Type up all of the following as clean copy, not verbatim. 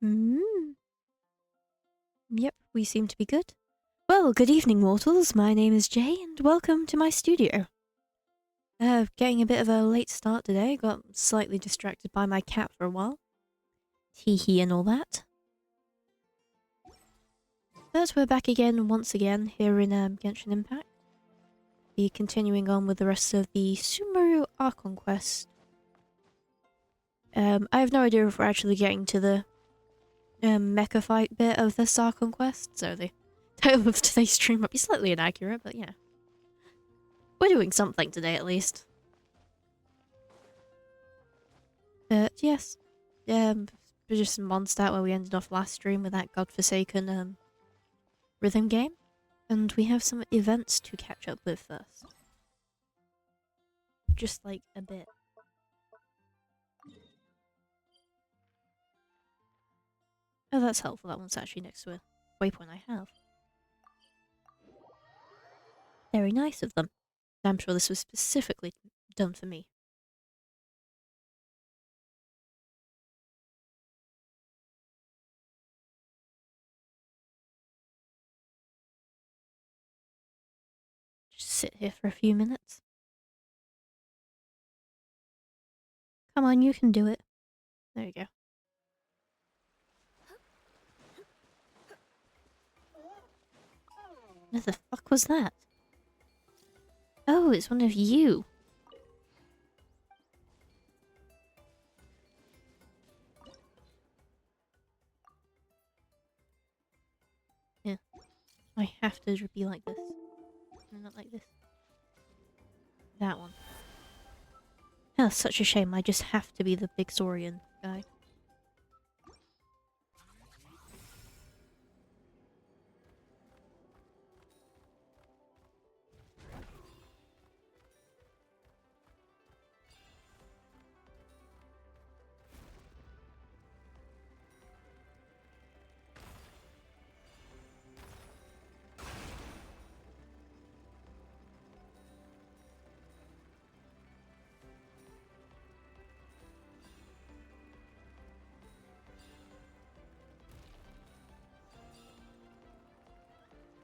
Hmm. Yep, we seem to be good. Well, good evening, mortals. My name is Jay, and welcome to my studio. Getting a bit of a late start today. Got slightly distracted by my cat for a while. Hee and all that. But we're back again, once again, here in Genshin Impact. Be continuing on with the rest of the Sumeru Archon quest. I have no idea if we're actually getting to the mecha fight bit of this Archon quest, so the title of today's stream might be slightly inaccurate, but yeah. We're doing something today, at least. Yes. We're just in Mondstadt where we ended off last stream with that godforsaken, rhythm game. And we have some events to catch up with first. Just like a bit. Oh, that's helpful. That one's actually next to a waypoint I have. Very nice of them. I'm sure this was specifically done for me. Just sit here for a few minutes. Come on, you can do it. There you go. What the fuck was that? Oh, it's one of you. Yeah. I have to be like this. No, not like this. That one. Oh, such a shame. I just have to be the big Saurian guy.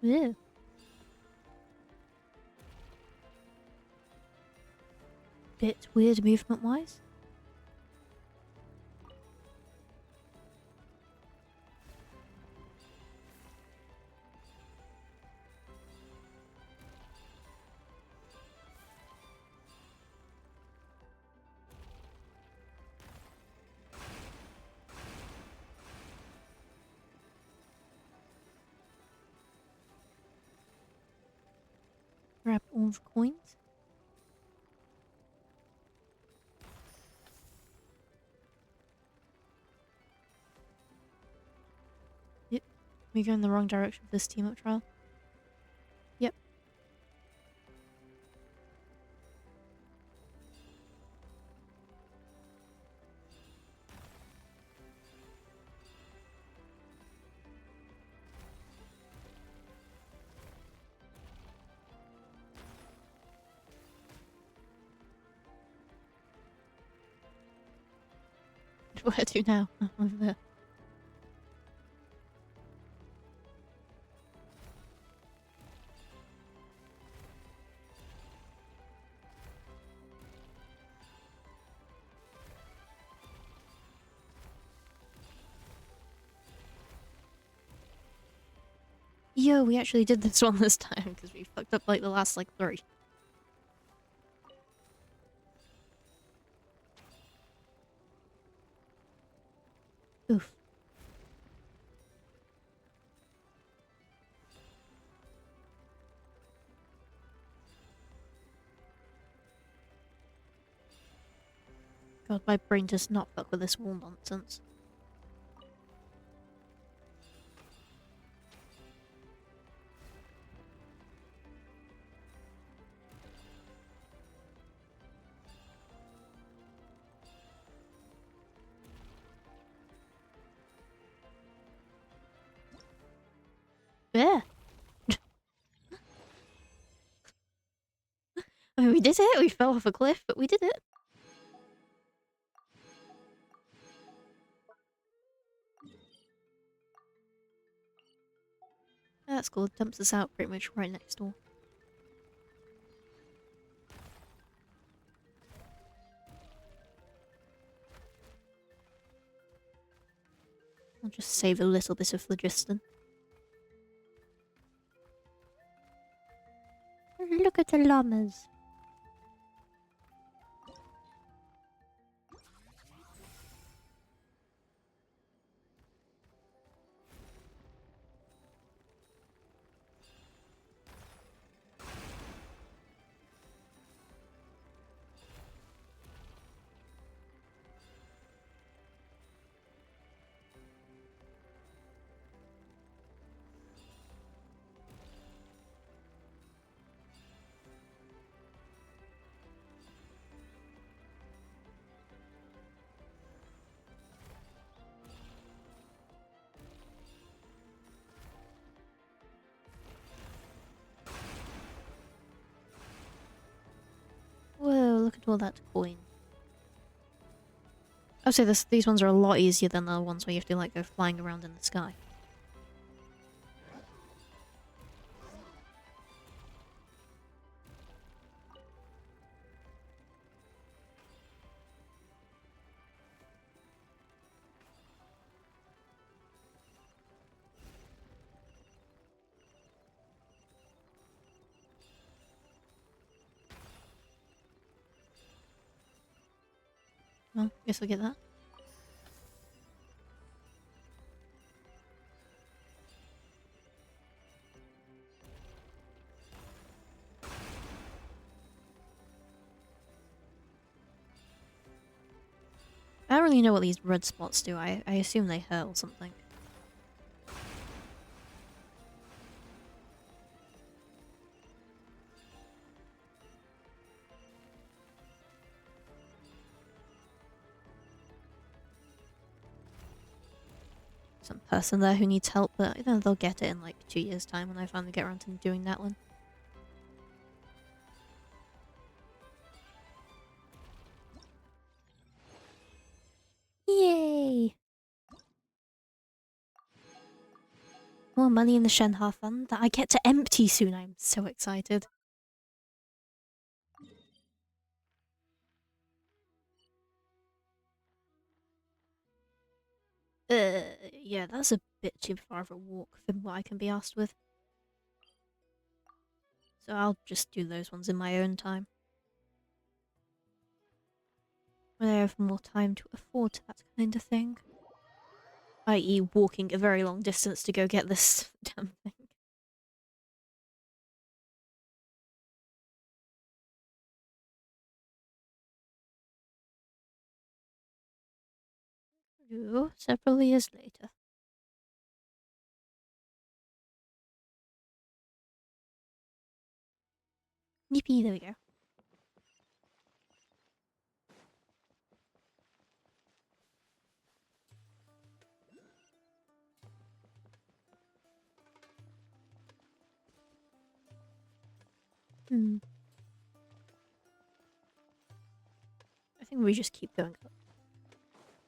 Yeah. Bit weird movement-wise. Grab all the coins. Yep. We go in the wrong direction for this team-up trial. Yep. Where to now? Over there. Yo, we actually did this one this time because we fucked up like the last like 3. Oof. God, my brain does not fuck with this wall nonsense. Yeah. I mean, we did it. We fell off a cliff, but we did it. that's cool. It dumps us out pretty much right next door. I'll just save a little bit of phlogiston. Look at the llamas. Whoa, look at all that coin. Oh, so these ones are a lot easier than the ones where you have to like go flying around in the sky. Well, guess I'll get that. I don't really know what these red spots do. I assume they hurl something. Some person there who needs help, but you know, they'll get it in like 2 years' time when I finally get around to doing that one. Yay! More money in the Shenhua fund that I get to empty soon. I'm so excited. Yeah, that's a bit too far of a walk for what I can be asked with. So I'll just do those ones in my own time. When I have more time to afford that kind of thing. I.e. walking a very long distance to go get this damn thing. Ooh, several years later. Yippee, there we go. I think we just keep going up.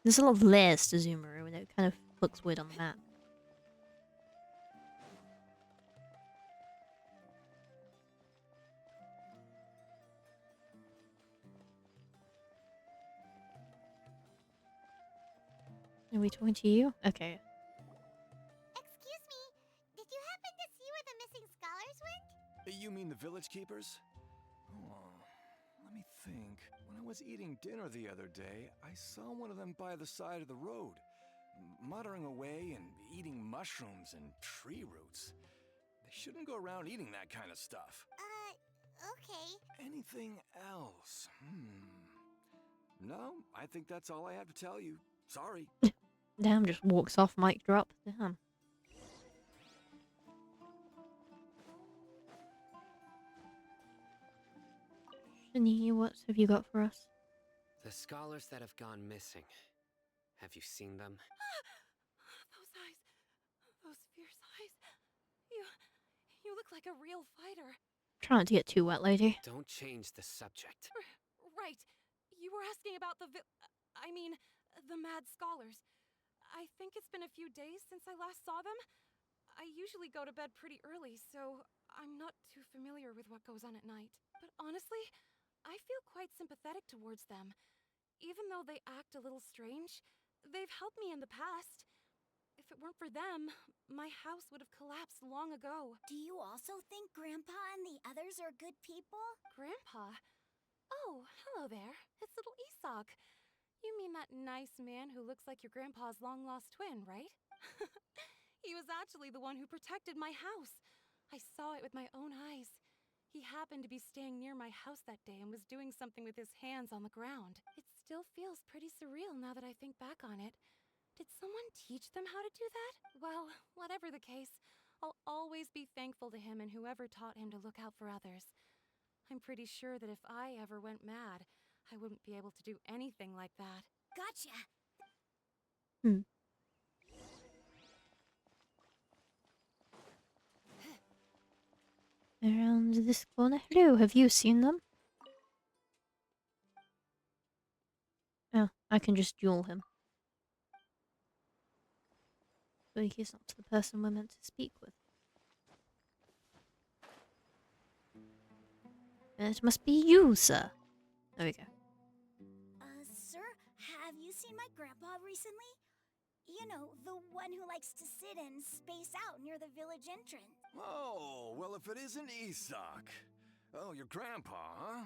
There's a lot of layers to Sumeru, and it kind of looks weird on the map. Are we talking to you? Okay. Excuse me, did you happen to see where the missing scholars went? You mean the village keepers? Oh, let me think. When I was eating dinner the other day, I saw one of them by the side of the road, muttering away and eating mushrooms and tree roots. They shouldn't go around eating that kind of stuff. Okay. Anything else? No, I think that's all I have to tell you. Sorry. Damn, just walks off, mic drop. Damn. Shani, what have you got for us? The scholars that have gone missing. Have you seen them? Those eyes. Those fierce eyes. You look like a real fighter. Try not to get too wet, lady. Don't change the subject. Right. You were asking about the the mad scholars. I think it's been a few days since I last saw them. I usually go to bed pretty early, so I'm not too familiar with what goes on at night. But honestly, I feel quite sympathetic towards them. Even though they act a little strange, they've helped me in the past. If it weren't for them, my house would have collapsed long ago. Do you also think Grandpa and the others are good people? Grandpa? Oh, hello there. It's little Isak. You mean that nice man who looks like your grandpa's long-lost twin, right? He was actually the one who protected my house. I saw it with my own eyes. He happened to be staying near my house that day and was doing something with his hands on the ground. It still feels pretty surreal now that I think back on it. Did someone teach them how to do that? Well, whatever the case, I'll always be thankful to him and whoever taught him to look out for others. I'm pretty sure that if I ever went mad, I wouldn't be able to do anything like that. Gotcha. Hmm. Around this corner. Hello, have you seen them? Oh, I can just duel him. But he's not the person we're meant to speak with. It must be you, sir. There we go. Sir, have you seen my grandpa recently? You know, the one who likes to sit and space out near the village entrance. Oh, well, if it isn't Isak. Oh, your grandpa, huh?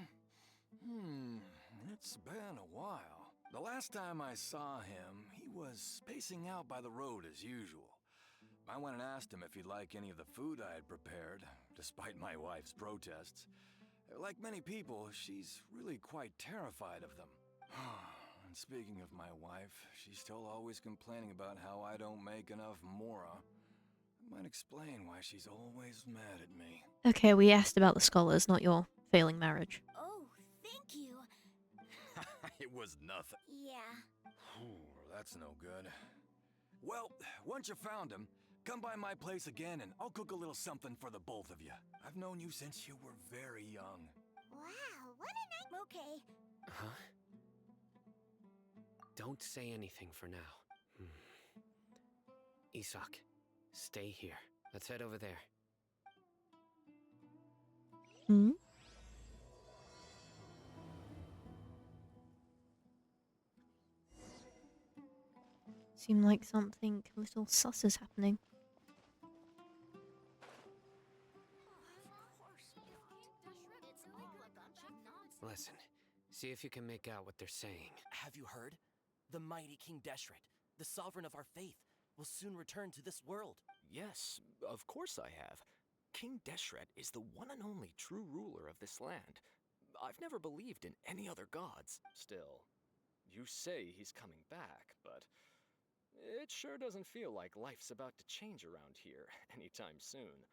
It's been a while. The last time I saw him, he was spacing out by the road as usual. I went and asked him if he'd like any of the food I had prepared, despite my wife's protests. Like many people, she's really quite terrified of them. And speaking of my wife, she's still always complaining about how I don't make enough mora. Might explain why she's always mad at me. Okay, we asked about the scholars, not your failing marriage. Oh, thank you. It was nothing. Yeah. That's no good. Well, once you found him, come by my place again and I'll cook a little something for the both of you. I've known you since you were very young. Wow, what a night. Okay. Huh? Don't say anything for now. Isak, stay here. Let's head over there. Hmm? Seemed like something a little sus is happening. Listen, see if you can make out what they're saying. Have you heard? The mighty King Deshret, the sovereign of our faith, will soon return to this world. Yes, of course I have. King Deshret is the one and only true ruler of this land. I've never believed in any other gods. Still, you say he's coming back, but it sure doesn't feel like life's about to change around here anytime soon.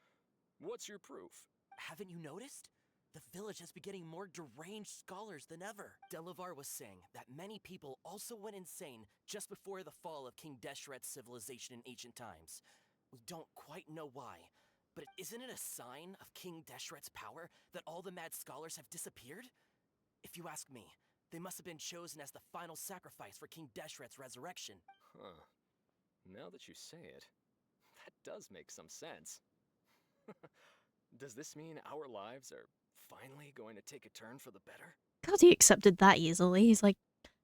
What's your proof? Haven't you noticed? The village has been getting more deranged scholars than ever. Delavar was saying that many people also went insane just before the fall of King Deshret's civilization in ancient times. We don't quite know why, but isn't it a sign of King Deshret's power that all the mad scholars have disappeared? If you ask me, they must have been chosen as the final sacrifice for King Deshret's resurrection. Huh. Now that you say it, that does make some sense. Does this mean our lives are finally going to take a turn for the better? God, he accepted that easily. He's like,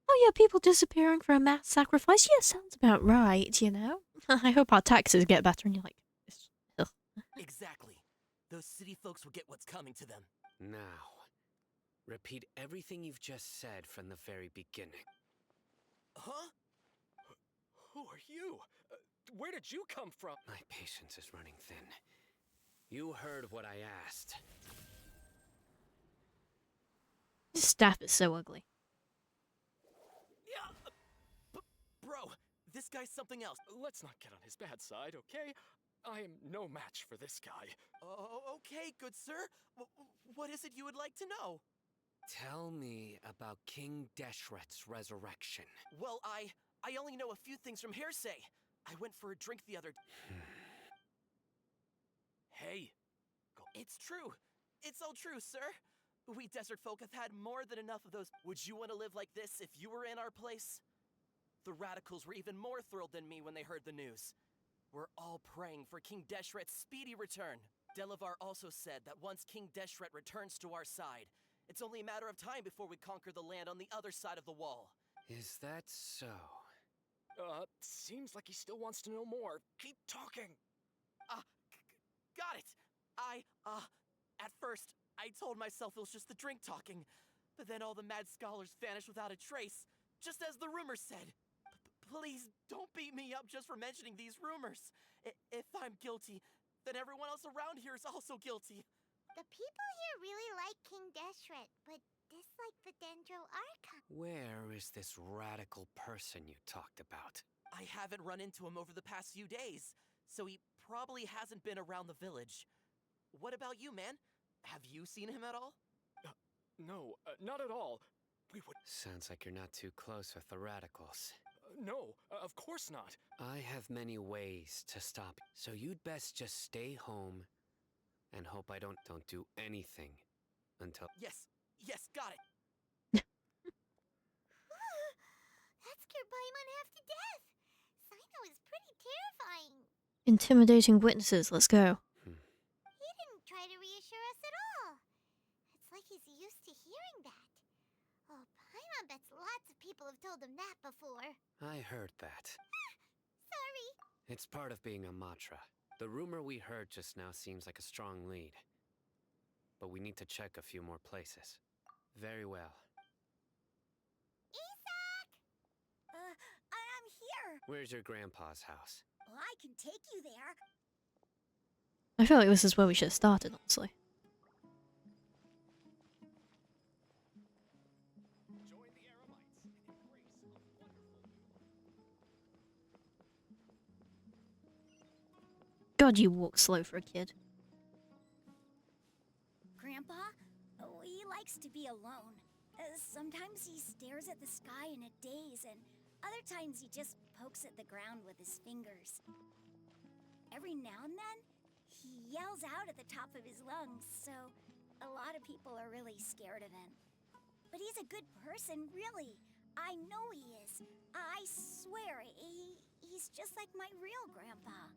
oh yeah, people disappearing for a mass sacrifice. Yeah, sounds about right, you know? I hope our taxes get better. And you're like, ugh. Exactly. Those city folks will get what's coming to them. Now, repeat everything you've just said from the very beginning. Huh? Who are you? Where did you come from? My patience is running thin. You heard what I asked. This staff is so ugly. Yeah. Bro, this guy's something else. Let's not get on his bad side, okay? I am no match for this guy. Oh, okay, good sir. What is it you would like to know? Tell me about King Deshret's resurrection. Well, I only know a few things from hearsay. I went for a drink the other... Hey. It's true. It's all true, sir. We desert folk have had more than enough of those. Would you want to live like this if you were in our place? The radicals were even more thrilled than me when they heard the news. We're all praying for King Deshret's speedy return. Delavar also said that once King Deshret returns to our side, it's only a matter of time before we conquer the land on the other side of the wall. Is that so? Seems like he still wants to know more. Keep talking. Got it! At first, I told myself it was just the drink talking, but then all the mad scholars vanished without a trace, just as the rumors said. Please don't beat me up just for mentioning these rumors. If I'm guilty, then everyone else around here is also guilty. The people here really like King Deshret, but dislike the Dendro Archon. Where is this radical person you talked about? I haven't run into him over the past few days, so he probably hasn't been around the village. What about you, man? Have you seen him at all? No, not at all. We would. Sounds like you're not too close with the radicals. No, of course not. I have many ways to stop you, so you'd best just stay home and hope I don't do anything until. Yes, got it. That scared Paimon half to death. Sino is pretty terrifying. Intimidating witnesses, let's go. He didn't try to reassure us at all. It's like he's used to hearing that. Oh, Paimon bets lots of people have told him that before. I heard that. Sorry. It's part of being a Matra. The rumor we heard just now seems like a strong lead. But we need to check a few more places. Very well. Isak! I'm here. Where's your grandpa's house? Well, I can take you there. I feel like this is where we should have started, honestly. Join the Aramites and embrace a wonderful new life. God, you walk slow for a kid. Grandpa? Oh, he likes to be alone. Sometimes he stares at the sky in a daze, and other times he just pokes at the ground with his fingers. Every now and then, he yells out at the top of his lungs, so a lot of people are really scared of him. But he's a good person, really. I know he is. I swear, he's just like my real grandpa.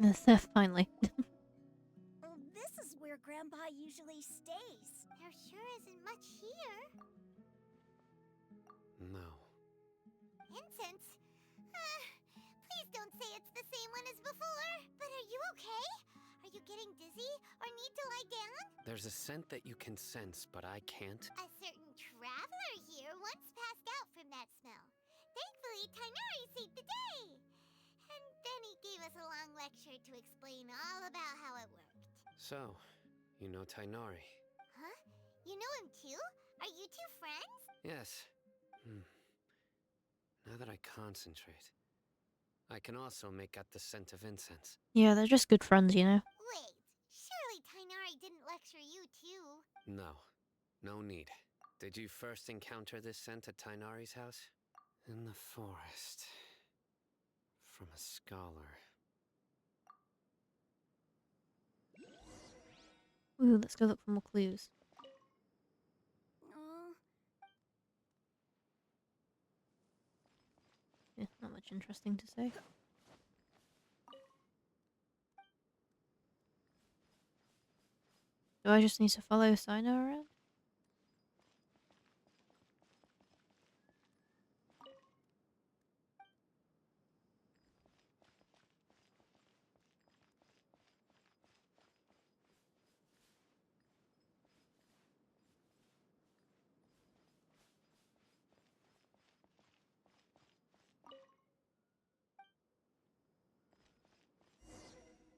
The theft, finally. Well, this is where Grandpa usually stays. There sure isn't much here. No. Incense? Please don't say it's the same one as before. But are you okay? Are you getting dizzy or need to lie down? There's a scent that you can sense, but I can't. A certain traveler here once passed out from that smell. Thankfully, Tainari saved the day. And then he gave us a long lecture to explain all about how it worked. So, you know Tainari? Huh? You know him too? Are you two friends? Yes. Now that I concentrate, I can also make out the scent of incense. Yeah, they're just good friends, you know. Wait, surely Tainari didn't lecture you too. No. No need. Did you first encounter this scent at Tainari's house? In the forest. From a scholar. Ooh, let's go look for more clues. Oh, Yeah, not much interesting to say. Do I just need to follow Sino around?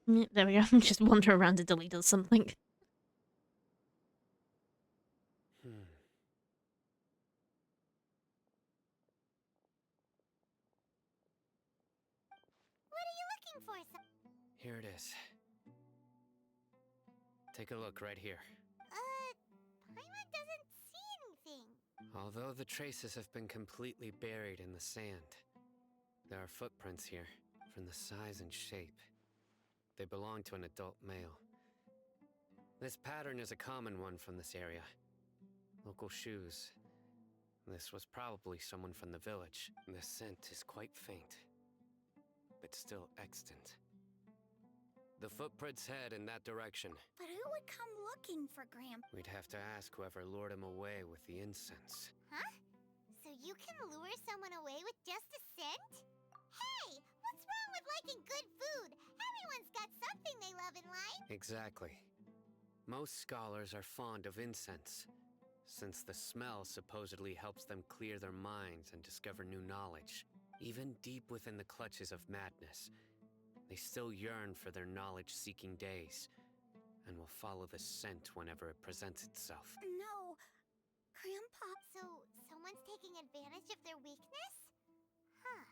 There we go. Just wander around until he does something. What are you looking for, Here it is. Take a look right here. Paimon doesn't see Although the traces have been completely buried in the sand, there are footprints here, from the size and shape. They belong to an adult male. This pattern is a common one from this area. Local shoes. This was probably someone from the village. The scent is quite faint, but still extant. The footprints head in that direction. But who would come looking for Grandpa? We'd have to ask whoever lured him away with the incense. Huh? So you can lure someone away with just a scent? Hey, what's wrong with liking good food? Everyone's got something they love in life. Exactly. Most scholars are fond of incense, since the smell supposedly helps them clear their minds and discover new knowledge. Even deep within the clutches of madness, they still yearn for their knowledge-seeking days, and will follow the scent whenever it presents itself. No, Grandpa. So someone's taking advantage of their weakness? Huh.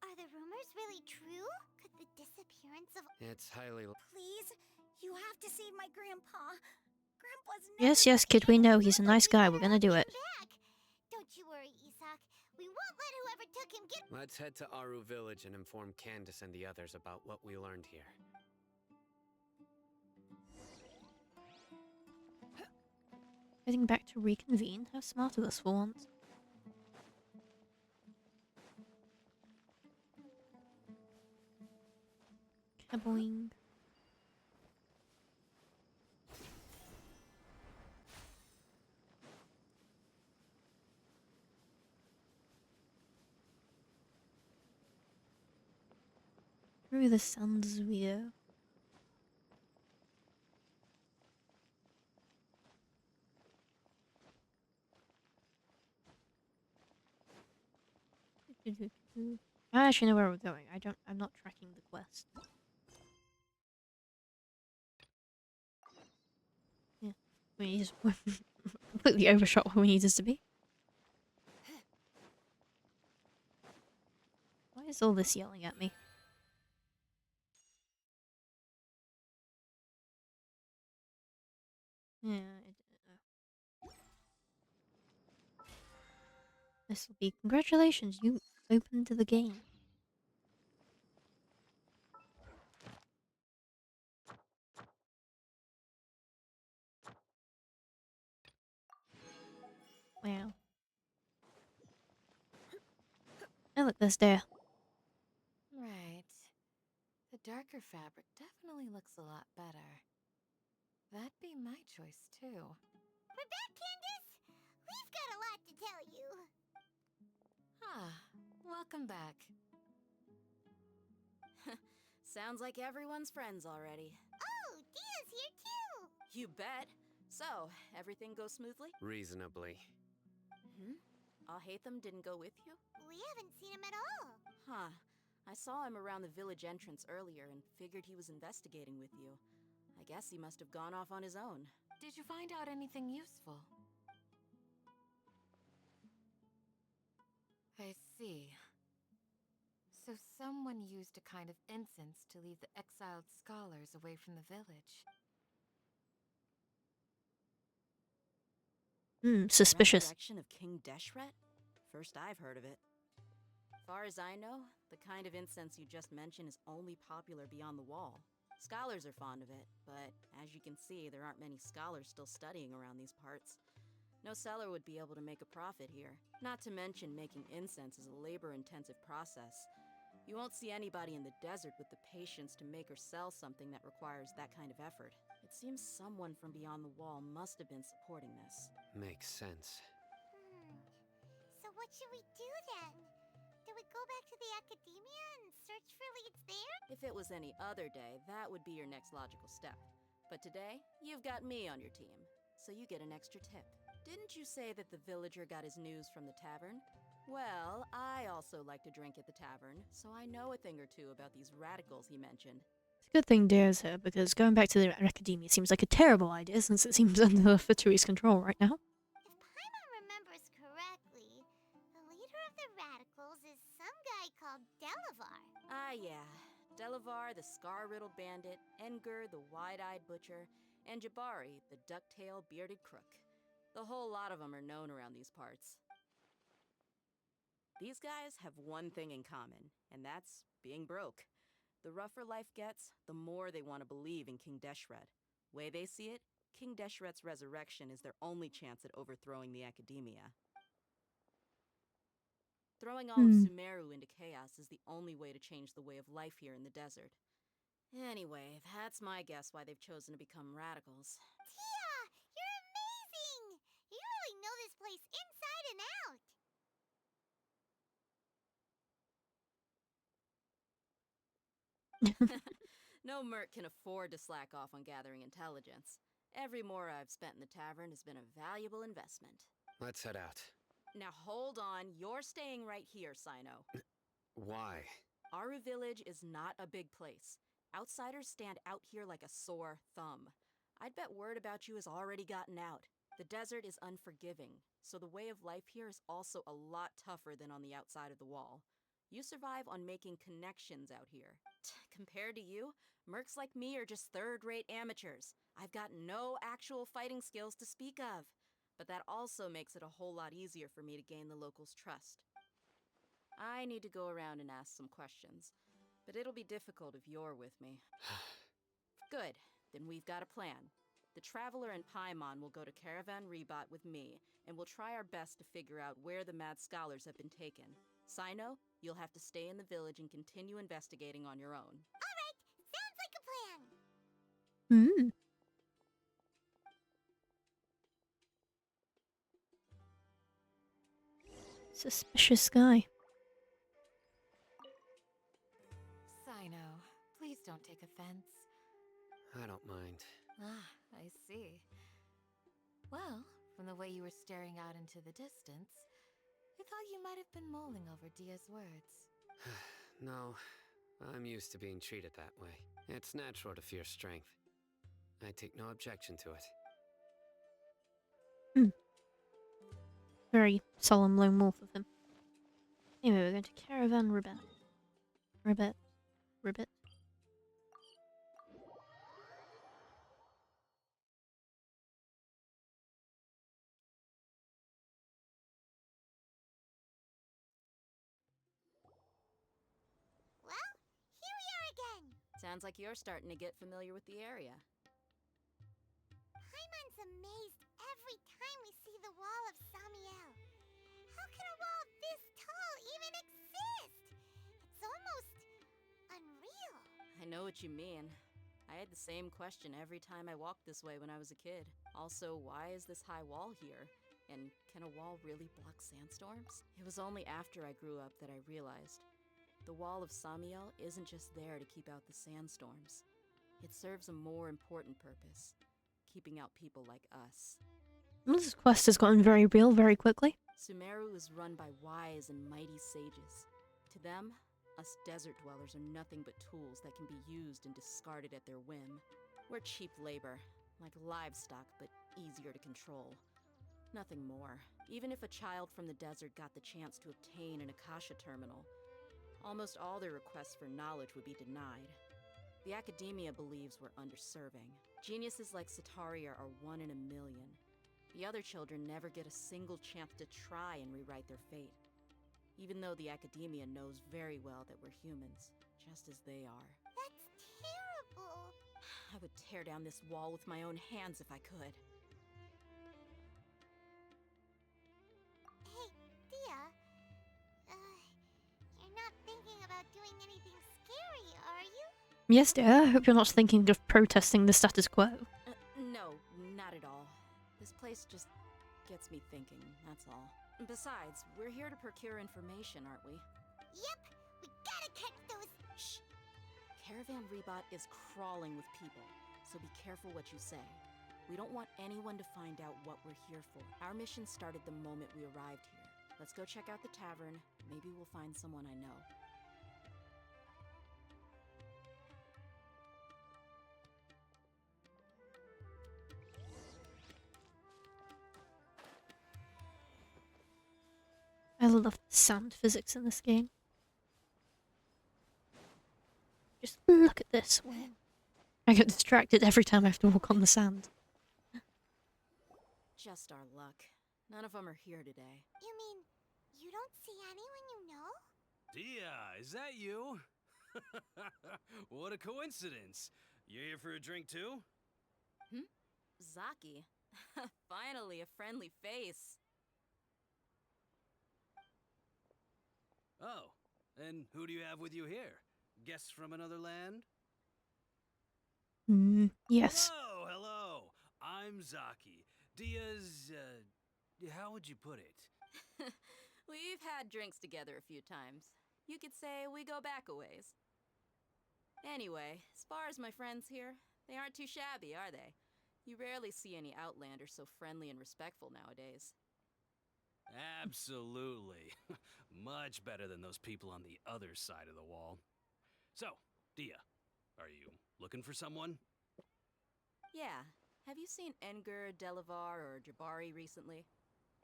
Are the rumors really true? Could the disappearance of... It's highly... Please, you have to save my Grandpa. Grandpa's Yes, yes, kid, we know. He's a nice guy. We're gonna do it. Back. Don't you worry, Isak. We won't let whoever took him get... Let's head to Aru Village and inform Candace and the others about what we learned here. Heading back to reconvene. How smart of us for once. Kaboing. Through the sun's we go. I actually know where we're going. I'm not tracking the quest. Yeah. We just completely overshot where we needed to be. Why is all this yelling at me? Yeah, I don't know. This will be congratulations, you opened the game. Wow. Oh look, there's there. Right. The darker fabric definitely looks a lot better. That'd be my choice, too. We're back, Candace! We've got a lot to tell you. Ah, welcome back. Sounds like everyone's friends already. Oh, Dia's here too! You bet. So, everything goes smoothly? Reasonably. Alhaitham didn't go with you? We haven't seen him at all. Huh. I saw him around the village entrance earlier and figured he was investigating with you. I guess he must have gone off on his own. Did you find out anything useful? I see. So someone used a kind of incense to lead the exiled scholars away from the village. Suspicious. Resurrection of King Deshret? First I've heard of it. Far as I know, the kind of incense you just mentioned is only popular beyond the wall. Scholars are fond of it, but as you can see, there aren't many scholars still studying around these parts. No seller would be able to make a profit here. Not to mention making incense is a labor-intensive process. You won't see anybody in the desert with the patience to make or sell something that requires that kind of effort. It seems someone from beyond the wall must have been supporting this. Makes sense. So what should we do then? Do we go back to the academia and search for leads there? If it was any other day, that would be your next logical step. But today, you've got me on your team, so you get an extra tip. Didn't you say that the villager got his news from the tavern? Well, I also like to drink at the tavern, so I know a thing or two about these radicals he mentioned. It's a good thing Dare's here, because going back to the academia seems like a terrible idea since it seems under Faturi's control right now. If Paimon remembers correctly, the leader of the radicals is some guy called Delavar. Ah, yeah. Delavar, the scar-riddled bandit, Engur, the wide-eyed butcher, and Jabari, the duck-tailed bearded crook. The whole lot of them are known around these parts. These guys have one thing in common, and that's being broke. The rougher life gets, the more they want to believe in King Deshret. Way they see it, King Deshret's resurrection is their only chance at overthrowing the academia. Throwing all of Sumeru into chaos is the only way to change the way of life here in the desert. Anyway, that's my guess why they've chosen to become radicals. Tia, you're amazing! You really know this place inside and out. No merc can afford to slack off on gathering intelligence. Every more I've spent in the tavern has been a valuable investment. Let's head out. Now hold on, you're staying right here, Sino. Why? Aru Village is not a big place. Outsiders stand out here like a sore thumb. I'd bet word about you has already gotten out. The desert is unforgiving, so the way of life here is also a lot tougher than on the outside of the wall. You survive on making connections out here. Compared to you, mercs like me are just third-rate amateurs. I've got no actual fighting skills to speak of. But that also makes it a whole lot easier for me to gain the locals' trust. I need to go around and ask some questions, but it'll be difficult if you're with me. Good, then we've got a plan. The Traveler and Paimon will go to Caravan Rebot with me, and we'll try our best to figure out where the Mad Scholars have been taken. Sino, you'll have to stay in the village and continue investigating on your own. All right, sounds like a plan. Hmm. Suspicious guy. Sino, please don't take offense. I don't mind. Ah, I see. Well, from the way you were staring out into the distance, I thought you might have been mulling over Dia's words. No, I'm used to being treated that way. It's natural to fear strength. I take no objection to it. Very solemn lone wolf of him. Anyway, we're going to Caravan Ribbit. Ribbit. Ribbit. Well, here we are again. Sounds like you're starting to get familiar with the area. Paimon's amazed every time we see the wall of Samiel. How can a wall this tall even exist? It's almost unreal. I know what you mean. I had the same question every time I walked this way when I was a kid. Also, why is this high wall here? And can a wall really block sandstorms? It was only after I grew up that I realized the wall of Samiel isn't just there to keep out the sandstorms. It serves a more important purpose, keeping out people like us. This quest has gotten very real very quickly. Sumeru is run by wise and mighty sages. To them, us desert dwellers are nothing but tools that can be used and discarded at their whim. We're cheap labor, like livestock, but easier to control. Nothing more. Even if a child from the desert got the chance to obtain an Akasha terminal, almost all their requests for knowledge would be denied. The academia believes we're underserving. Geniuses like Sataria are 1 in a million. The other children never get a single chance to try and rewrite their fate. Even though the academia knows very well that we're humans, just as they are. That's terrible. I would tear down this wall with my own hands if I could. Hey, Dia. You're not thinking about doing anything scary, are you? Yes, dear. I hope you're not thinking of protesting the status quo. No, not at all. This place just gets me thinking, that's all. Besides, we're here to procure information, aren't we? Yep, we gotta catch those. Shh! Caravan Rebot is crawling with people, so be careful what you say. We don't want anyone to find out what we're here for. Our mission started the moment we arrived here. Let's go check out the tavern. Maybe we'll find someone I know. I love the sound physics in this game. Just look at this. I get distracted every time I have to walk on the sand. Just our luck. None of them are here today. You mean you don't see anyone you know? Dia, is that you? What a coincidence. You here for a drink too? Zaki. Finally, a friendly face. Oh, and who do you have with you here? Guests from another land? Yes. Hello, hello. I'm Zaki. Dia's, how would you put it? We've had drinks together a few times. You could say we go back a ways. Anyway, as far as my friends here, they aren't too shabby, are they? You rarely see any Outlanders so friendly and respectful nowadays. Absolutely. Much better than those people on the other side of the wall. So, Dia, are you looking for someone? Yeah. Have you seen Enger, Delavar, or Jabari recently?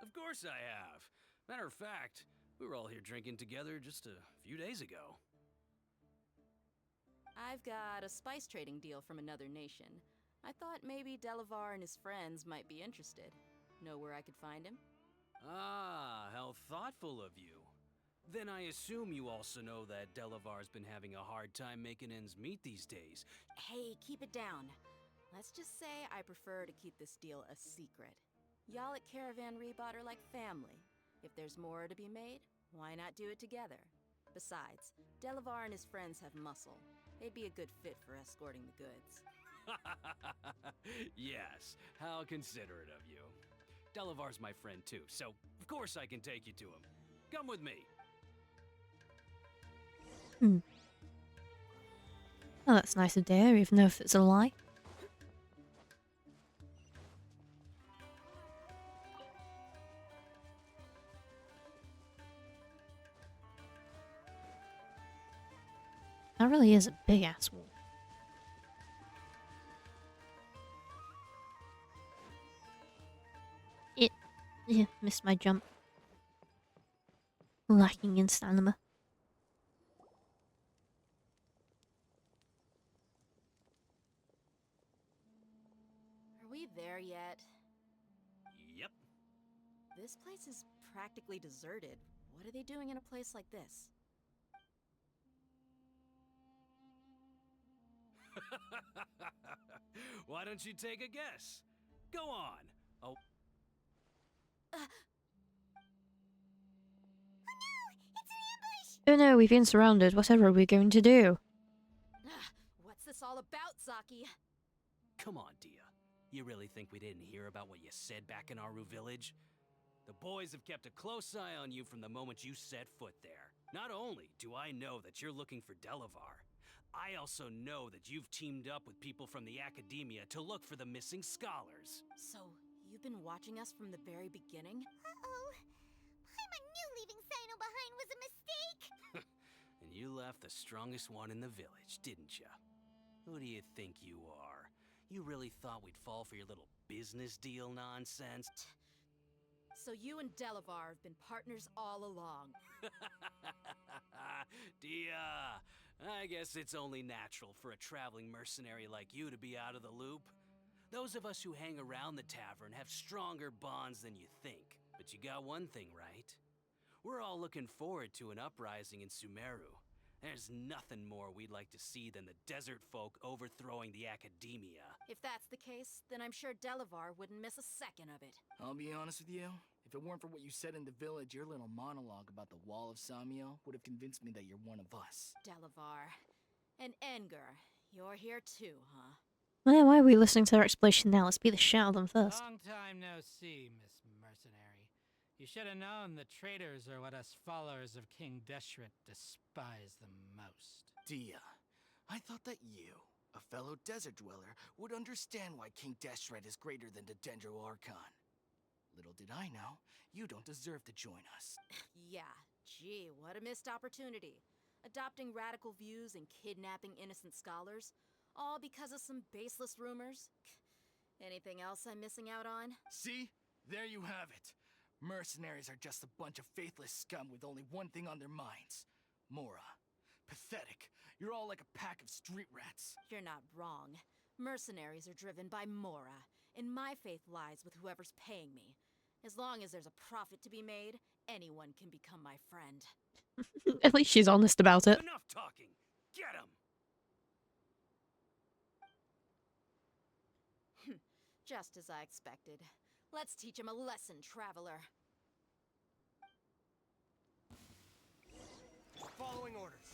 Of course I have. Matter of fact, we were all here drinking together just a few days ago. I've got a spice trading deal from another nation. I thought maybe Delavar and his friends might be interested. Know where I could find him? Ah, how thoughtful of you. Then I assume you also know that Delavar's been having a hard time making ends meet these days. Hey, keep it down. Let's just say I prefer to keep this deal a secret. Y'all at Caravan Rebot are like family. If there's more to be made, why not do it together? Besides, Delavar and his friends have muscle. They'd be a good fit for escorting the goods. Yes, how considerate of you. Delavar's my friend too, so of course I can take you to him. Come with me. Oh, that's nice of Dare, even though if it's a lie. That really is a big ass wall. Yeah, missed my jump. Lacking in stamina. Are we there yet? Yep. This place is practically deserted. What are they doing in a place like this? Why don't you take a guess? Go on. Oh, Oh no, we've been surrounded. Whatever are we going to do? What's this all about, Zaki? come on, Dia. You really think we didn't hear about what you said back in Aru village? The boys have kept a close eye on you from the moment you set foot there. Not only do I know that you're looking for Delavar, I also know that you've teamed up with people from the academia to look for the missing scholars. So, you've been watching us from the very beginning? Uh-oh. Paimon knew leaving Sino behind was a mistake! And you left the strongest one in the village, didn't ya? Who do you think you are? You really thought we'd fall for your little business deal nonsense? So you and Delavar have been partners all along. Dia, I guess it's only natural for a traveling mercenary like you to be out of the loop. Those of us who hang around the tavern have stronger bonds than you think. But you got one thing right. We're all looking forward to an uprising in Sumeru. There's nothing more we'd like to see than the desert folk overthrowing the academia. If that's the case, then I'm sure Delavar wouldn't miss a second of it. I'll be honest with you. If it weren't for what you said in the village, your little monologue about the Wall of Samiel would have convinced me that you're one of us. Delavar. And Enger, you're here too, huh? Well, why are we listening to their explanation now? Let's beat the shit out of them first. Long time no see, Miss Mercenary. You should have known the traitors are what us followers of King Deshret despise the most. Dia, I thought that you, a fellow desert dweller, would understand why King Deshret is greater than the Dendro Archon. Little did I know, you don't deserve to join us. Yeah, gee, what a missed opportunity. Adopting radical views and kidnapping innocent scholars, all because of some baseless rumors. Anything else I'm missing out on? See? There you have it. Mercenaries are just a bunch of faithless scum with only one thing on their minds. Mora. Pathetic. You're all like a pack of street rats. You're not wrong. Mercenaries are driven by Mora, and my faith lies with whoever's paying me. As long as there's a profit to be made, anyone can become my friend. At least she's honest about it. Enough talking. Get him. Just as I expected. Let's teach him a lesson, traveler. Following orders.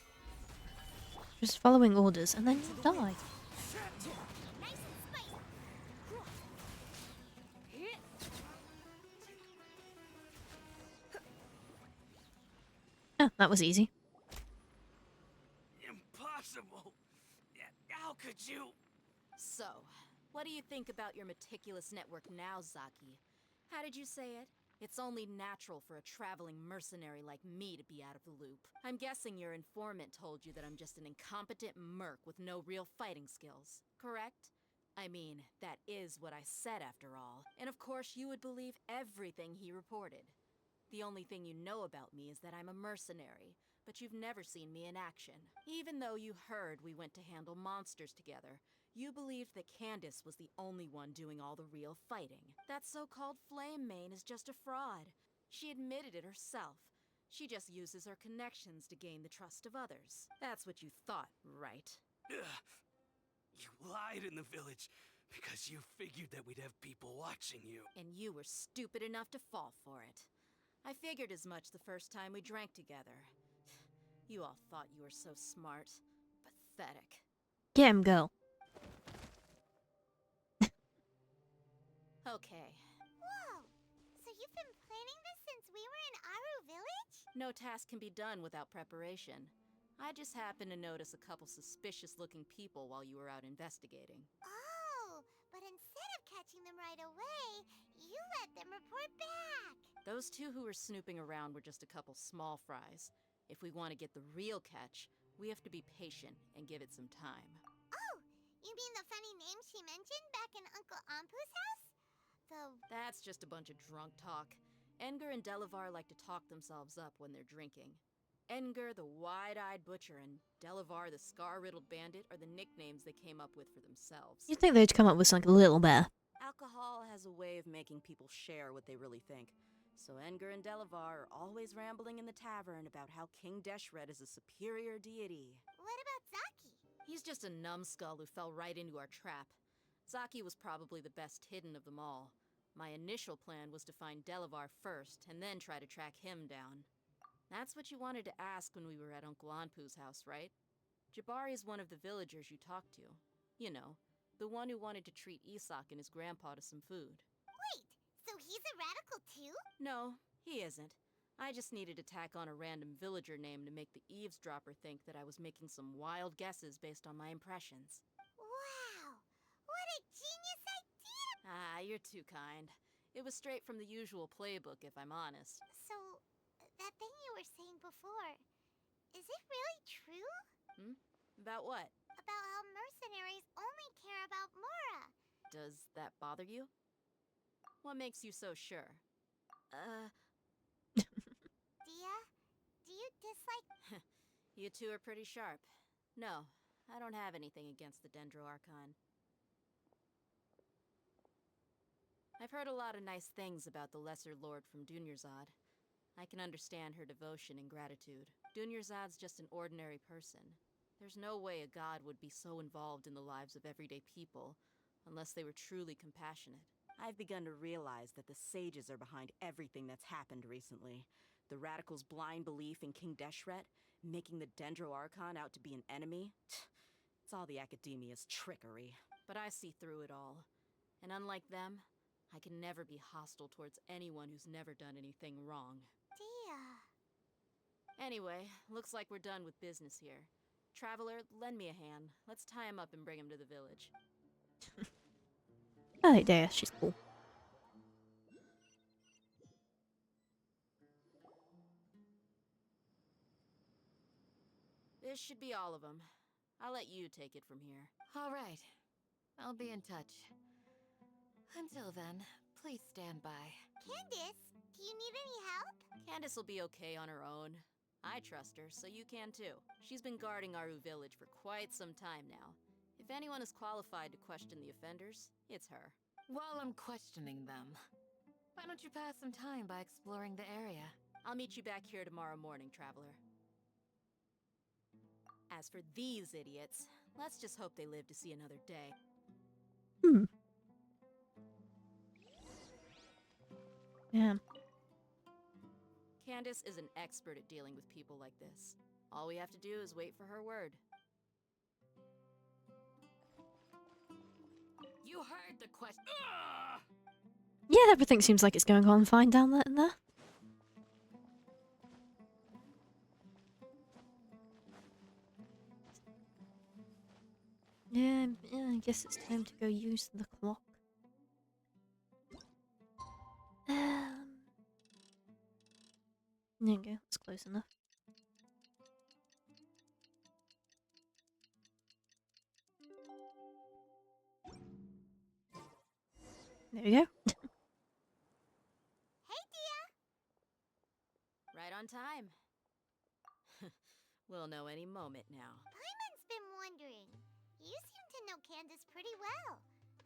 Just following orders, and then you die. Nice and spicy. Ah, that was easy. Impossible. How could you? So, what do you think about your meticulous network now, Zaki? How did you say it? It's only natural for a traveling mercenary like me to be out of the loop. I'm guessing your informant told you that I'm just an incompetent merc with no real fighting skills, correct? I mean, that is what I said after all. And of course you would believe everything he reported. The only thing you know about me is that I'm a mercenary, but you've never seen me in action. Even though you heard we went to handle monsters together, you believed that Candace was the only one doing all the real fighting. That so-called Flame Mane is just a fraud. She admitted it herself. She just uses her connections to gain the trust of others. That's what you thought, right? Ugh. You lied in the village because you figured that we'd have people watching you. And you were stupid enough to fall for it. I figured as much the first time we drank together. You all thought you were so smart. Pathetic. Get him, girl. Okay. Whoa! So you've been planning this since we were in Aru Village? No task can be done without preparation. I just happened to notice a couple suspicious-looking people while you were out investigating. Oh, but instead of catching them right away, you let them report back. Those two who were snooping around were just a couple small fries. If we want to get the real catch, we have to be patient and give it some time. Oh, you mean the funny name she mentioned back in Uncle Ampu's house? That's just a bunch of drunk talk. Edgar and Delavar like to talk themselves up when they're drinking. Edgar, the wide-eyed butcher, and Delavar, the scar-riddled bandit, are the nicknames they came up with for themselves. You'd think they'd come up with something a little better. Alcohol has a way of making people share what they really think. So Edgar and Delavar are always rambling in the tavern about how King Deshret is a superior deity. What about Zaki? He's just a numbskull who fell right into our trap. Zaki was probably the best hidden of them all. My initial plan was to find Delavar first, and then try to track him down. That's what you wanted to ask when we were at Uncle Anpu's house, right? Jabari is one of the villagers you talked to. You know, the one who wanted to treat Isak and his grandpa to some food. Wait, so he's a radical too? No, he isn't. I just needed to tack on a random villager name to make the eavesdropper think that I was making some wild guesses based on my impressions. Wow, what a genius idea! Ah, you're too kind. It was straight from the usual playbook, if I'm honest. So, that thing you were saying before, is it really true? About what? About how mercenaries only care about Mora. Does that bother you? What makes you so sure? Dia, do you dislike... You two are pretty sharp. No, I don't have anything against the Dendro Archon. I've heard a lot of nice things about the Lesser Lord from Dunyarzad. I can understand her devotion and gratitude. Dunyarzad's just an ordinary person. There's no way a god would be so involved in the lives of everyday people, unless they were truly compassionate. I've begun to realize that the sages are behind everything that's happened recently. The radicals' blind belief in King Deshret, making the Dendro Archon out to be an enemy. It's all the academia's trickery. But I see through it all. And unlike them, I can never be hostile towards anyone who's never done anything wrong. Dia... Anyway, looks like we're done with business here. Traveler, lend me a hand. Let's tie him up and bring him to the village. I like Dea, she's cool. This should be all of them. I'll let you take it from here. All right. I'll be in touch. Until then, please stand by. Candace, do you need any help? Candace will be okay on her own. I trust her, so you can too. She's been guarding Aru Village for quite some time now. If anyone is qualified to question the offenders, it's her. While I'm questioning them, why don't you pass some time by exploring the area? I'll meet you back here tomorrow morning, traveler. As for these idiots, let's just hope they live to see another day. Hmm. Yeah. Candace is an expert at dealing with people like this. All we have to do is wait for her word. You heard the question. Yeah, everything seems like it's going on fine down there. Yeah, I guess it's time to go use the clock. There you go, that's close enough. There we go. Hey, Dia! Right on time. We'll know any moment now. Paimon's been wondering. You seem to know Candace pretty well.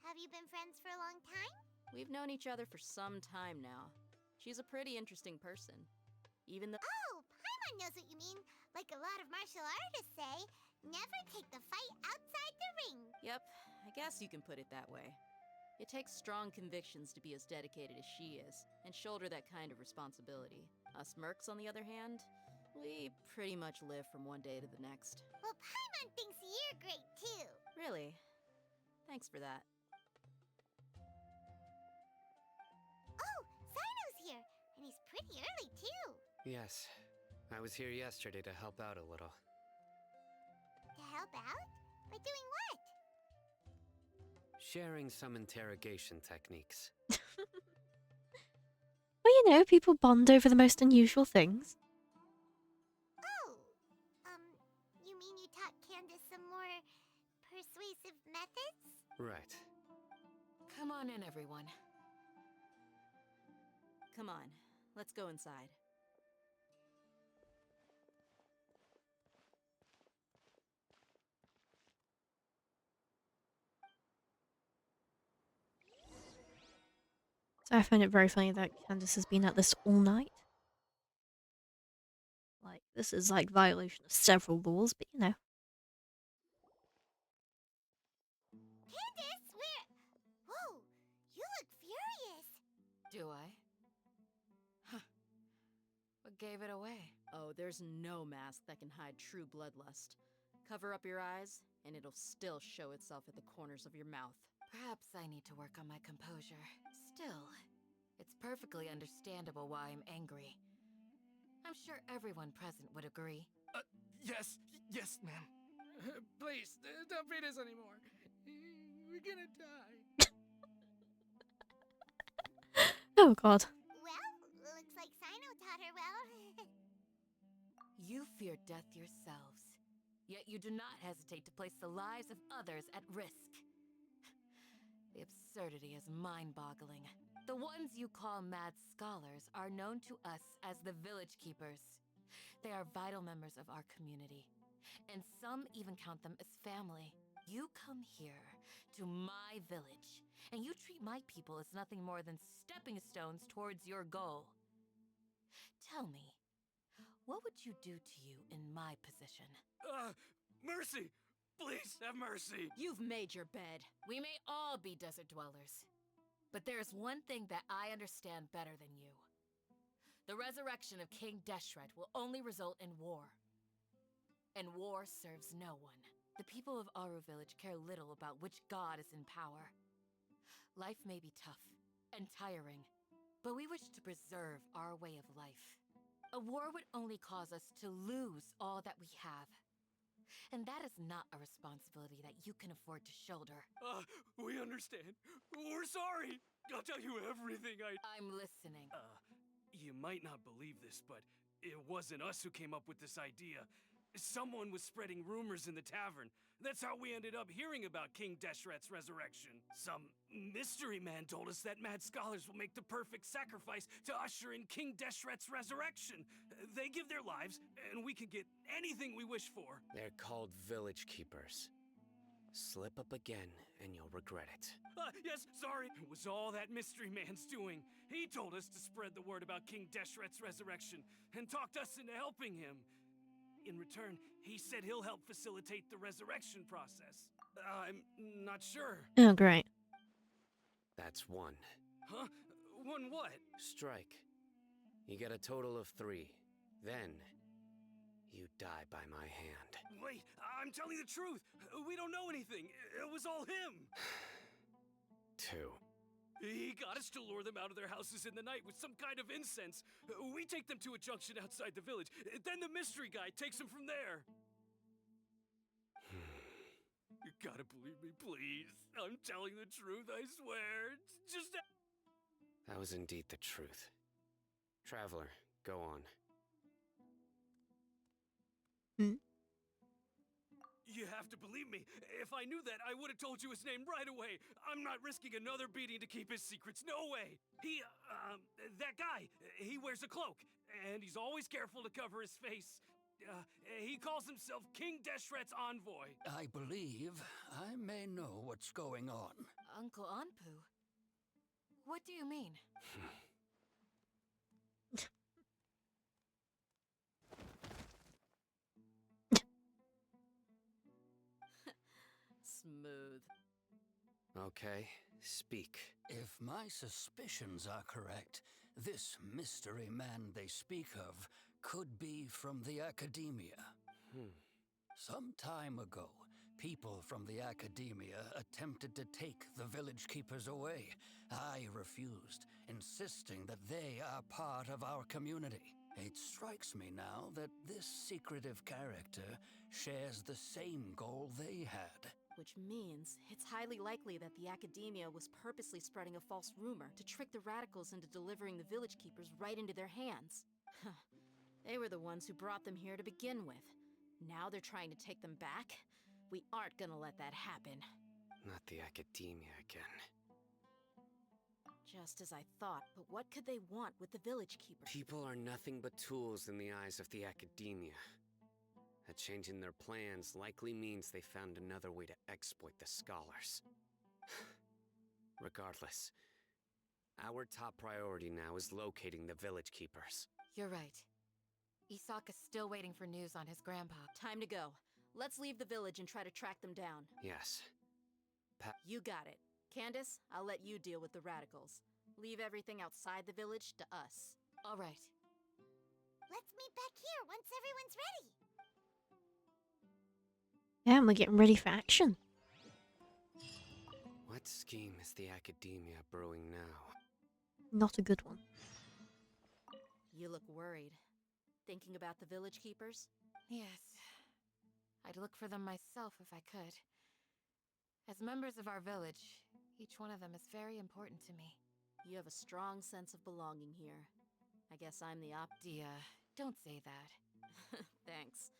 Have you been friends for a long time? We've known each other for some time now. She's a pretty interesting person. Even though— Oh, Paimon knows what you mean. Like a lot of martial artists say, never take the fight outside the ring. Yep, I guess you can put it that way. It takes strong convictions to be as dedicated as she is, and shoulder that kind of responsibility. Us mercs, on the other hand, we pretty much live from one day to the next. Well, Paimon thinks you're great too. Really? Thanks for that. Oh, Sino's here, and he's pretty early too. Yes. I was here yesterday to help out a little. To help out? By doing what? Sharing some interrogation techniques. Well, you know, people bond over the most unusual things. Oh, you mean you taught Candace some more persuasive methods? Right. Come on in, everyone. Come on, let's go inside. So I find it very funny that Candace has been at this all night. Like, this is like violation of several laws, but you know. Candace, where? Whoa, you look furious. Do I? Huh. What gave it away? Oh, there's no mask that can hide true bloodlust. Cover up your eyes, and it'll still show itself at the corners of your mouth. Perhaps I need to work on my composure. Still, it's perfectly understandable why I'm angry. I'm sure everyone present would agree. Yes, ma'am. Please, don't beat us anymore. We're gonna die. Oh god. Well, looks like Sino taught her well. You fear death yourselves, yet you do not hesitate to place the lives of others at risk. The absurdity is mind-boggling. The ones you call mad scholars are known to us as the Village Keepers. They are vital members of our community, and some even count them as family. You come here to my village, and you treat my people as nothing more than stepping stones towards your goal. Tell me, what would you do to you in my position? Mercy! Please, have mercy! You've made your bed. We may all be desert dwellers, but there is one thing that I understand better than you. The resurrection of King Deshret will only result in war. And war serves no one. The people of Aru Village care little about which god is in power. Life may be tough and tiring, but we wish to preserve our way of life. A war would only cause us to lose all that we have. And that is not a responsibility that you can afford to shoulder. We understand. We're sorry. I'll tell you everything I'm listening. You might not believe this, but it wasn't us who came up with this idea. Someone was spreading rumors in the tavern. That's how we ended up hearing about King Deshret's resurrection. Some mystery man told us that mad scholars will make the perfect sacrifice to usher in King Deshret's resurrection. They give their lives, and we can get anything we wish for. They're called Village Keepers. Slip up again, and you'll regret it. Yes, sorry. It was all that mystery man's doing. He told us to spread the word about King Deshret's resurrection and talked us into helping him. In return, he said he'll help facilitate the resurrection process. I'm not sure. Oh, great. That's one. Huh? One what? Strike. You get a total of 3. Then, you die by my hand. Wait, I'm telling the truth. We don't know anything. It was all him. 2. He got us to lure them out of their houses in the night with some kind of incense. We take them to a junction outside the village. Then the mystery guy takes them from there. You gotta believe me, please. I'm telling the truth, I swear. Just... That was indeed the truth. Traveler, go on. You have to believe me. If I knew that, I would have told you his name right away. I'm not risking another beating to keep his secrets. No way. That guy, he wears a cloak, and he's always careful to cover his face. He calls himself King Deshret's envoy. I believe I may know what's going on. Uncle Anpu? What do you mean? Smooth. Okay, speak. If my suspicions are correct, this mystery man they speak of could be from the Academia. Some time ago, people from the Academia attempted to take the village keepers away. I refused, insisting that they are part of our community. It strikes me now that this secretive character shares the same goal they had. Which means it's highly likely that the Academia was purposely spreading a false rumor to trick the radicals into delivering the village keepers right into their hands. They were the ones who brought them here to begin with. Now they're trying to take them back? We aren't gonna let that happen. Not the Academia again. Just as I thought, but what could they want with the village keepers? People are nothing but tools in the eyes of the Academia. A change in their plans likely means they found another way to exploit the scholars. Regardless, our top priority now is locating the village keepers. You're right. Isak is still waiting for news on his grandpa. Time to go. Let's leave the village and try to track them down. Yes. You got it. Candace, I'll let you deal with the radicals. Leave everything outside the village to us. All right. Let's meet back here once everyone's ready. Yeah, and we're getting ready for action. What scheme is the Academia brewing now? Not a good one. You look worried. Thinking about the village keepers? Yes. I'd look for them myself if I could. As members of our village, each one of them is very important to me. You have a strong sense of belonging here. I guess I'm the don't say that. Thanks.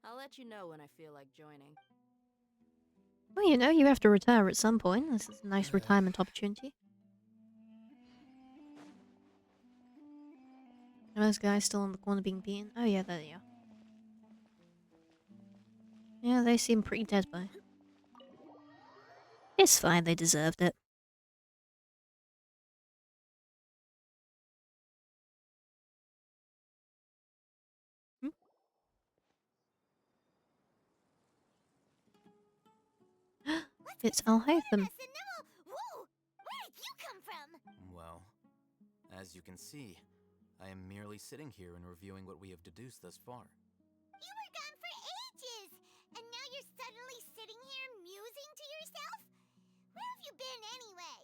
I'll let you know when I feel like joining. Well, you know, you have to retire at some point. This is a nice retirement opportunity. Are those guys still on the corner being beaten? Oh yeah, there they are. Yeah, they seem pretty dead by. It's fine, they deserved it. It's Alhaitham. Whoa! Where did you come from? Well, as you can see, I am merely sitting here and reviewing what we have deduced thus far. You were gone for ages, and now you're suddenly sitting here musing to yourself? Where have you been anyway?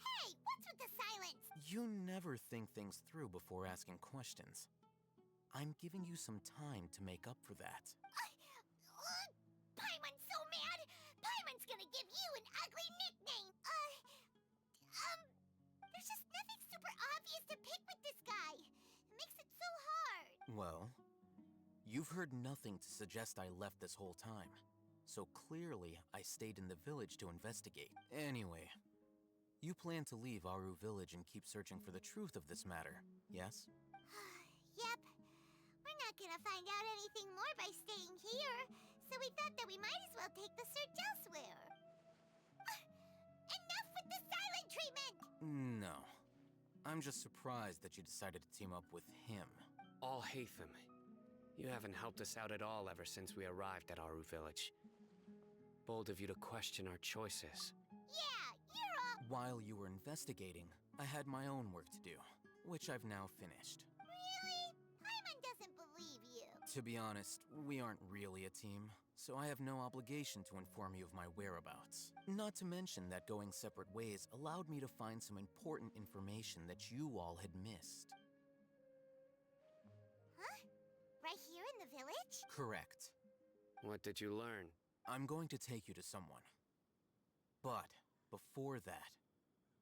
Hey, what's with the silence? You never think things through before asking questions. I'm giving you some time to make up for that. Paimon's so mad! Paimon's gonna give you an ugly nickname! There's just nothing super obvious to pick with this guy. It makes it so hard. Well, you've heard nothing to suggest I left this whole time. So clearly, I stayed in the village to investigate. Anyway, you plan to leave Aru village and keep searching for the truth of this matter, yes? Yep. We're not gonna find out anything more by staying here. so we thought that we might as well take the search elsewhere. Enough with the silent treatment! No. I'm just surprised that you decided to team up with him. Alhaitham, you haven't helped us out at all ever since we arrived at Aru Village. Bold of you to question our choices. Yeah, you're all... While you were investigating, I had my own work to do, which I've now finished. Really? Paimon doesn't believe you. To be honest, we aren't really a team, so I have no obligation to inform you of my whereabouts. Not to mention that going separate ways allowed me to find some important information that you all had missed. Huh? Right here in the village? Correct. What did you learn? I'm going to take you to someone. But before that,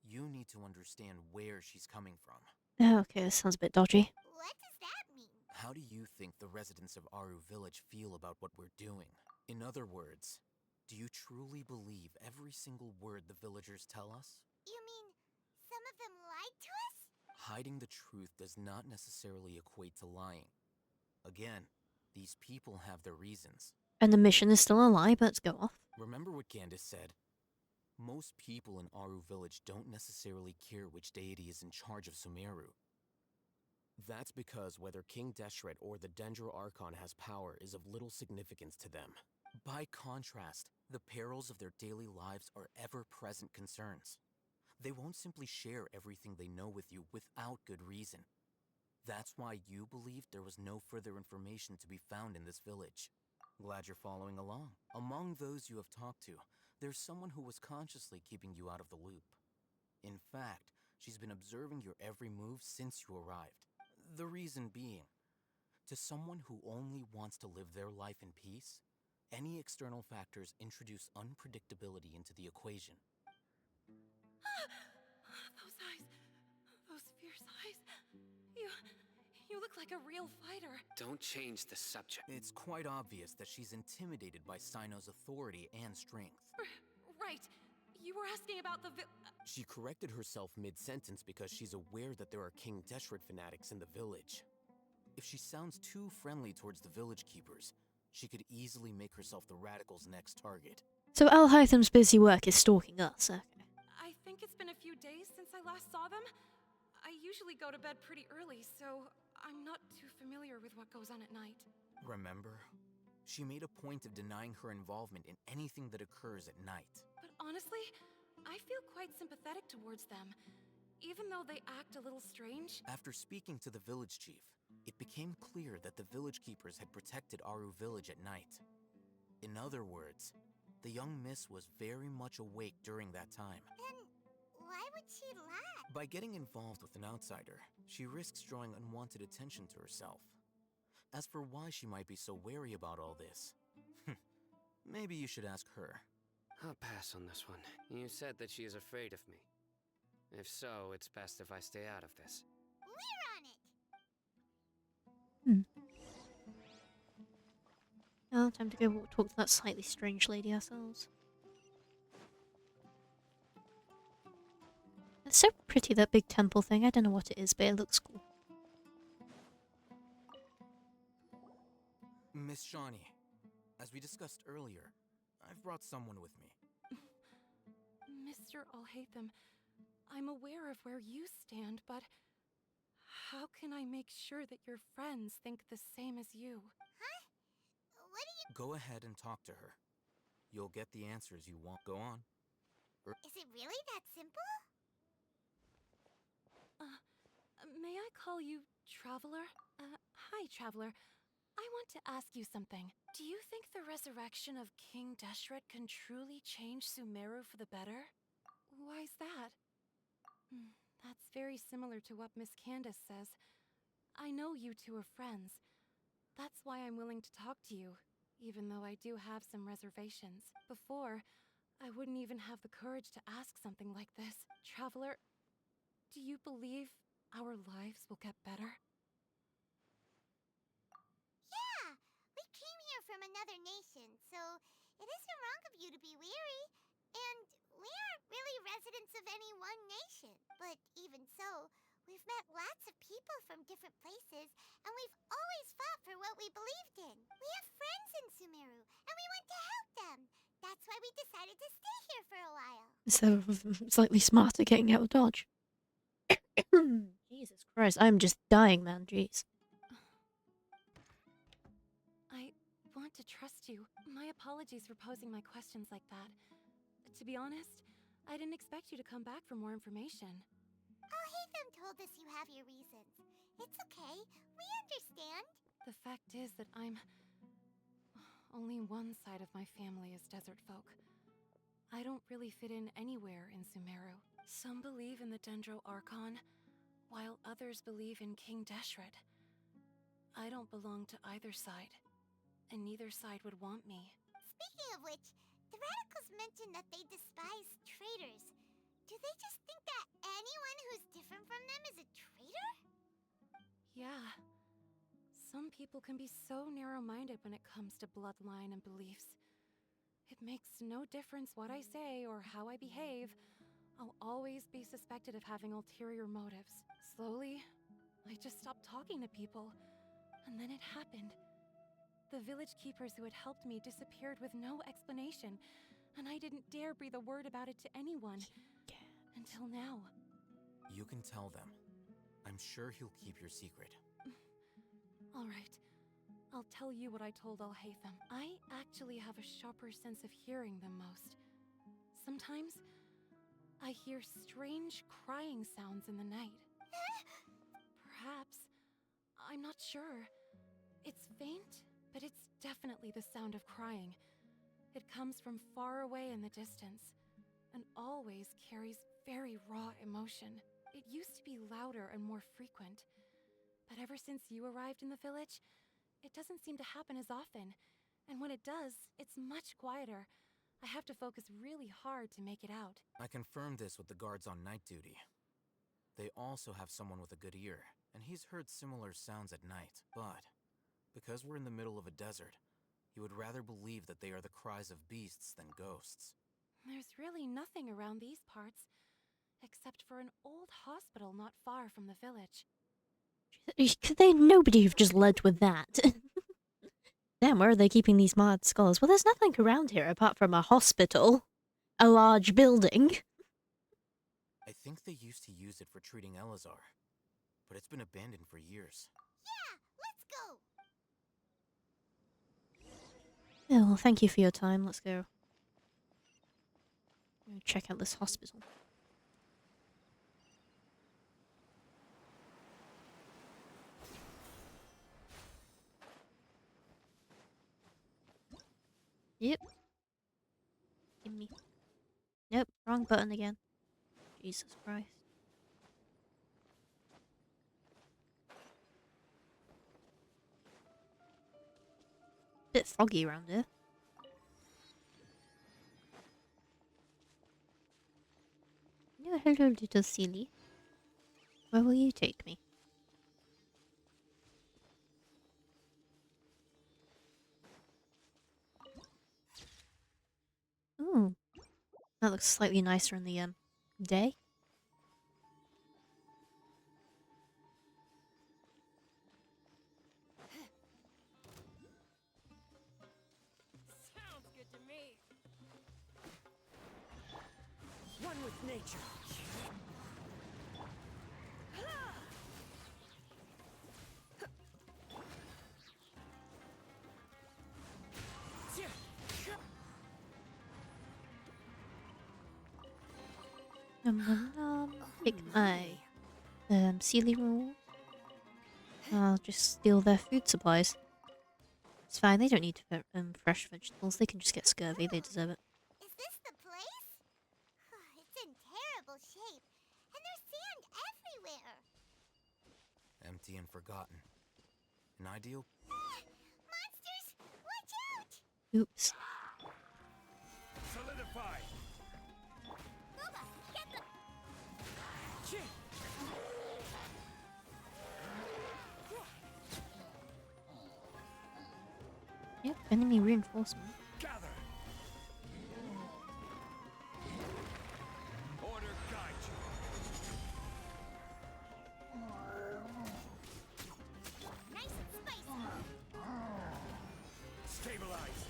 you need to understand where she's coming from. Oh, okay, this sounds a bit dodgy. What does that mean? How do you think the residents of Aru Village feel about what we're doing? In other words, do you truly believe every single word the villagers tell us? You mean some of them lied to us? Hiding the truth does not necessarily equate to lying. Again, these people have their reasons. And the mission is still a lie, but let's go off. Remember what Candace said? Most people in Aru Village don't necessarily care which deity is in charge of Sumeru. That's because whether King Deshret or the Dendro Archon has power is of little significance to them. By contrast, the perils of their daily lives are ever-present concerns. They won't simply share everything they know with you without good reason. That's why you believed there was no further information to be found in this village. Glad you're following along. Among those you have talked to, there's someone who was consciously keeping you out of the loop. In fact, she's been observing your every move since you arrived. The reason being, to someone who only wants to live their life in peace, any external factors introduce unpredictability into the equation. Those eyes. Those fierce eyes. You look like a real fighter. Don't change the subject. It's quite obvious that she's intimidated by Sino's authority and strength. Right. You were asking about the She corrected herself mid-sentence because she's aware that there are King Deshret fanatics in the village. If she sounds too friendly towards the village keepers, she could easily make herself the radicals' next target. So Alhaitham's busy work is stalking us, okay. I think it's been a few days since I last saw them. I usually go to bed pretty early, so I'm not too familiar with what goes on at night. Remember? She made a point of denying her involvement in anything that occurs at night. But honestly, I feel quite sympathetic towards them, even though they act a little strange. After speaking to the village chief, it became clear that the village keepers had protected Aru Village at night. In other words, the young miss was very much awake during that time. Then why would she lie? By getting involved with an outsider, she risks drawing unwanted attention to herself. As for why she might be so wary about all this, maybe you should ask her. I'll pass on this one. You said that she is afraid of me. If so, it's best if I stay out of this. We're on it! Now, time to go talk to that slightly strange lady ourselves. It's so pretty, that big temple thing. I don't know what it is, but it looks cool. Miss Shawnee, as we discussed earlier, I've brought someone with me. Mr. Alhaitham, I'm aware of where you stand, but how can I make sure that your friends think the same as you? Huh? What do you... Go ahead and talk to her. You'll get the answers you want. Go on. Is it really that simple? May I call you Traveler? Hi, Traveler. I want to ask you something. Do you think the resurrection of King Deshret can truly change Sumeru for the better? Why's that? That's very similar to what Miss Candace says. I know you two are friends. That's why I'm willing to talk to you, even though I do have some reservations. Before, I wouldn't even have the courage to ask something like this. Traveler, do you believe our lives will get better? Yeah! We came here from another nation, so it isn't wrong of you to be weary. And we aren't really residents of any one nation. But even so, we've met lots of people from different places, and we've always fought for what we believed in. We have friends in Sumeru, and we why we decided to stay here for a while. Instead of slightly smarter getting out of Dodge. Jesus Christ, I'm just dying, man. Jeez. I want to trust you. My apologies for posing my questions like that. To be honest, I didn't expect you to come back for more information. Oh, Hatham told us you have your reasons. It's okay. We understand. The fact is that only one side of my family is desert folk. I don't really fit in anywhere in Sumeru. Some believe in the Dendro Archon, while others believe in King Deshret. I don't belong to either side, and neither side would want me. Speaking of which, the radicals mentioned that they despise traitors. Do they just think that anyone who's different from them is a traitor? Yeah. Some people can be so narrow-minded when it comes to bloodline and beliefs. It makes no difference what I say or how I behave. I'll always be suspected of having ulterior motives. Slowly, I just stopped talking to people. And then it happened. The village keepers who had helped me disappeared with no explanation, and I didn't dare breathe a word about it to anyone. Until now. You can tell them. I'm sure he'll keep your secret. All right. I'll tell you what I told Alhaitham. I actually have a sharper sense of hearing than most. Sometimes, I hear strange crying sounds in the night. Perhaps. I'm not sure. It's faint, but it's definitely the sound of crying. It comes from far away in the distance, and always carries very raw emotion. It used to be louder and more frequent, but ever since you arrived in the village, it doesn't seem to happen as often, and when it does, it's much quieter. I have to focus really hard to make it out. I confirmed this with the guards on night duty. They also have someone with a good ear, and he's heard similar sounds at night. But, because we're in the middle of a desert, he would rather believe that they are the cries of beasts than ghosts. There's really nothing around these parts, except for an old hospital not far from the village. Could they nobody have just led with that? Damn, where are they keeping these mad skulls? Well, there's nothing around here apart from a hospital. A large building. I think they used to use it for treating Elazar, but it's been abandoned for years. Yeah, let's go! Oh, well, thank you for your time. Let's go. Check out this hospital. Yep. Gimme. Nope, wrong button again. Jesus Christ. Bit foggy around here. Oh, hello, little silly. Where will you take me? Ooh. That looks slightly nicer in the day. Sounds good to me. One with nature. Take my silly rolls. I'll just steal their food supplies. It's fine, they don't need fresh vegetables, they can just get scurvy, they deserve it. Is this the place? It's in terrible shape, and there's sand everywhere. Empty and forgotten. An ideal... Monsters! Watch out! Oops. Solidify! Booba, get the... Yep, enemy reinforcement. Gather! Order guide you. Nice and spicy. Stabilize.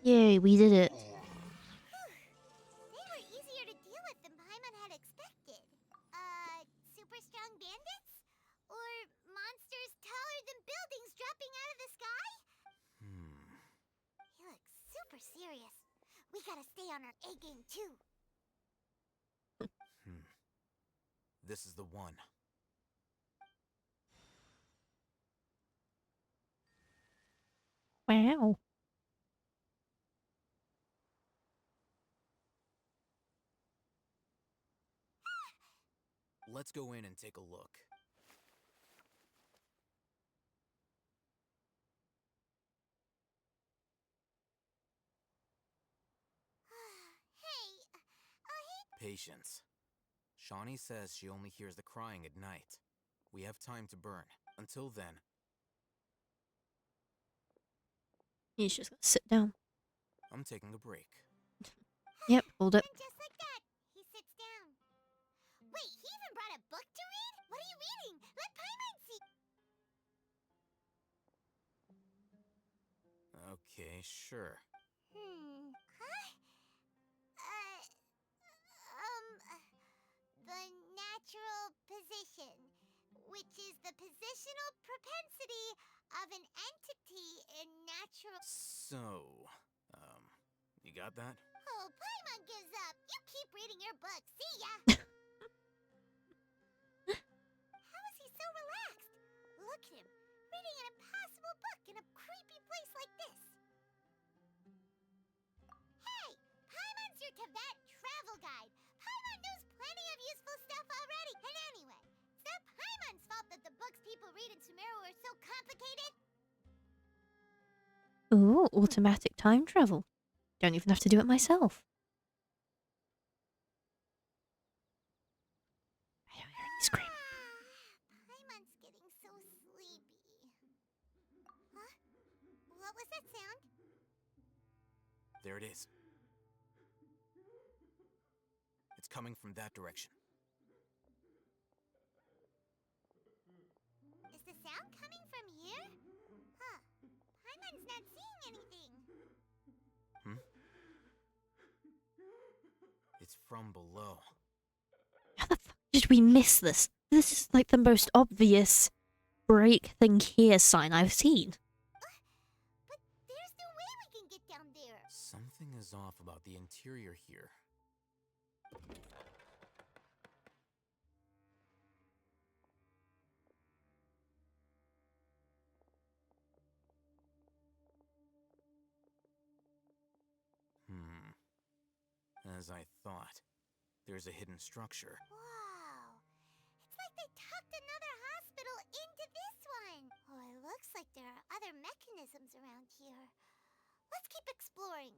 Yay, we did it. They were easier to deal with than Paimon had expected. Super strong bandits? Or monsters taller than buildings dropping out of the sky? He looks super serious. We gotta stay on our A game too. This is the one. Wow. Let's go in and take a look. Patience. Shawnee says she only hears the crying at night. We have time to burn. Until then, He's just gonna sit down. I'm taking a break. Yep, hold it. And just like that, he sits down. Wait, he even brought a book to read? What are you reading? Let Paimon see. Okay, sure. Huh? The natural position, which is the positional propensity of an entity in natural. So, you got that? Oh, Paimon gives up. You keep reading your book. See ya. How is he so relaxed? Look at him, reading an impossible book in a creepy place like this. Hey, Paimon's your Tibet travel guide. Paimon knows plenty of useful stuff already. And anyway, it's not Paimon's fault that the books people read in Sumeru are so complicated. Ooh, automatic time travel. Don't even have to do it myself. I don't hear any screaming. Paimon's getting so sleepy. Huh? What was that sound? There it is. It's coming from that direction. Is the sound coming from here? Huh. Paimon's not seeing anything. It's from below. How the fuck did we miss this? This is like the most obvious break thing here sign I've seen. But there's no way we can get down there. Something is off about the interior here. As I thought. There's a hidden structure. Wow. It's like they tucked another hospital into this one. Oh, it looks like there are other mechanisms around here. Let's keep exploring.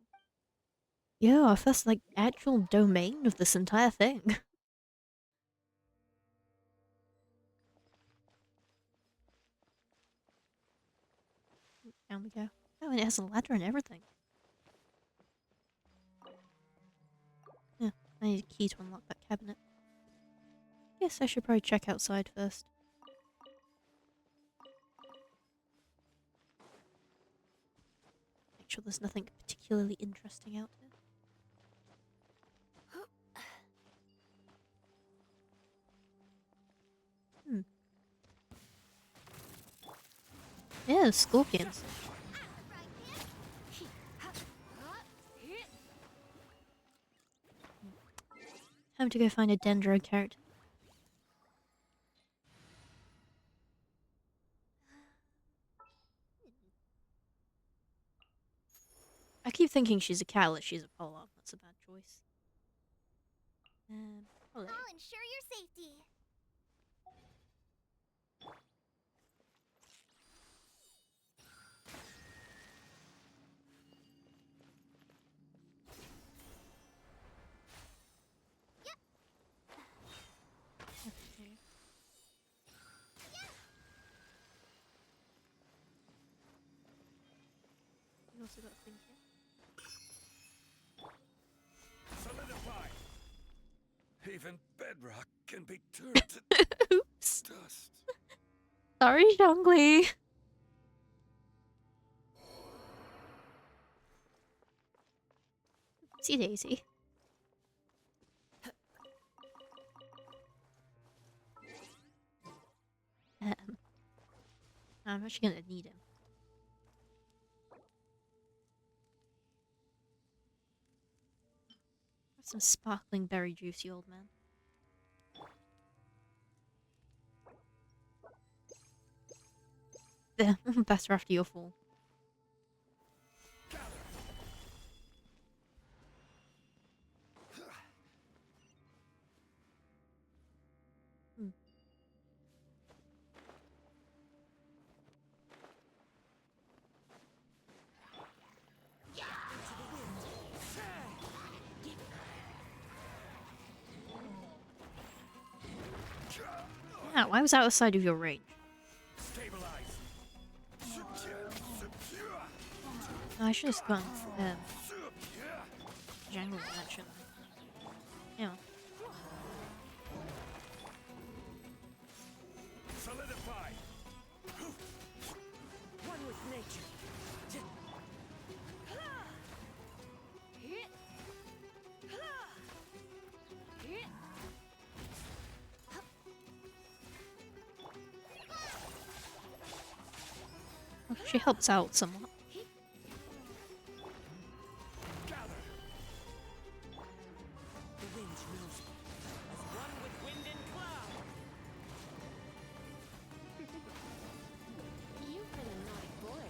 Yeah, if that's like actual domain of this entire thing. Down we go. Oh, and it has a ladder and everything. Yeah, I need a key to unlock that cabinet. Guess I should probably check outside first. Make sure there's nothing particularly interesting out here. Yeah, scorpions. Time to go find a Dendro character. I keep thinking she's a Cowlet, she's a Polar. That's a bad choice. I'll ensure your safety. You also got a thing here. Solidify! Even bedrock can be turned to Oops. dust. Sorry, Zhongli. See Daisy. I'm actually gonna need him. Have some sparkling berry juice, you old man. There, better after your fall. Hmm. Yeah, why was that outside of your range? Oh, I should have gone jungle that, shouldn't I? Yeah. Solidify. One with nature. Well, she helps out somewhat. The wind knows me as one with wind and cloud. You've been a naughty boy.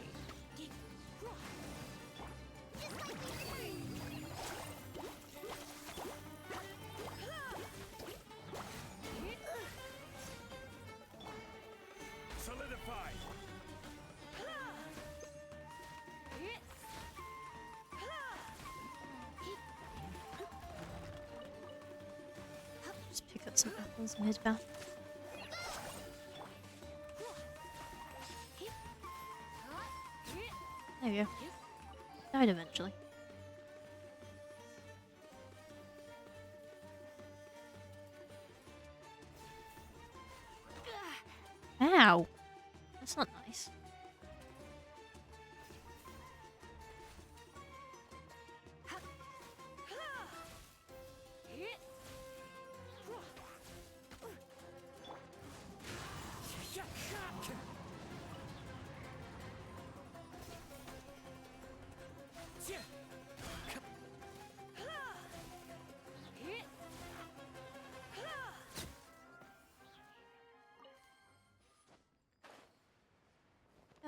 Solidify. Just pick up some apples mid-battle. There we go. Died eventually. Ow! That's not nice.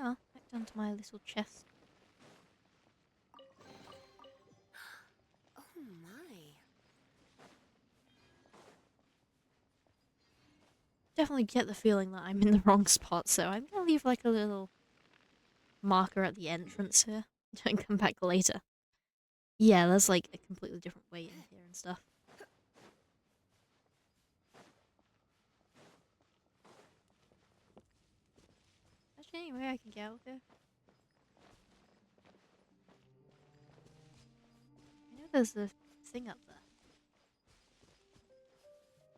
Oh, back down to my little chest. Oh my. Definitely get the feeling that I'm in the wrong spot, so I'm gonna leave like a little marker at the entrance here and come back later. Yeah, there's like a completely different way in here and stuff. Actually, any way I can get out here? I know there's a thing up there.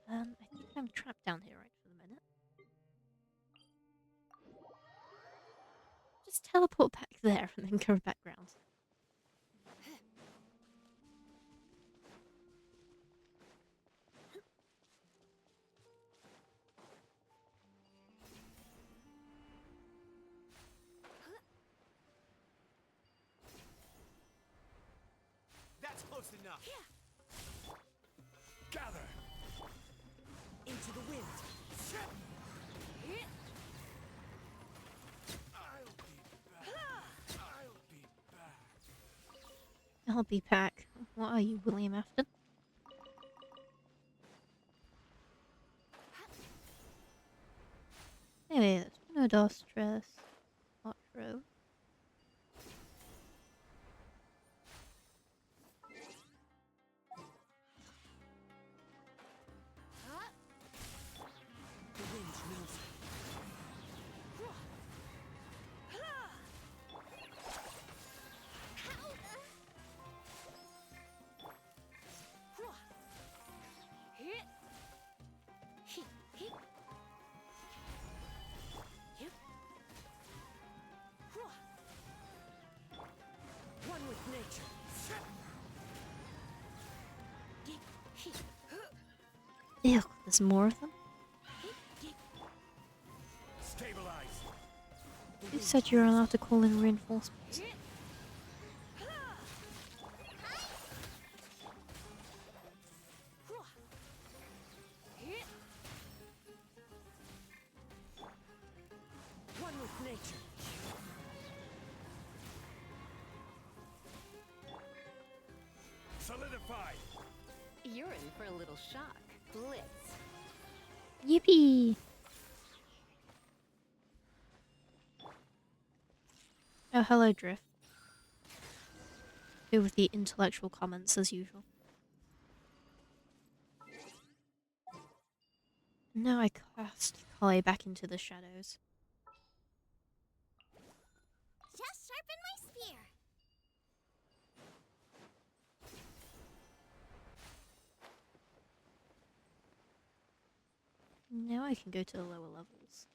I think I'm trapped down here right for the minute. Just teleport back there and then go back round. That's close enough. Gather. Into the wind. I'll be back. What are you, William Afton? Anyway, there's no Dostress. Otro. The wind knows me. Ew, there's more of them? Stabilize. You said you were allowed to call in reinforcements. One with nature. Solidify. You're in for a little shock. Blitz. Yippee! Oh, hello, Drift. Go with the intellectual comments as usual. Now I cast Kali back into the shadows. Just sharpen my spear. Now I can go to the lower levels.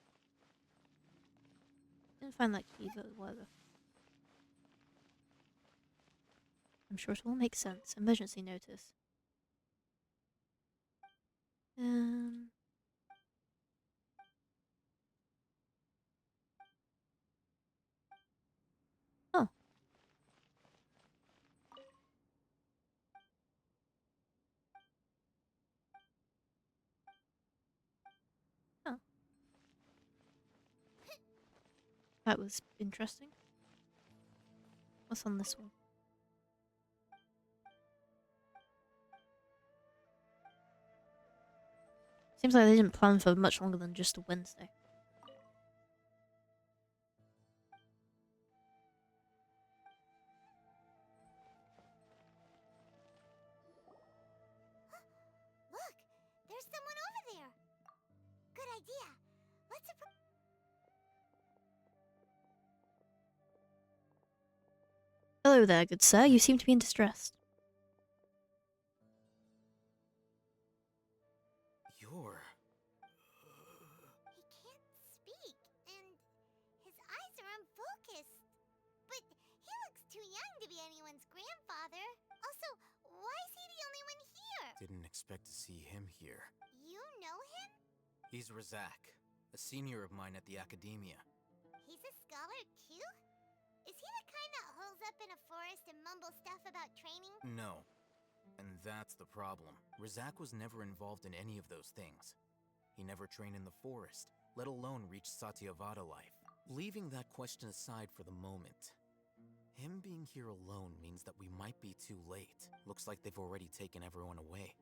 Didn't find that key, but whatever. I'm sure it all makes sense. Emergency notice. Oh. Oh. That was interesting. What's on this one? Seems like they didn't plan for much longer than just a Wednesday. Look, there's someone over there. Good idea. Let's approach. Hello there, good sir. You seem to be in distress. You're... He can't speak, and his eyes are unfocused. But he looks too young to be anyone's grandfather. Also, why is he the only one here? Didn't expect to see him here. You know him? He's Razak, a senior of mine at the Academia. He's a scholar too? Is he the kind that holes up in a forest and mumbles stuff about training? No. And that's the problem. Razak was never involved in any of those things. He never trained in the forest, let alone reach Satyavada life. Leaving that question aside for the moment, him being here alone means that we might be too late. Looks like they've already taken everyone away.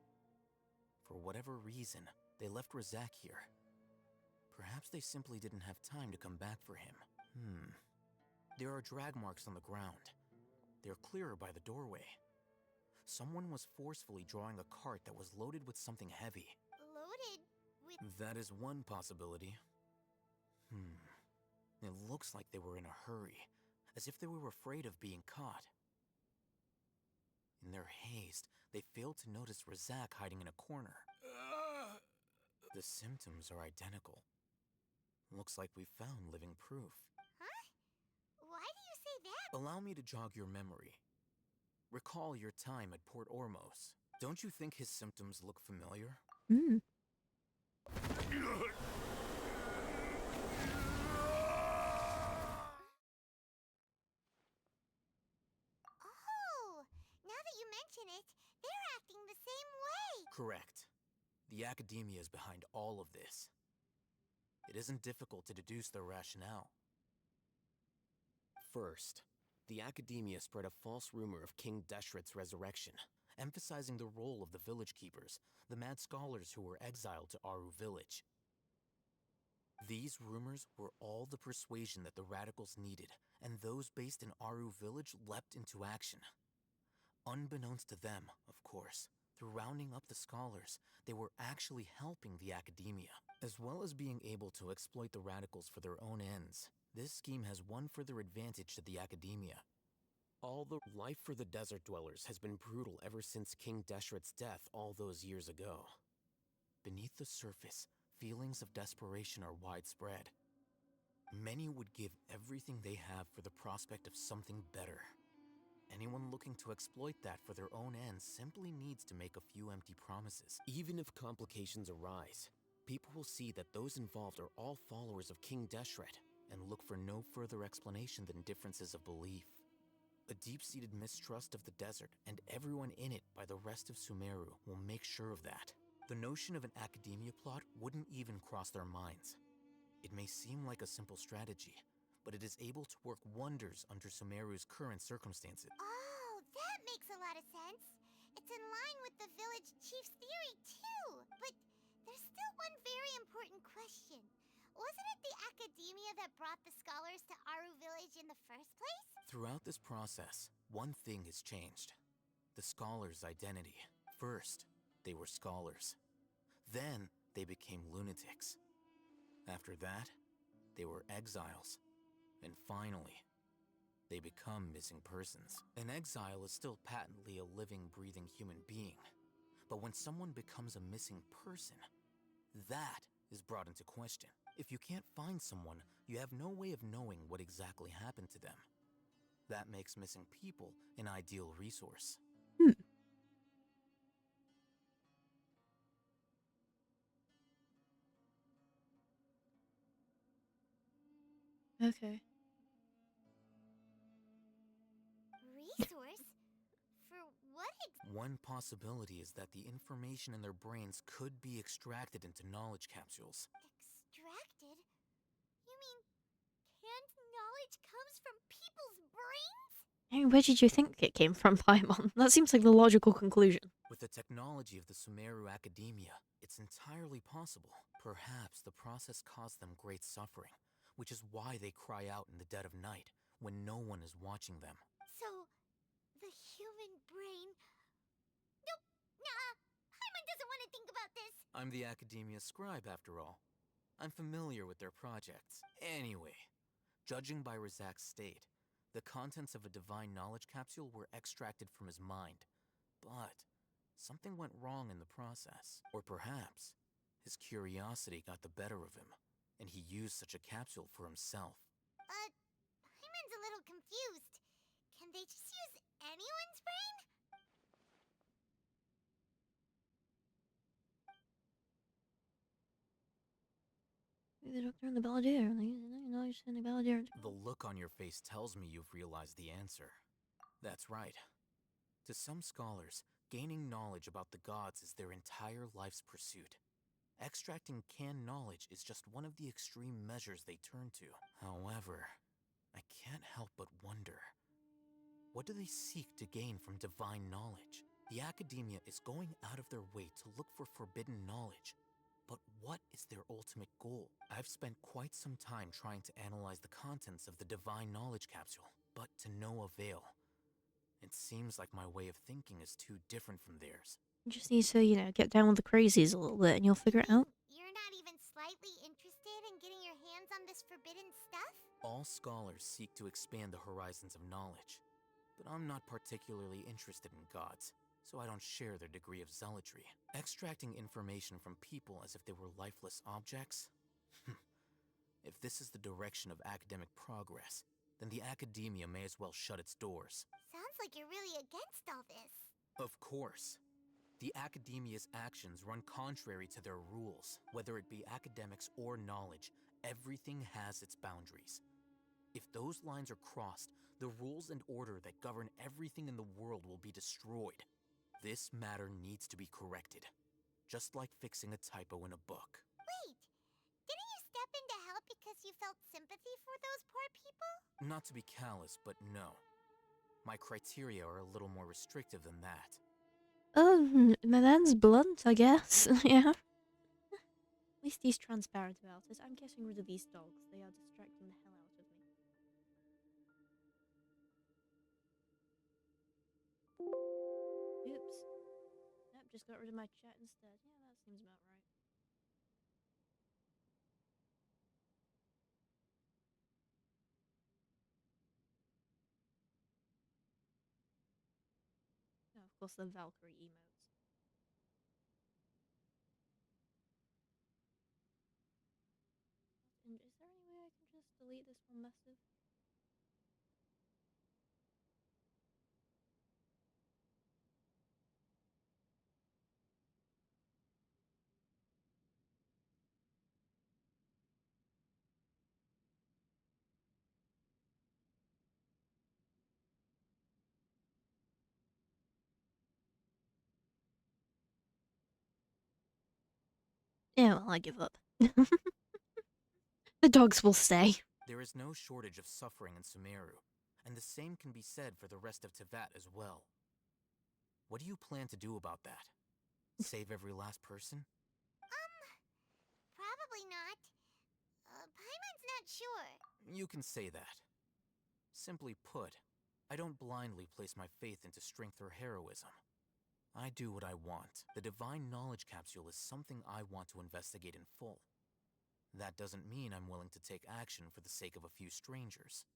For whatever reason, they left Razak here. Perhaps they simply didn't have time to come back for him. There are drag marks on the ground. They're clearer by the doorway. Someone was forcefully drawing a cart that was loaded with something heavy. Loaded with... That is one possibility. It looks like they were in a hurry, as if they were afraid of being caught. In their haste, they failed to notice Razak hiding in a corner. The symptoms are identical. Looks like we found living proof. Huh? Why do you say that? Allow me to jog your memory. Recall your time at Port Ormos. Don't you think his symptoms look familiar? Oh, now that you mention it, they're acting the same way. Correct. The Academia is behind all of this. It isn't difficult to deduce their rationale. First, the Academia spread a false rumor of King Deshret's resurrection, emphasizing the role of the village keepers, the mad scholars who were exiled to Aru village. These rumors were all the persuasion that the radicals needed, and those based in Aru village leapt into action. Unbeknownst to them, of course, through rounding up the scholars, they were actually helping the Academia. As well as being able to exploit the radicals for their own ends, this scheme has one further advantage to the Academia. All the life for the desert dwellers has been brutal ever since King Deshret's death all those years ago. Beneath the surface, feelings of desperation are widespread. Many would give everything they have for the prospect of something better. Anyone looking to exploit that for their own ends simply needs to make a few empty promises. Even if complications arise, people will see that those involved are all followers of King Deshret and look for no further explanation than differences of belief. A deep-seated mistrust of the desert and everyone in it by the rest of Sumeru will make sure of that. The notion of an academia plot wouldn't even cross their minds. It may seem like a simple strategy, but it is able to work wonders under Sumeru's current circumstances. Oh, that makes a lot of sense. It's in line with the village chief's theory, too. But there's still one very important question. Wasn't it the academia that brought the scholars to Aru village in the first place? Throughout this process, one thing has changed. The scholars' identity. First, they were scholars. Then, they became lunatics. After that, they were exiles. And finally, they become missing persons. An exile is still patently a living, breathing human being. But when someone becomes a missing person, that is brought into question. If you can't find someone, you have no way of knowing what exactly happened to them. That makes missing people an ideal resource. Okay. Resource? For what One possibility is that the information in their brains could be extracted into knowledge capsules. extracted? You mean canned knowledge comes from people's brains? Hey, where did you think it came from, Paimon? That seems like the logical conclusion. With the technology of the Sumeru Academia, it's entirely possible. Perhaps the process caused them great suffering, which is why they cry out in the dead of night, when no one is watching them. So, the human brain... Nope, nah, Paimon doesn't want to think about this. I'm the Academia scribe, after all. I'm familiar with their projects. Anyway, judging by Razak's state, the contents of a divine knowledge capsule were extracted from his mind. But something went wrong in the process. Or perhaps his curiosity got the better of him, and he used such a capsule for himself. Paimon's a little confused. Can they just use anyone's brain? The doctor and the balladeer. Knowledge and the balladeer. The look on your face tells me you've realized the answer. That's right. To some scholars, gaining knowledge about the gods is their entire life's pursuit. Extracting canned knowledge is just one of the extreme measures they turn to. However, I can't help but wonder, what do they seek to gain from divine knowledge? The Academia is going out of their way to look for forbidden knowledge. But what is their ultimate goal? I've spent quite some time trying to analyze the contents of the divine knowledge capsule, but to no avail. It seems like my way of thinking is too different from theirs. You just need to, get down with the crazies a little bit and you'll figure it out. You're not even slightly interested in getting your hands on this forbidden stuff? All scholars seek to expand the horizons of knowledge, but I'm not particularly interested in gods, so I don't share their degree of zealotry. Extracting information from people as if they were lifeless objects? If this is the direction of academic progress, then the Academia may as well shut its doors. Sounds like you're really against all this. Of course. The Academia's actions run contrary to their rules. Whether it be academics or knowledge, everything has its boundaries. If those lines are crossed, the rules and order that govern everything in the world will be destroyed. This matter needs to be corrected, just like fixing a typo in a book. Wait, didn't you step in to help because you felt sympathy for those poor people? Not to be callous, but no. My criteria are a little more restrictive than that. Oh, my man's blunt, I guess. Yeah. At least he's transparent about it. I'm getting rid of these dogs. They are distracting the hell out of me. Oops. Nope, just got rid of my chat instead. Yeah, that seems about right. Oh, of course, the Valkyrie emotes. And is there any way I can just delete this one message? Yeah, well, I give up. The dogs will stay. There is no shortage of suffering in Sumeru, and the same can be said for the rest of Tevat as well. What do you plan to do about that? Save every last person? Probably not. Paimon's not sure. You can say that. Simply put, I don't blindly place my faith into strength or heroism. I do what I want. The Divine Knowledge Capsule is something I want to investigate in full. That doesn't mean I'm willing to take action for the sake of a few strangers.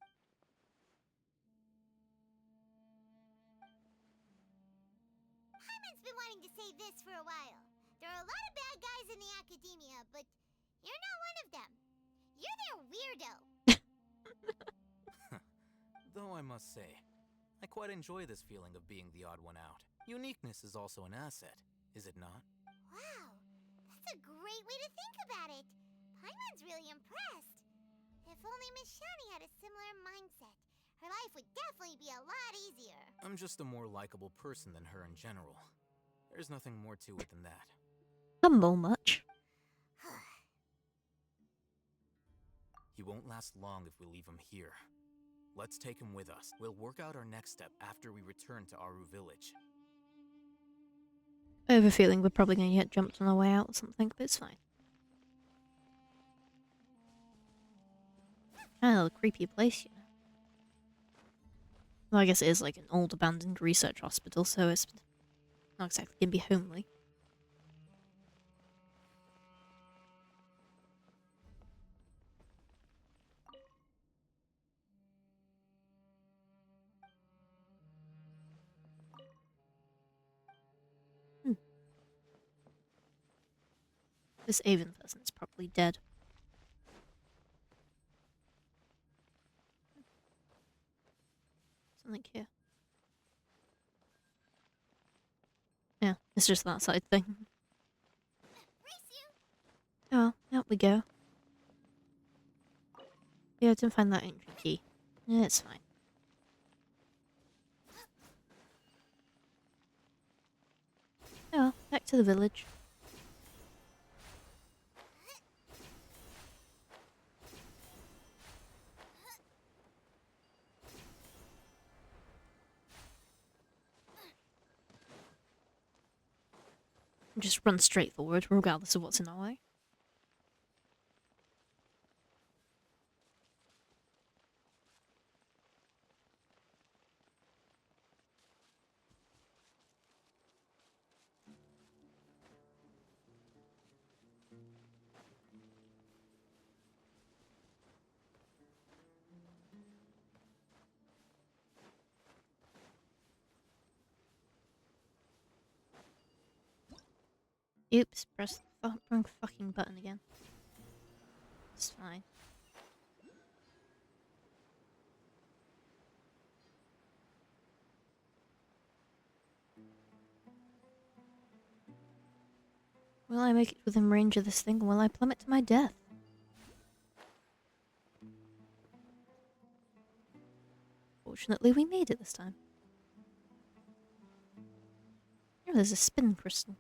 Paimon's been wanting to say this for a while. There are a lot of bad guys in the academia, but you're not one of them. You're their weirdo. Though I must say, I quite enjoy this feeling of being the odd one out. Uniqueness is also an asset, is it not? Wow, that's a great way to think about it. Paimon's really impressed. If only Miss Shani had a similar mindset, her life would definitely be a lot easier. I'm just a more likable person than her in general. There's nothing more to it than that. Humble much. He won't last long if we leave him here. Let's take him with us. We'll work out our next step after we return to Aru village. I have a feeling we're probably going to get jumped on our way out or something, but it's fine. Kind of a creepy place, you know. Well, I guess it is like an old abandoned research hospital, so it's not exactly going to be homely. This Avon person's probably dead. Something here. Yeah, it's just that side thing. Oh, out we go. Yeah, I didn't find that entry key. Yeah, it's fine. Oh, back to the village. Just run straight forward, regardless of what's in our way. Oops, press the wrong fucking button again. It's fine. Will I make it within range of this thing, or will I plummet to my death? Fortunately, we made it this time. Oh, there's a spin crystal.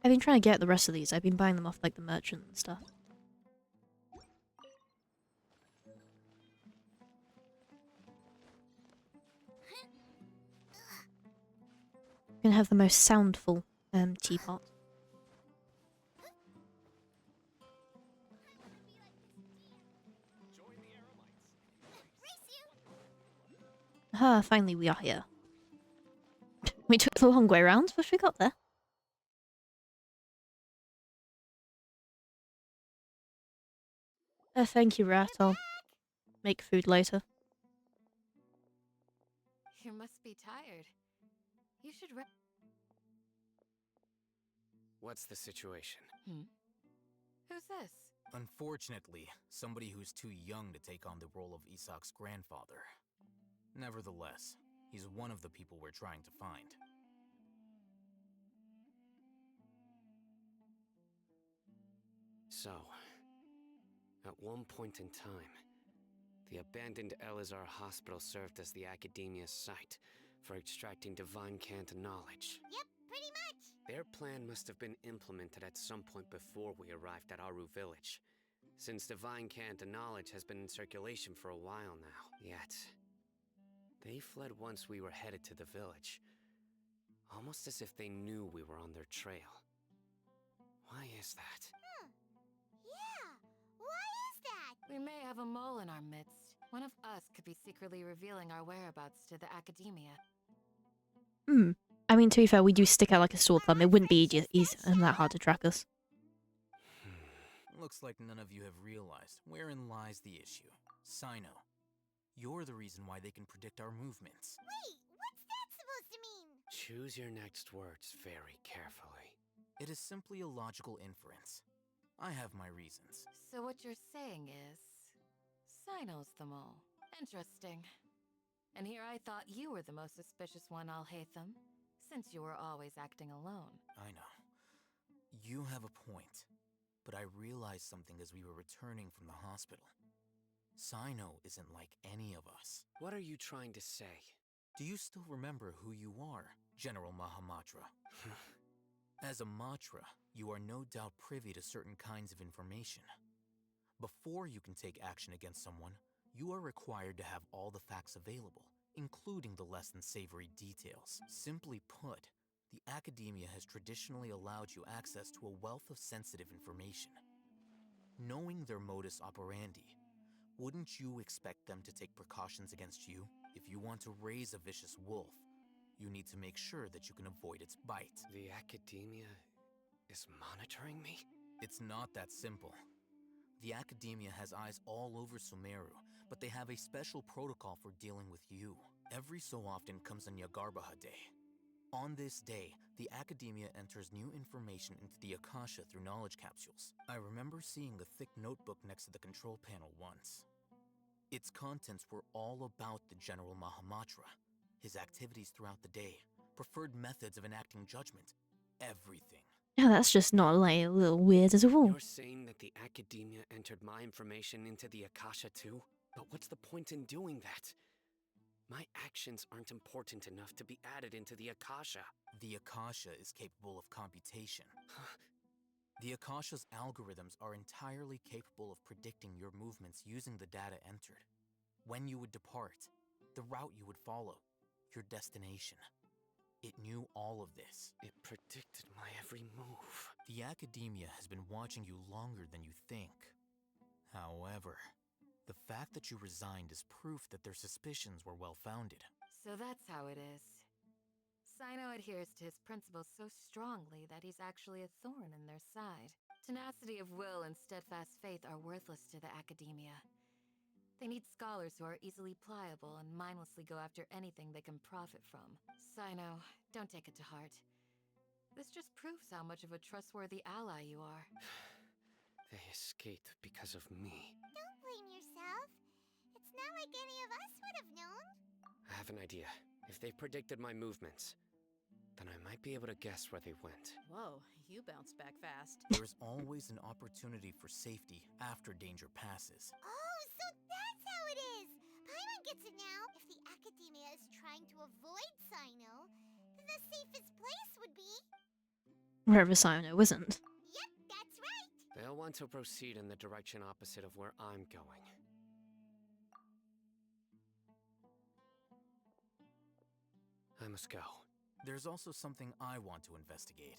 I've been trying to get the rest of these. I've been buying them off, like, the merchant and stuff. I'm gonna have the most soundful teapot. Ah, finally we are here. We took the long way round, but we got there. Thank you, Rat. I'll make food later. You must be tired. You should What's the situation? Who's this? Unfortunately, somebody who's too young to take on the role of Isak's grandfather. Nevertheless, he's one of the people we're trying to find. So, at one point in time, the abandoned Elazar Hospital served as the Academia's site for extracting divine cant knowledge. Yep, pretty much. Their plan must have been implemented at some point before we arrived at Aru village, since Divine Can to Knowledge has been in circulation for a while now. Yet, they fled once we were headed to the village, almost as if they knew we were on their trail. Why is that? Yeah, why is that? We may have a mole in our midst. One of us could be secretly revealing our whereabouts to the academia. Hmm. I mean, to be fair, we do stick out like a sore thumb. It wouldn't be easy and that hard to track us. Looks like none of you have realized wherein lies the issue. Sino, you're the reason why they can predict our movements. Wait, what's that supposed to mean? Choose your next words very carefully. It is simply a logical inference. I have my reasons. So what you're saying is, Sino's the mole. Interesting. And here I thought you were the most suspicious one, Alhaitham, since you were always acting alone. I know. You have a point. But I realized something as we were returning from the hospital. Sino isn't like any of us. What are you trying to say? Do you still remember who you are, General Mahamatra? As a Matra, you are no doubt privy to certain kinds of information. Before you can take action against someone, you are required to have all the facts available, including the less than savory details. Simply put, the academia has traditionally allowed you access to a wealth of sensitive information. Knowing their modus operandi, wouldn't you expect them to take precautions against you? If you want to raise a vicious wolf, you need to make sure that you can avoid its bite. The academia is monitoring me? It's not that simple. The academia has eyes all over Sumeru, but they have a special protocol for dealing with you. Every so often comes a Nyagarbaha Day. On this day, the academia enters new information into the Akasha through knowledge capsules. I remember seeing a thick notebook next to the control panel once. Its contents were all about the General Mahamatra, his activities throughout the day, preferred methods of enacting judgment, everything. Yeah, that's just not like a little weird at all. You're saying that the academia entered my information into the Akasha too? But what's the point in doing that? My actions aren't important enough to be added into the Akasha. The Akasha is capable of computation. The Akasha's algorithms are entirely capable of predicting your movements using the data entered. When you would depart, the route you would follow, your destination. It knew all of this. It predicted my every move. The academia has been watching you longer than you think. However, the fact that you resigned is proof that their suspicions were well-founded. So that's how it is. Sino adheres to his principles so strongly that he's actually a thorn in their side. Tenacity of will and steadfast faith are worthless to the academia. They need scholars who are easily pliable and mindlessly go after anything they can profit from. Sino, don't take it to heart. This just proves how much of a trustworthy ally you are. They escaped because of me. Don't blame yourself. It's not like any of us would have known. I have an idea. If they predicted my movements, then I might be able to guess where they went. Whoa, you bounced back fast. There is always an opportunity for safety after danger passes. Oh, so that's how it is! Paimon gets it now. If the academia is trying to avoid Sino, then the safest place would be... Wherever Sino isn't. Yep, that's right! They'll want to proceed in the direction opposite of where I'm going. I must go. There's also something I want to investigate.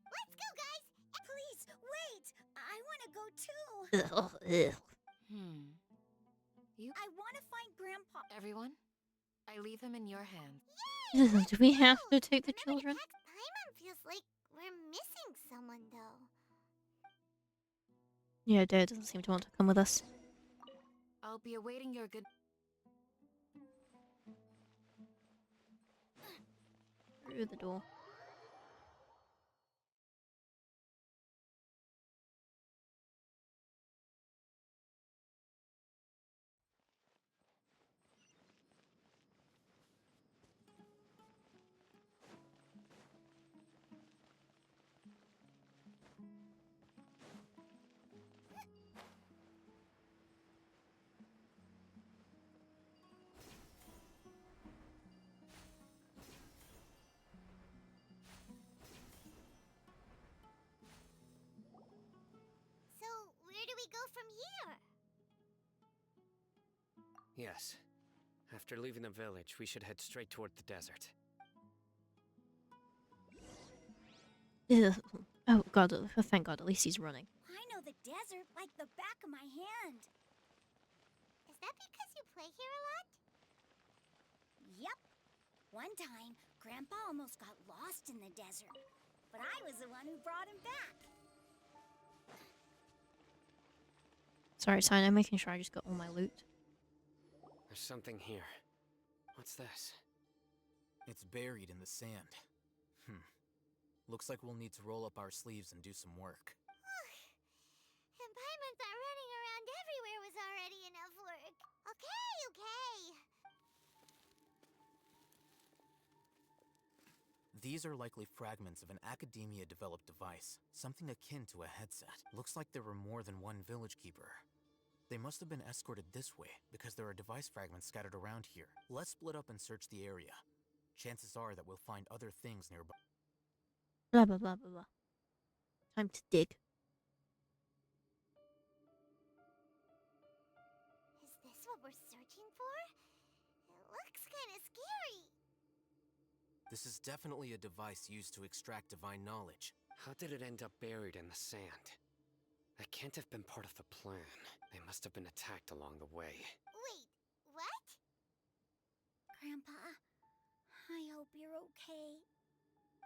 Let's go, guys! Please, wait! I want to go too! I want to find Grandpa. Everyone, I leave him in your hands. Yay! Do we have to take the Remember children? to text Paimon feels like we're missing someone, though. Yeah, Dad doesn't seem to want to come with us. I'll be awaiting your good... Through the door. Yes. After leaving the village, we should head straight toward the desert. Ugh. Oh god, thank god, at least he's running. I know the desert like the back of my hand. Is that because you play here a lot? Yep. One time, Grandpa almost got lost in the desert, but I was the one who brought him back. Sorry, Sign, I'm making sure I just got all my loot. There's something here. What's this? It's buried in the sand. Looks like we'll need to roll up our sleeves and do some work. And Paimon thought running around everywhere was already enough work. Okay. These are likely fragments of an Academia-developed device, something akin to a headset. Looks like there were more than one village keeper. They must have been escorted this way, because there are device fragments scattered around here. Let's split up and search the area. Chances are that we'll find other things nearby. Blah blah blah blah blah. Time to dig. Is this what we're searching for? It looks kind of scary. This is definitely a device used to extract divine knowledge. How did it end up buried in the sand? That can't have been part of the plan. They must have been attacked along the way. Wait, what? Grandpa, I hope you're okay.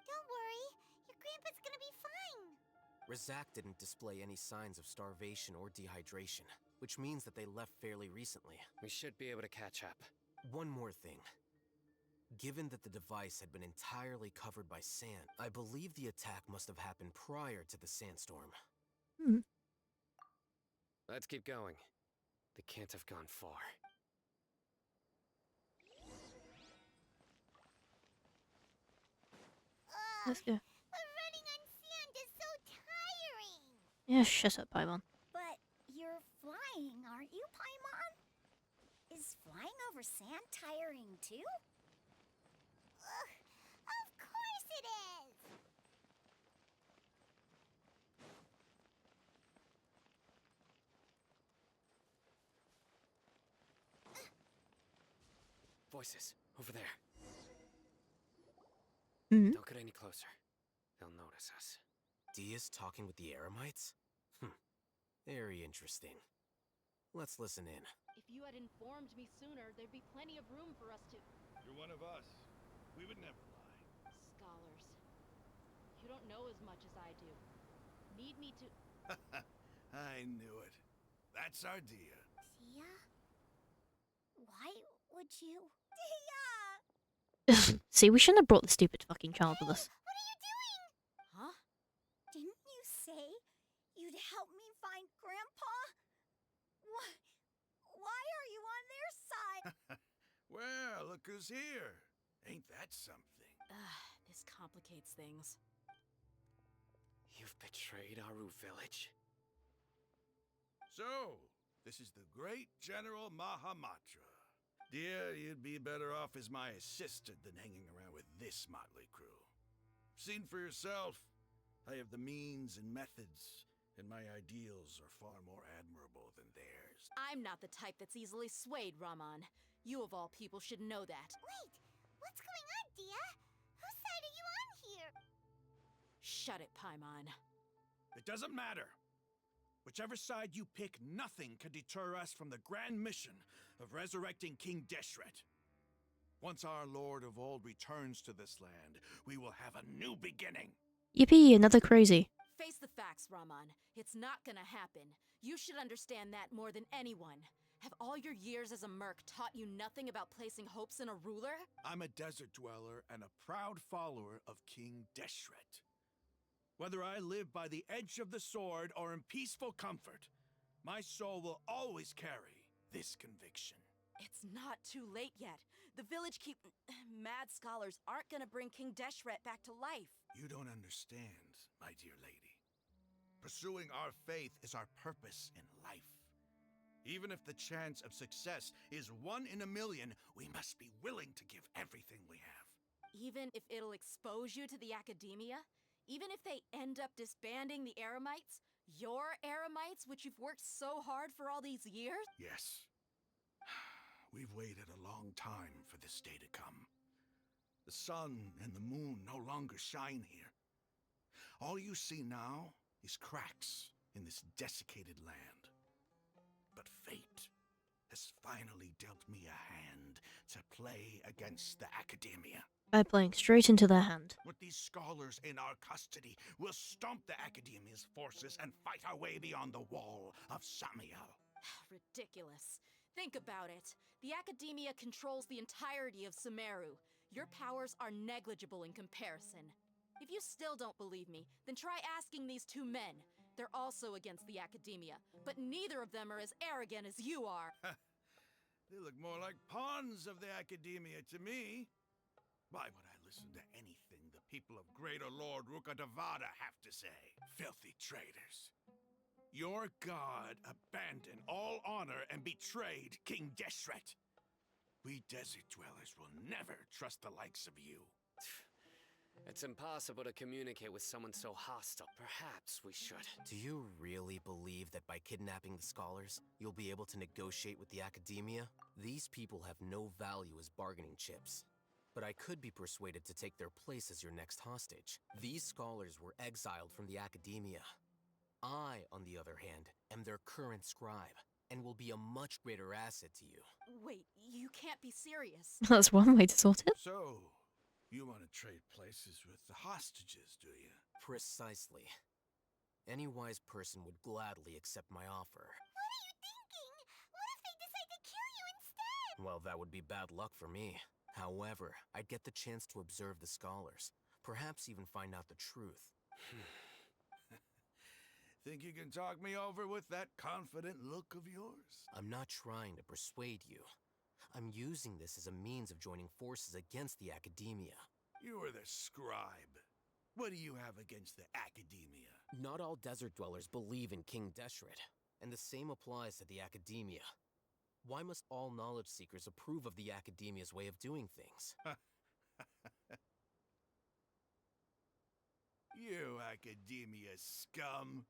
Don't worry, your grandpa's gonna be fine. Razak didn't display any signs of starvation or dehydration, which means that they left fairly recently. We should be able to catch up. One more thing. Given that the device had been entirely covered by sand, I believe the attack must have happened prior to the sandstorm. Let's keep going. They can't have gone far. Let's go. But running on sand is so tiring. Yeah, shut up, Paimon. But you're flying, aren't you, Paimon? Is flying over sand tiring too? Of course it is. Voices, over there. Hmm? Don't get any closer. They'll notice us. Dia's talking with the Eremites? Very interesting. Let's listen in. If you had informed me sooner, there'd be plenty of room for us to... You're one of us. We would never lie. Scholars. You don't know as much as I do. Need me to... I knew it. That's our Dia. Dia? Why would you? Dia! See, we shouldn't have brought the stupid fucking child with us. What are you doing? Huh? Didn't you say you'd help me find Grandpa? Why are you on their side? Well, look who's here. Ain't that something? This complicates things. You've betrayed Aru village? So, this is the great General Mahamatra. Dear, you'd be better off as my assistant than hanging around with this motley crew. Seen for yourself, I have the means and methods, and my ideals are far more admirable than theirs. I'm not the type that's easily swayed, Raman. You of all people should know that. Wait, what's going on, Dia? Whose side are you on here? Shut it, Paimon. It doesn't matter. Whichever side you pick, nothing can deter us from the grand mission of resurrecting King Deshret. Once our Lord of Old returns to this land, we will have a new beginning. Yippee, another crazy. Face the facts, Raman. It's not gonna happen. You should understand that more than anyone. Have all your years as a merc taught you nothing about placing hopes in a ruler? I'm a desert dweller and a proud follower of King Deshret. Whether I live by the edge of the sword or in peaceful comfort, my soul will always carry this conviction. It's not too late yet. The village mad scholars aren't gonna bring King Deshret back to life. You don't understand, my dear lady. Pursuing our faith is our purpose in life. Even if the chance of success is 1 in a million, we must be willing to give everything we have. Even if it'll expose you to the Academia? Even if they end up disbanding the Eremites? Your Eremites, which you've worked so hard for all these years? Yes. we've waited a long time for this day to come. The sun and the moon no longer shine here. All you see now is cracks in this desiccated land. But fate has finally dealt me a hand to play against the Academia. By playing straight into their hand. With these scholars in our custody, we'll stomp the Academia's forces and fight our way beyond the wall of Samiel. Ridiculous. Think about it. The Academia controls the entirety of Sumeru. Your powers are negligible in comparison. If you still don't believe me, then try asking these two men. They're also against the Academia, but neither of them are as arrogant as you are. They look more like pawns of the Academia to me. Why would I listen to anything the people of Greater Lord Rukkhadevada have to say? Filthy traitors. Your god abandoned all honor and betrayed King Deshret. We desert dwellers will never trust the likes of you. It's impossible to communicate with someone so hostile. Perhaps we should. Do you really believe that by kidnapping the scholars, you'll be able to negotiate with the Academia? These people have no value as bargaining chips. But I could be persuaded to take their place as your next hostage. These scholars were exiled from the Academia. I, on the other hand, am their current scribe, and will be a much greater asset to you. Wait, you can't be serious. That's one way to sort it. So, you want to trade places with the hostages, do you? Precisely. Any wise person would gladly accept my offer. What are you thinking? What if they decide to kill you instead? Well, that would be bad luck for me. However, I'd get the chance to observe the scholars, perhaps even find out the truth. Think you can talk me over with that confident look of yours? I'm not trying to persuade you. I'm using this as a means of joining forces against the Academia. You are the scribe. What do you have against the Academia? Not all desert dwellers believe in King Deshret, and the same applies to the Academia. Why must all knowledge seekers approve of the Academia's way of doing things? You Academia scum!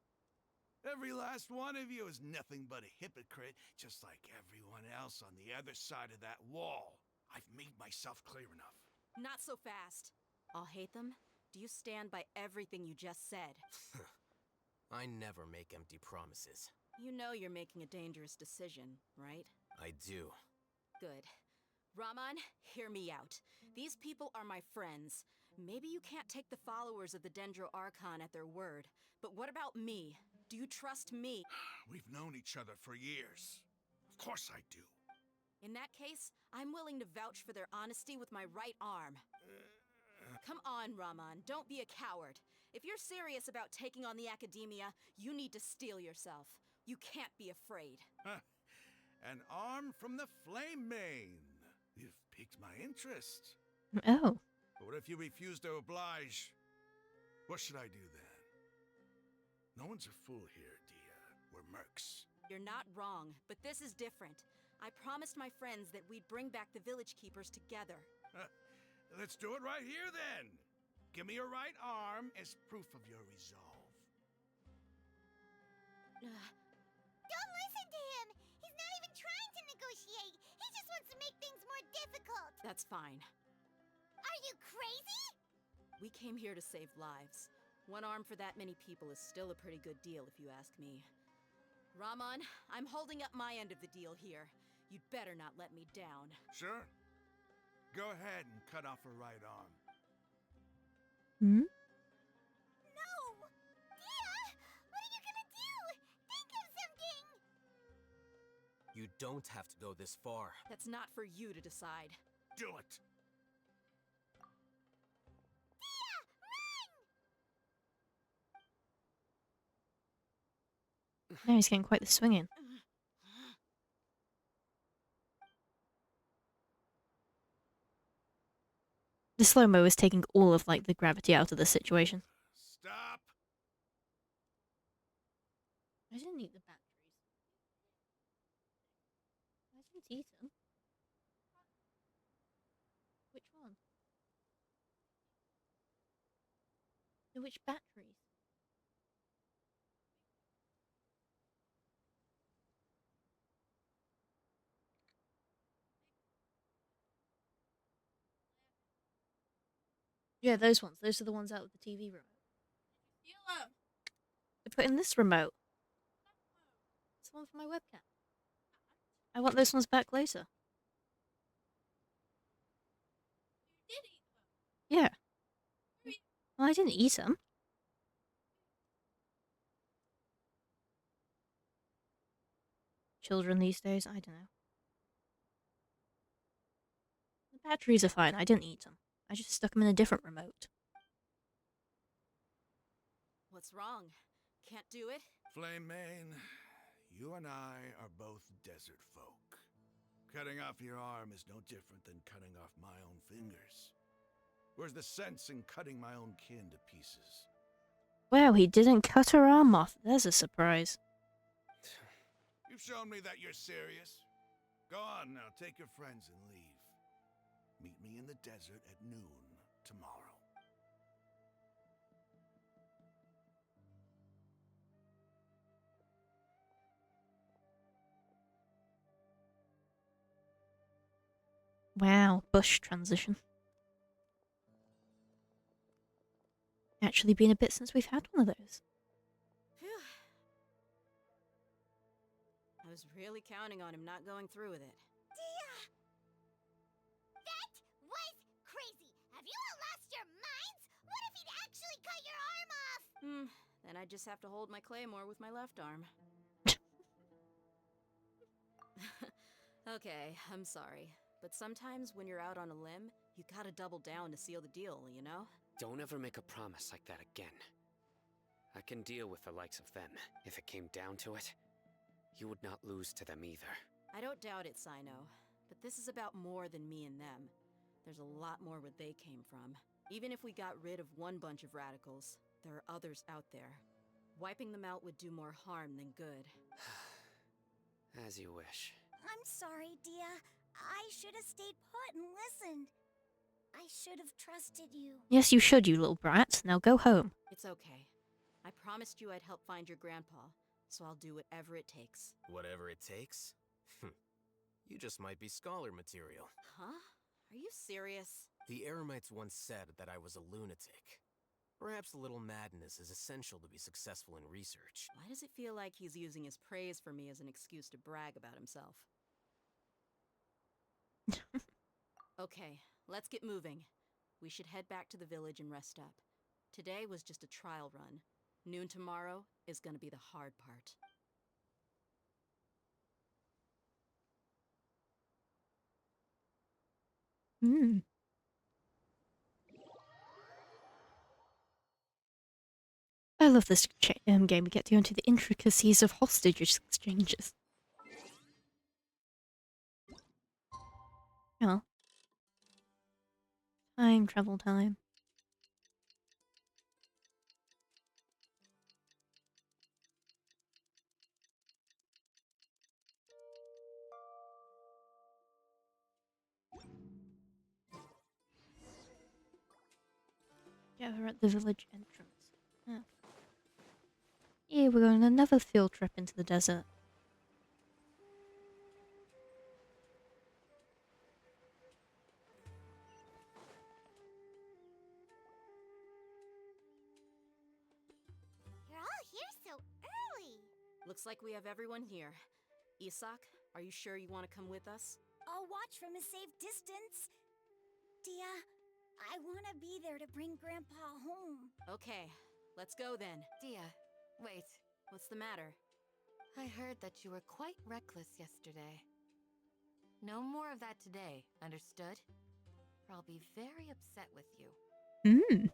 Every last one of you is nothing but a hypocrite, just like everyone else on the other side of that wall. I've made myself clear enough. Not so fast. I'll hate them. Do you stand by everything you just said? I never make empty promises. You know you're making a dangerous decision, right? I do. Good. Raman, hear me out. These people are my friends. Maybe you can't take the followers of the Dendro Archon at their word, but what about me? Do you trust me? We've known each other for years. Of course I do. In that case, I'm willing to vouch for their honesty with my right arm. Come on, Raman, don't be a coward. If you're serious about taking on the Academia, you need to steel yourself. You can't be afraid. An arm from the Flame Mane. You've piqued my interest. Oh. But what if you refuse to oblige? What should I do then? No one's a fool here, Dia. We're mercs. You're not wrong, but this is different. I promised my friends that we'd bring back the village keepers together. Let's do it right here then. Give me your right arm as proof of your resolve. Don't listen to him! He's not even trying to negotiate! He just wants to make things more difficult! That's fine. Are you crazy? We came here to save lives. One arm for that many people is still a pretty good deal, if you ask me. Raman, I'm holding up my end of the deal here. You'd better not let me down. Sure. Go ahead and cut off her right arm. Hmm? No! Dia! What are you gonna do? Think of something! You don't have to go this far. That's not for you to decide. Do it! Dia! Run! Now he's getting quite the swing in. The slow-mo is taking all of, like, the gravity out of the situation. Stop! I didn't eat the batteries. I didn't eat them. Which one? No, which batteries? Yeah, those ones. Those are the ones out of the TV remote. I put in this remote. It's the one for my webcam. I want those ones back later. Yeah. Well, I didn't eat them. Children these days, I don't know. The batteries are fine. I didn't eat them. I just stuck them in a different remote. What's wrong? Can't do it? Flame Mane, you and I are both desert folk. Cutting off your arm is no different than cutting off my own fingers. Where's the sense in cutting my own kin to pieces? Wow, he didn't cut her arm off. There's a surprise. You've shown me that you're serious. Go on now, take your friends and leave. Meet me in the desert at noon tomorrow. Wow, bush transition. Actually been a bit since we've had one of those. Phew. I was really counting on him not going through with it. Dia! That was crazy! Have you all lost your minds? What if he'd actually cut your arm off? Then I'd just have to hold my claymore with my left arm. Okay, I'm sorry. But sometimes when you're out on a limb, you gotta double down to seal the deal, you know? Don't ever make a promise like that again. I can deal with the likes of them. If it came down to it, you would not lose to them either. I don't doubt it, Sino. But this is about more than me and them. There's a lot more where they came from. Even if we got rid of one bunch of radicals, there are others out there. Wiping them out would do more harm than good. As you wish. I'm sorry, Dia. I should have stayed put and listened. I should have trusted you. Yes, you should, you little brat. Now go home. It's okay. I promised you I'd help find your grandpa, so I'll do whatever it takes. Whatever it takes? You just might be scholar material. Huh? Are you serious? The Eremites once said that I was a lunatic. Perhaps a little madness is essential to be successful in research. Why does it feel like he's using his praise for me as an excuse to brag about himself? Okay, let's get moving. We should head back to the village and rest up. Today was just a trial run. Noon tomorrow is gonna be the hard part. I love this game. We get to go into the intricacies of hostage exchanges. Oh. Time travel time. Yeah, we're at the village entrance. Oh. Yeah, we're going on another field trip into the desert. You're all here so early. Looks like we have everyone here. Isak, are you sure you want to come with us? I'll watch from a safe distance. Dia, I want to be there to bring Grandpa home. Okay, let's go then. Dia, wait. What's the matter? I heard that you were quite reckless yesterday. No more of that today, understood? Or I'll be very upset with you.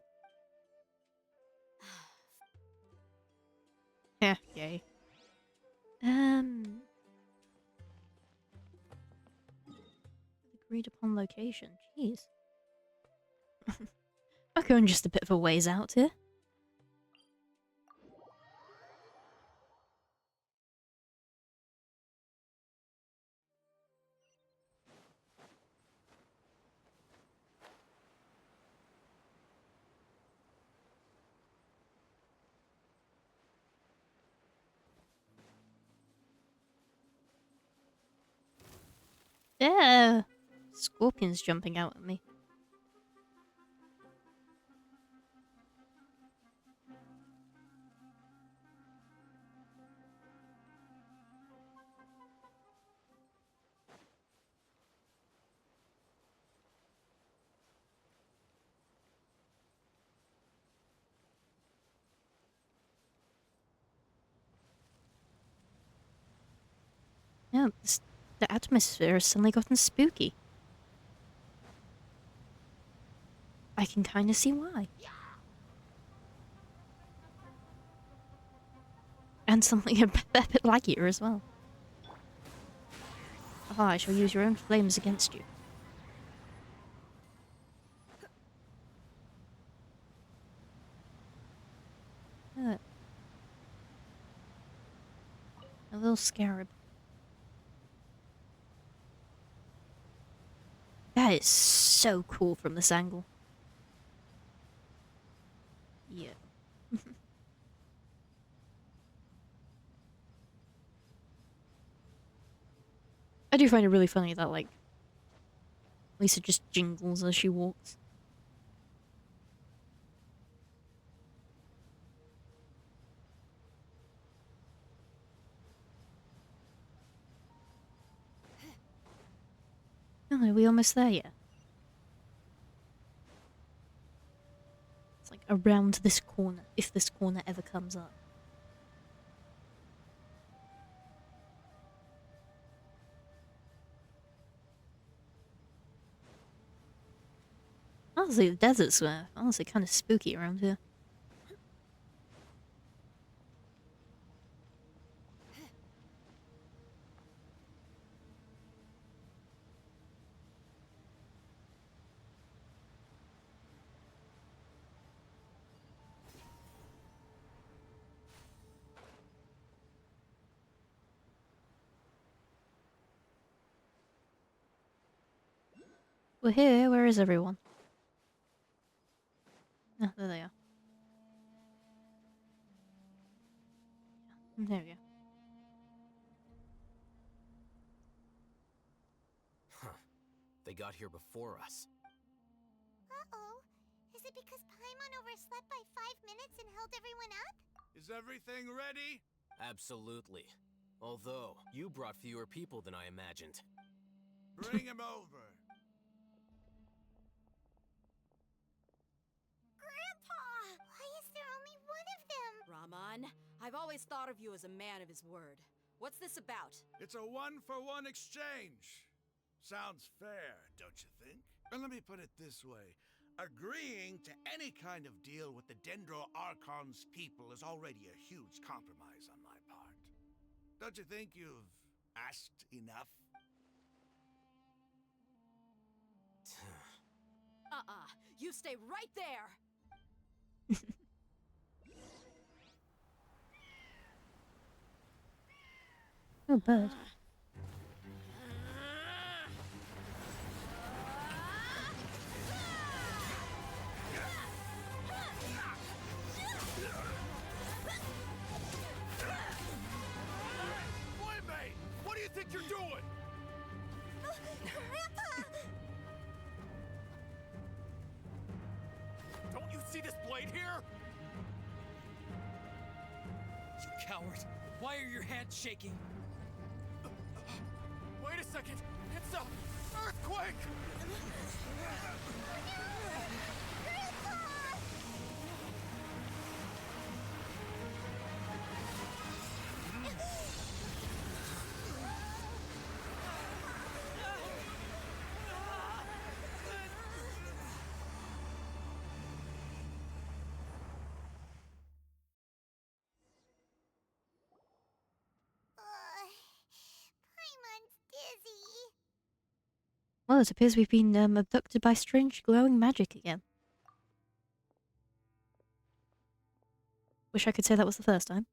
Yeah, yay. Agreed upon location. Jeez. We're going just a bit of a ways out here. Yeah, scorpions jumping out at me. Oh, the atmosphere has suddenly gotten spooky. I can kind of see why. And something a bit laggier as well. Oh, I shall use your own flames against you. A little scarab. That is so cool from this angle. Yeah. I do find it really funny that, like, Lisa just jingles as she walks. Oh, are we almost there yet? It's like around this corner, if this corner ever comes up. Honestly, the deserts were honestly kind of spooky around here. We're here. Where is everyone? Oh, there they are. There we go. Huh. They got here before us. Uh-oh. Is it because Paimon overslept by 5 minutes and held everyone up? Is everything ready? Absolutely. Although, you brought fewer people than I imagined. Bring him over. Grandpa! Why is there only one of them? Raman, I've always thought of you as a man of his word. What's this about? It's a one-for-one exchange. Sounds fair, don't you think? And let me put it this way. Agreeing to any kind of deal with the Dendro Archon's people is already a huge compromise on my part. Don't you think you've asked enough? You stay right there! Oh, bird. Boy-mate, what do you think you're doing? Grandpa! Don't you see this blade here? You coward! Why are your hands shaking? Wait a second! It's a earthquake! Paimon's dizzy. Well, it appears we've been abducted by strange glowing magic again. Wish I could say that was the first time.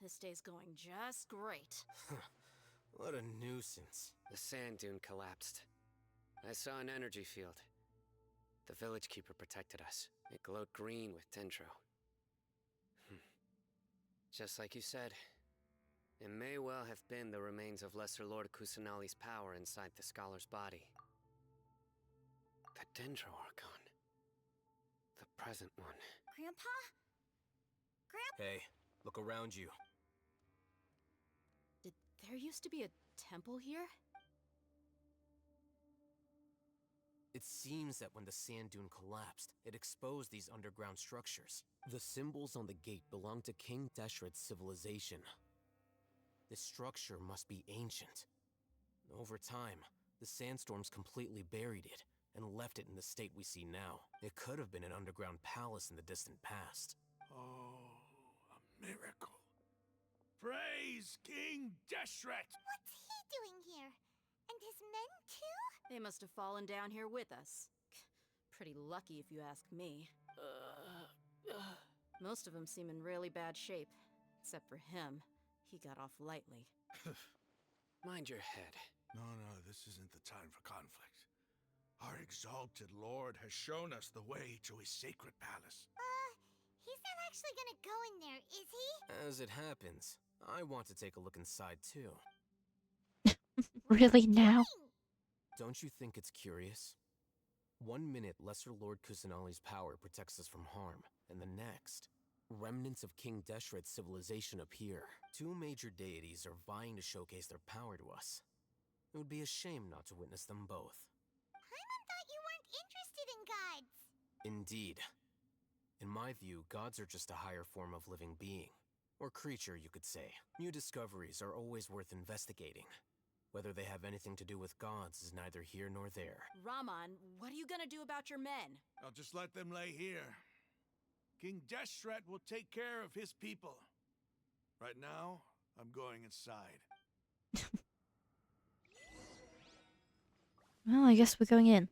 This day's going just great. What a nuisance. The sand dune collapsed. I saw an energy field. The village keeper protected us. It glowed green with dendro. Just like you said, it may well have been the remains of Lesser Lord Kusanali's power inside the scholar's body. The Dendro Archon. The present one. Grandpa? Hey, look around you. Did there used to be a temple here? It seems that when the sand dune collapsed, it exposed these underground structures. The symbols on the gate belong to King Deshret's civilization. This structure must be ancient. Over time, the sandstorms completely buried it and left it in the state we see now. It could have been an underground palace in the distant past. Oh, a miracle. Praise King Deshret! What's he doing here? And his men too? They must have fallen down here with us. Pretty lucky if you ask me. Most of them seem in really bad shape. Except for him. He got off lightly. Mind your head. No, this isn't the time for conflict. Our exalted lord has shown us the way to his sacred palace. He's not actually gonna go in there, is he? As it happens, I want to take a look inside too. Really now? Don't you think it's curious? 1 minute, Lesser Lord Kusanali's power protects us from harm, and the next, remnants of King Deshret's civilization appear. 2 major deities are vying to showcase their power to us. It would be a shame not to witness them both. Paimon thought you weren't interested in gods. Indeed. In my view, gods are just a higher form of living being. Or creature, you could say. New discoveries are always worth investigating. Whether they have anything to do with gods is neither here nor there. Raman, what are you gonna do about your men? I'll just let them lay here. King Deshret will take care of his people. Right now, I'm going inside. Well, I guess we're going in.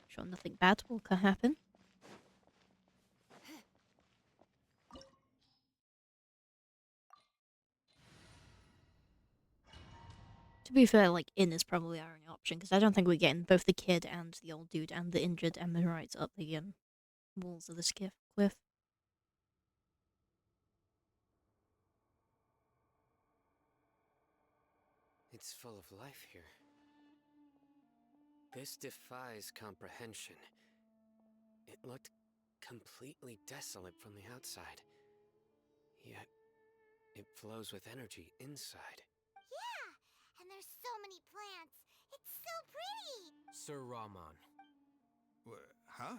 Sure, nothing bad will happen. To be fair, like, in is probably our only option, because I don't think we're getting both the kid and the old dude and the injured Amorites up the walls of the cliff. It's full of life here. This defies comprehension. It looked completely desolate from the outside. Yet, it flows with energy inside. Yeah, and there's so many plants. It's so pretty. Sir Raman. Huh?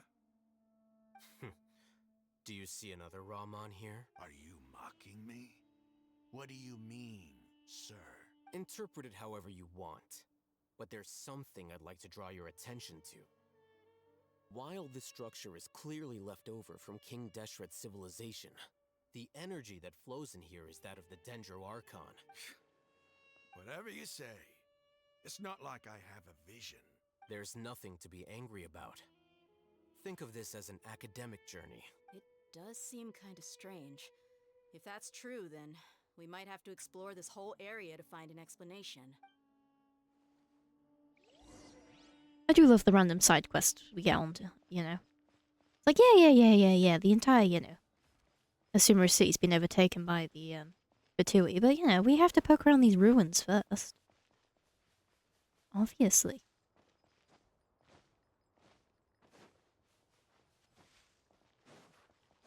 Do you see another Raman here? Are you mocking me? What do you mean, sir? Interpret it however you want. But there's something I'd like to draw your attention to. While this structure is clearly left over from King Deshret's civilization, the energy that flows in here is that of the Dendro Archon. Whatever you say. It's not like I have a vision. There's nothing to be angry about. Think of this as an academic journey. It does seem kinda strange. If that's true, then we might have to explore this whole area to find an explanation. I do love the random side quests we get onto, you know. It's like, yeah, the entire, you know, the Sumeru city's been overtaken by the, Fatui, but, you know, we have to poke around these ruins first. Obviously.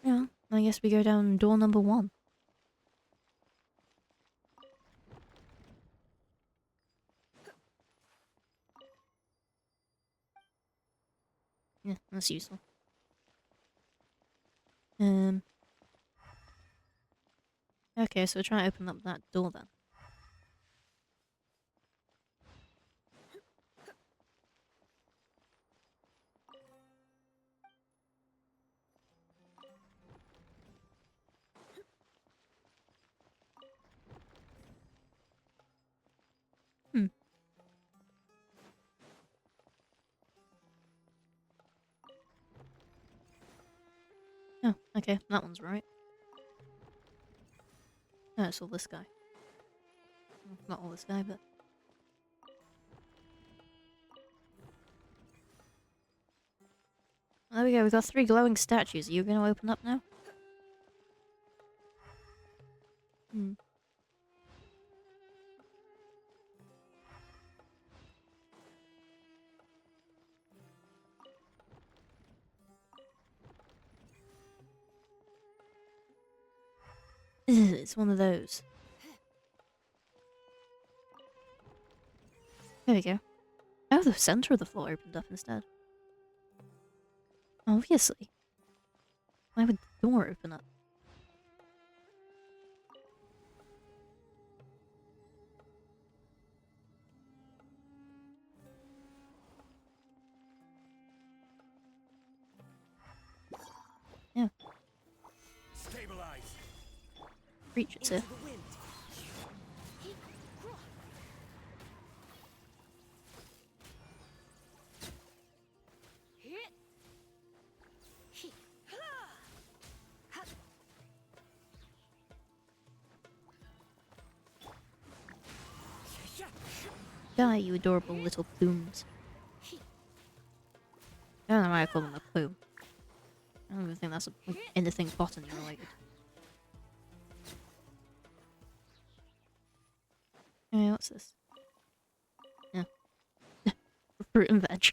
Yeah, I guess we go down door number 1. Yeah, that's useful. Okay, so we'll try and open up that door then. Oh, okay, that one's right. Oh, it's all this guy. Well, not all this guy, but... There we go, we've got 3 glowing statues. Are you going to open up now? It's one of those. There we go. Oh, the center of the floor opened up instead. Obviously. Why would the door open up? Yeah. Stabilize. Reach it, sir. Die, you adorable little plumes. I don't know why I call them a plume. I don't even think that's anything botany related. Hey, what's this? Yeah. Fruit and veg.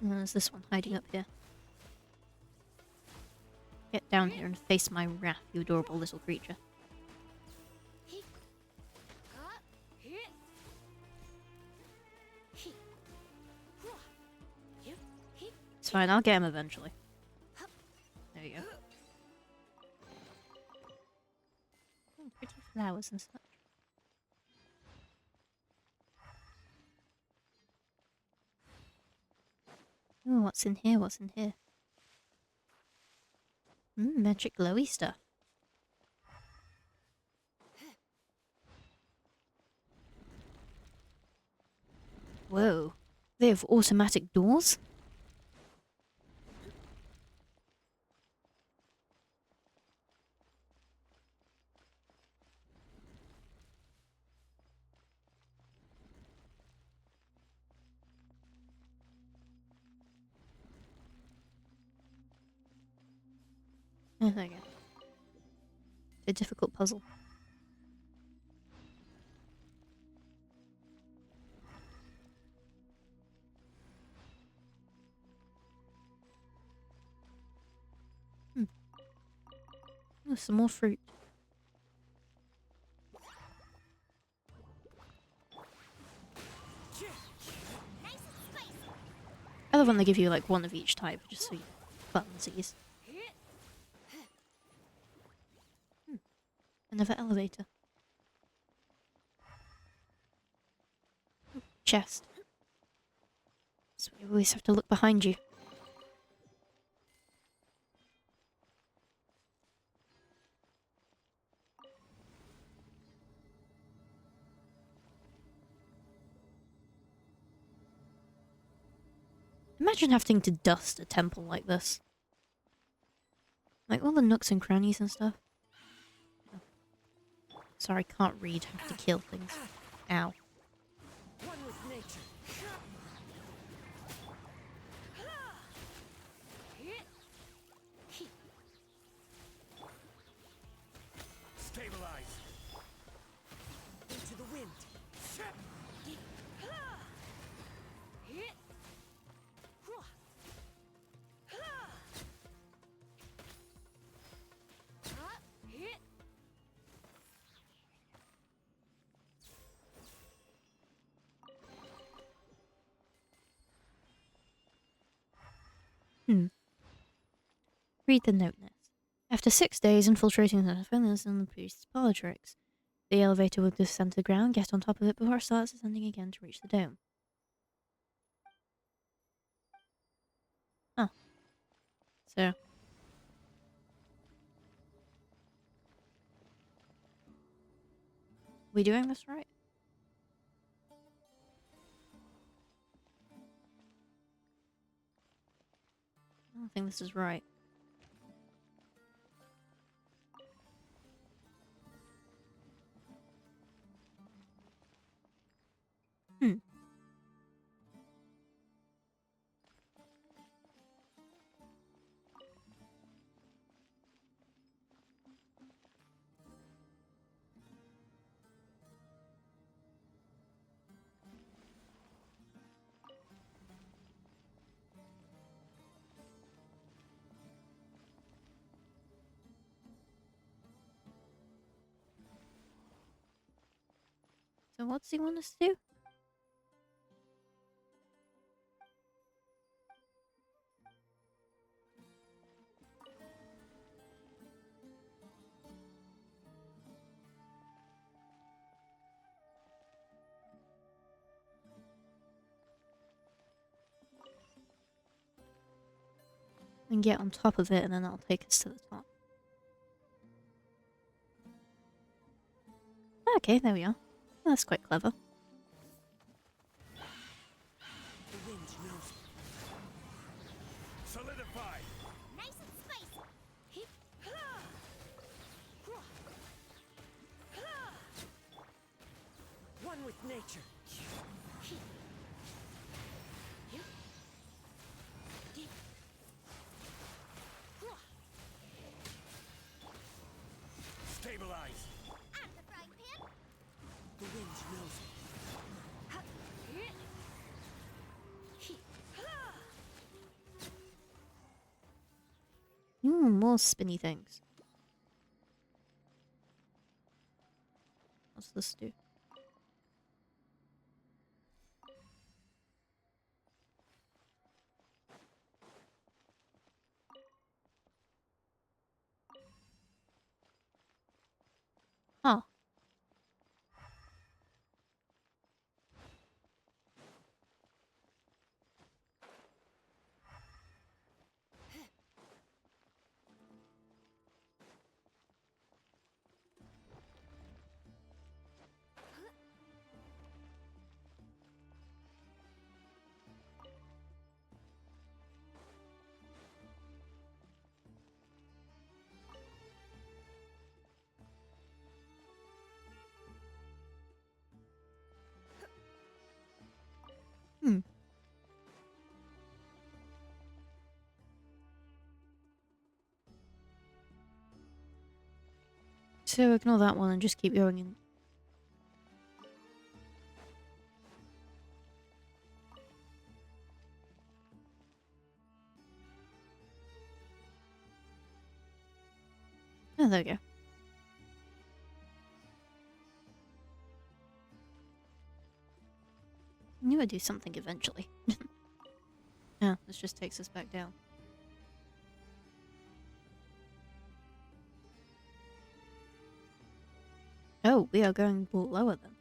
And there's this one hiding up here. Get down here and face my wrath, you adorable little creature. It's fine, I'll get him eventually. There you go. Oh, pretty flowers and such. Oh, what's in here? What's in here? Magic glowy stuff. Whoa. They have automatic doors? Oh, there you go. A difficult puzzle. Oh, some more fruit. I love when they give you like one of each type, just so you funsies. Another elevator. Chest. So you always have to look behind you. Imagine having to dust a temple like this. Like all the nooks and crannies and stuff. Oh. Sorry, can't read. Have to kill things. Ow. One with nature. Stabilize. Into the wind. Read the note next. After 6 days infiltrating the defenders and the priest's parlor tricks, the elevator will descend to the ground, get on top of it before it starts ascending again to reach the dome. Oh. So. We doing this right? I don't think this is right. So what's he want us to do? And get on top of it, and then that'll take us to the top. Okay, there we are. That's quite clever. The wind knows. Solidify! Nice and spicy. One with nature. Stabilize! Out of the frying pan. The wind knows. More spinny things. What's this do? Oh. Hmm. So ignore that one and just keep going in. Oh, there we go. I knew I'd do something eventually. Yeah, this just takes us back down. Oh, we are going lower then.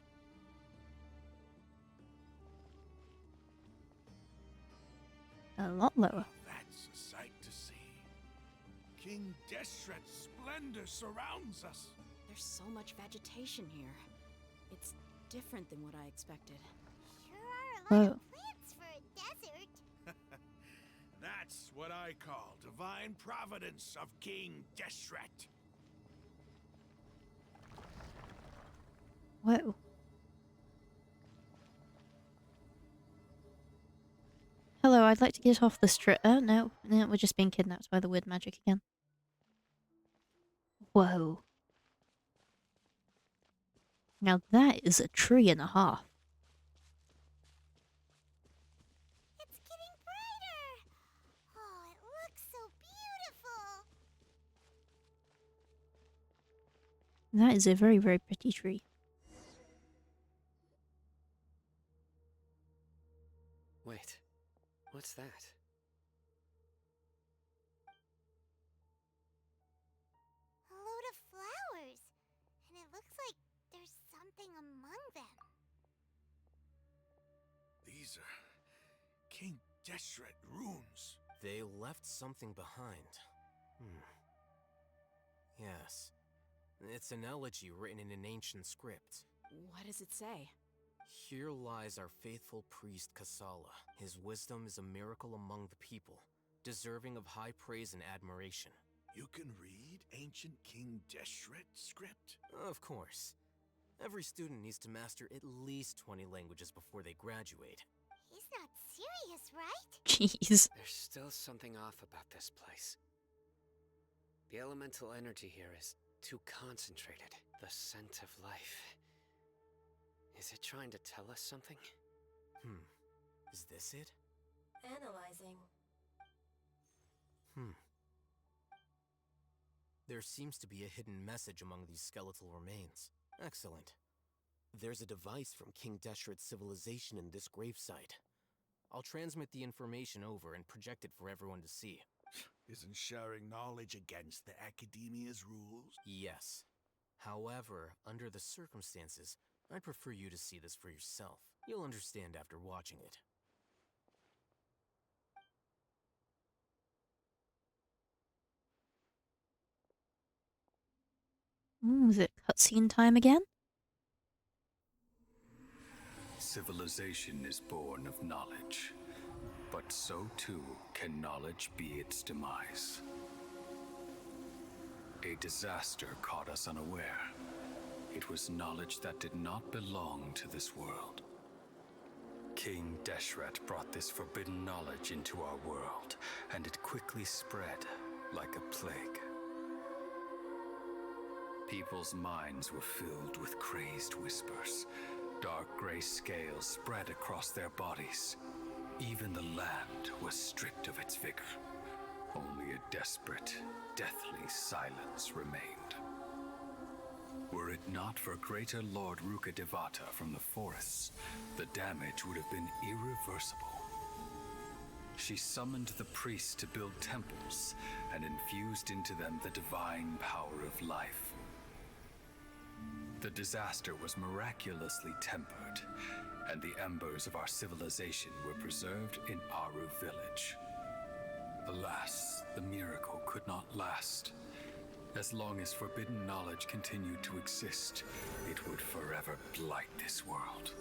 A lot lower. That's a sight to see. King Deshret's splendor surrounds us. There's so much vegetation here. It's different than what I expected. Sure are a lot of plants for a desert. That's what I call divine providence of King Deshret. Whoa. Hello, I'd like to get off the strip. No, we're just being kidnapped by the weird magic again. Whoa. Now that is a tree and a half. It's getting brighter. Oh, it looks so beautiful. That is a very, very pretty tree. Wait, what's that? A load of flowers. And it looks like there's something among them. These are King Deshret runes. They left something behind. Yes. It's an elegy written in an ancient script. What does it say? Here lies our faithful priest Kasala. His wisdom is a miracle among the people, deserving of high praise and admiration. You can read ancient King Deshret script? Of course. Every student needs to master at least 20 languages before they graduate. He's not serious, right? Jeez. There's still something off about this place. The elemental energy here is too concentrated. The scent of life. Is it trying to tell us something? Is this it? Analyzing. There seems to be a hidden message among these skeletal remains. Excellent. There's a device from King Deshret's civilization in this gravesite. I'll transmit the information over and project it for everyone to see. Isn't sharing knowledge against the Academia's rules? Yes. However, under the circumstances, I'd prefer you to see this for yourself. You'll understand after watching it. Is it cutscene time again? Civilization is born of knowledge, but so too can knowledge be its demise. A disaster caught us unaware. It was knowledge that did not belong to this world. King Deshret brought this forbidden knowledge into our world, and it quickly spread like a plague. People's minds were filled with crazed whispers. Dark gray scales spread across their bodies. Even the land was stripped of its vigor. Only a desperate, deathly silence remained. Were it not for greater Lord Rukkhadevata from the forests, the damage would have been irreversible. She summoned the priests to build temples and infused into them the divine power of life. The disaster was miraculously tempered, and the embers of our civilization were preserved in Aru village. Alas, the miracle could not last. As long as forbidden knowledge continued to exist, it would forever blight this world.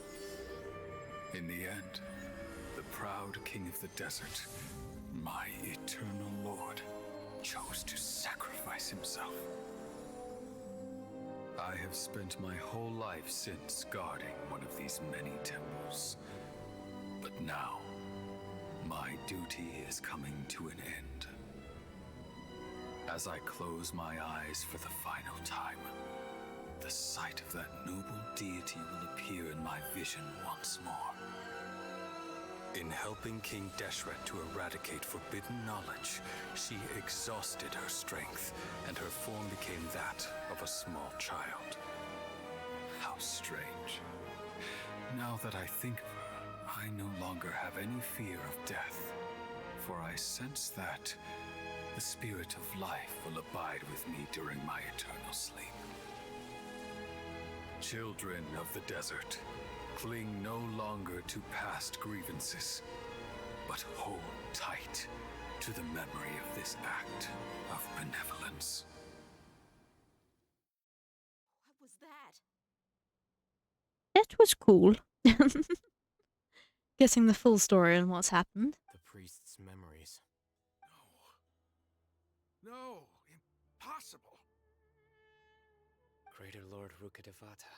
In the end, the proud king of the desert, my eternal lord, chose to sacrifice himself. I have spent my whole life since guarding one of these many temples. But now, my duty is coming to an end. As I close my eyes for the final time, the sight of that noble deity will appear in my vision once more. In helping King Deshret to eradicate forbidden knowledge, she exhausted her strength, and her form became that of a small child. How strange. Now that I think of her, I no longer have any fear of death, for I sense that the spirit of life will abide with me during my eternal sleep. Children of the desert, cling no longer to past grievances, but hold tight to the memory of this act of benevolence. What was that? That was cool. Getting the full story on what's happened. The priest's memories. No, impossible. Greater Lord Rukkhadevata.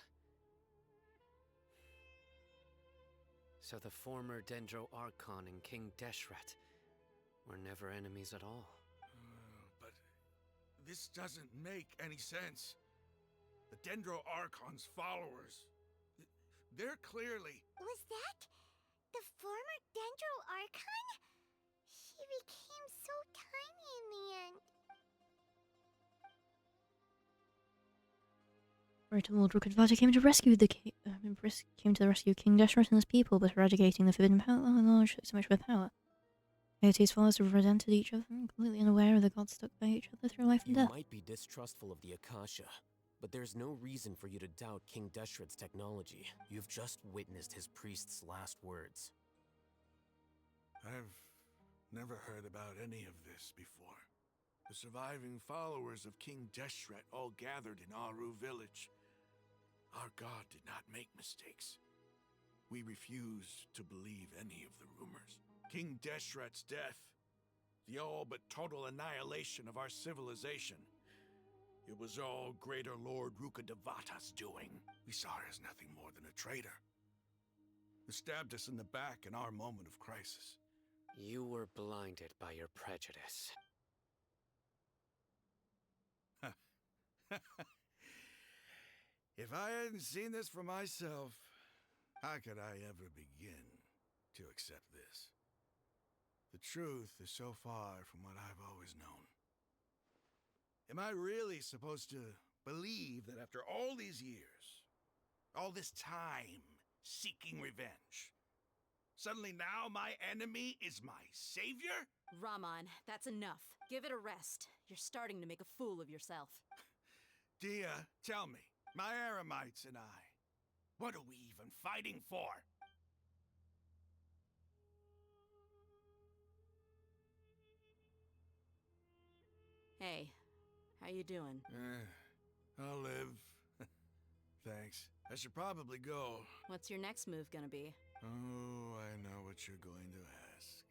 So the former Dendro Archon and King Deshret were never enemies at all. But this doesn't make any sense. The Dendro Archon's followers, they're clearly... Was that the former Dendro Archon? She became so tiny in the end. Greater Lord Rukkhadevata came to rescue the came to the rescue of King Deshret and his people, but eradicating the forbidden power. Oh, Lord, took so much of power. Deity's followers have resented each other, completely unaware of the gods stuck by each other through life and death. You might be distrustful of the Akasha, but there's no reason for you to doubt King Deshret's technology. You've just witnessed his priest's last words. I've never heard about any of this before. The surviving followers of King Deshret all gathered in Aru village. Our god did not make mistakes. We refused to believe any of the rumors. King Deshret's death, the all but total annihilation of our civilization, it was all Greater Lord Rukkhadevata's doing. We saw her as nothing more than a traitor, who stabbed us in the back in our moment of crisis. You were blinded by your prejudice. If I hadn't seen this for myself, how could I ever begin to accept this? The truth is so far from what I've always known. Am I really supposed to believe that after all these years, All this time seeking revenge. Suddenly now my enemy is my savior? Raman, that's enough. Give it a rest. You're starting to make a fool of yourself. Dia, tell me, my Eremites and I, what are we even fighting for? Hey, how you doing? I'll live. Thanks. I should probably go. What's your next move gonna be? Oh, I know what you're going to ask.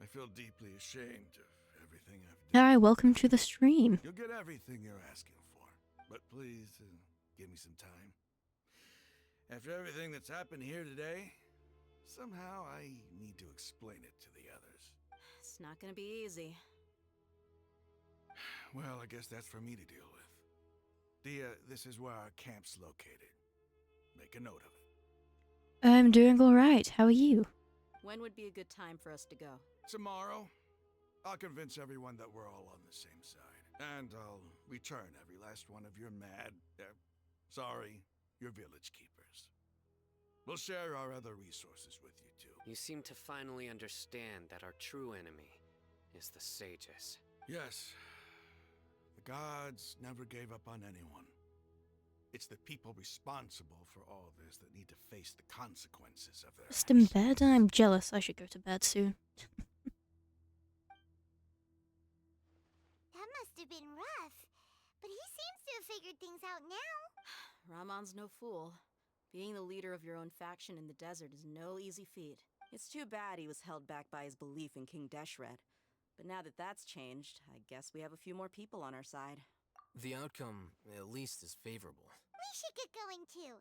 I feel deeply ashamed of everything I've done. Hi, welcome to the stream. You'll get everything you're asking for, but please give me some time. After everything that's happened here today, somehow I need to explain it to the others. It's not gonna be easy. Well, I guess that's for me to deal with. Dia, this is where our camp's located. Make a note of it. I'm doing alright. How are you? When would be a good time for us to go? Tomorrow, I'll convince everyone that we're all on the same side. And I'll return every last one of your your village keepers. We'll share our other resources with you too. You seem to finally understand that our true enemy is the sages. Yes. The gods never gave up on anyone. It's the people responsible for all this that need to face the consequences of their Just in bed? I'm jealous. I should go to bed soon. That must have been rough. But he seems to have figured things out now. Ramon's no fool. Being the leader of your own faction in the desert is no easy feat. It's too bad he was held back by his belief in King Deshret. But now that that's changed, I guess we have a few more people on our side. The outcome, at least, is favorable. We should get going too.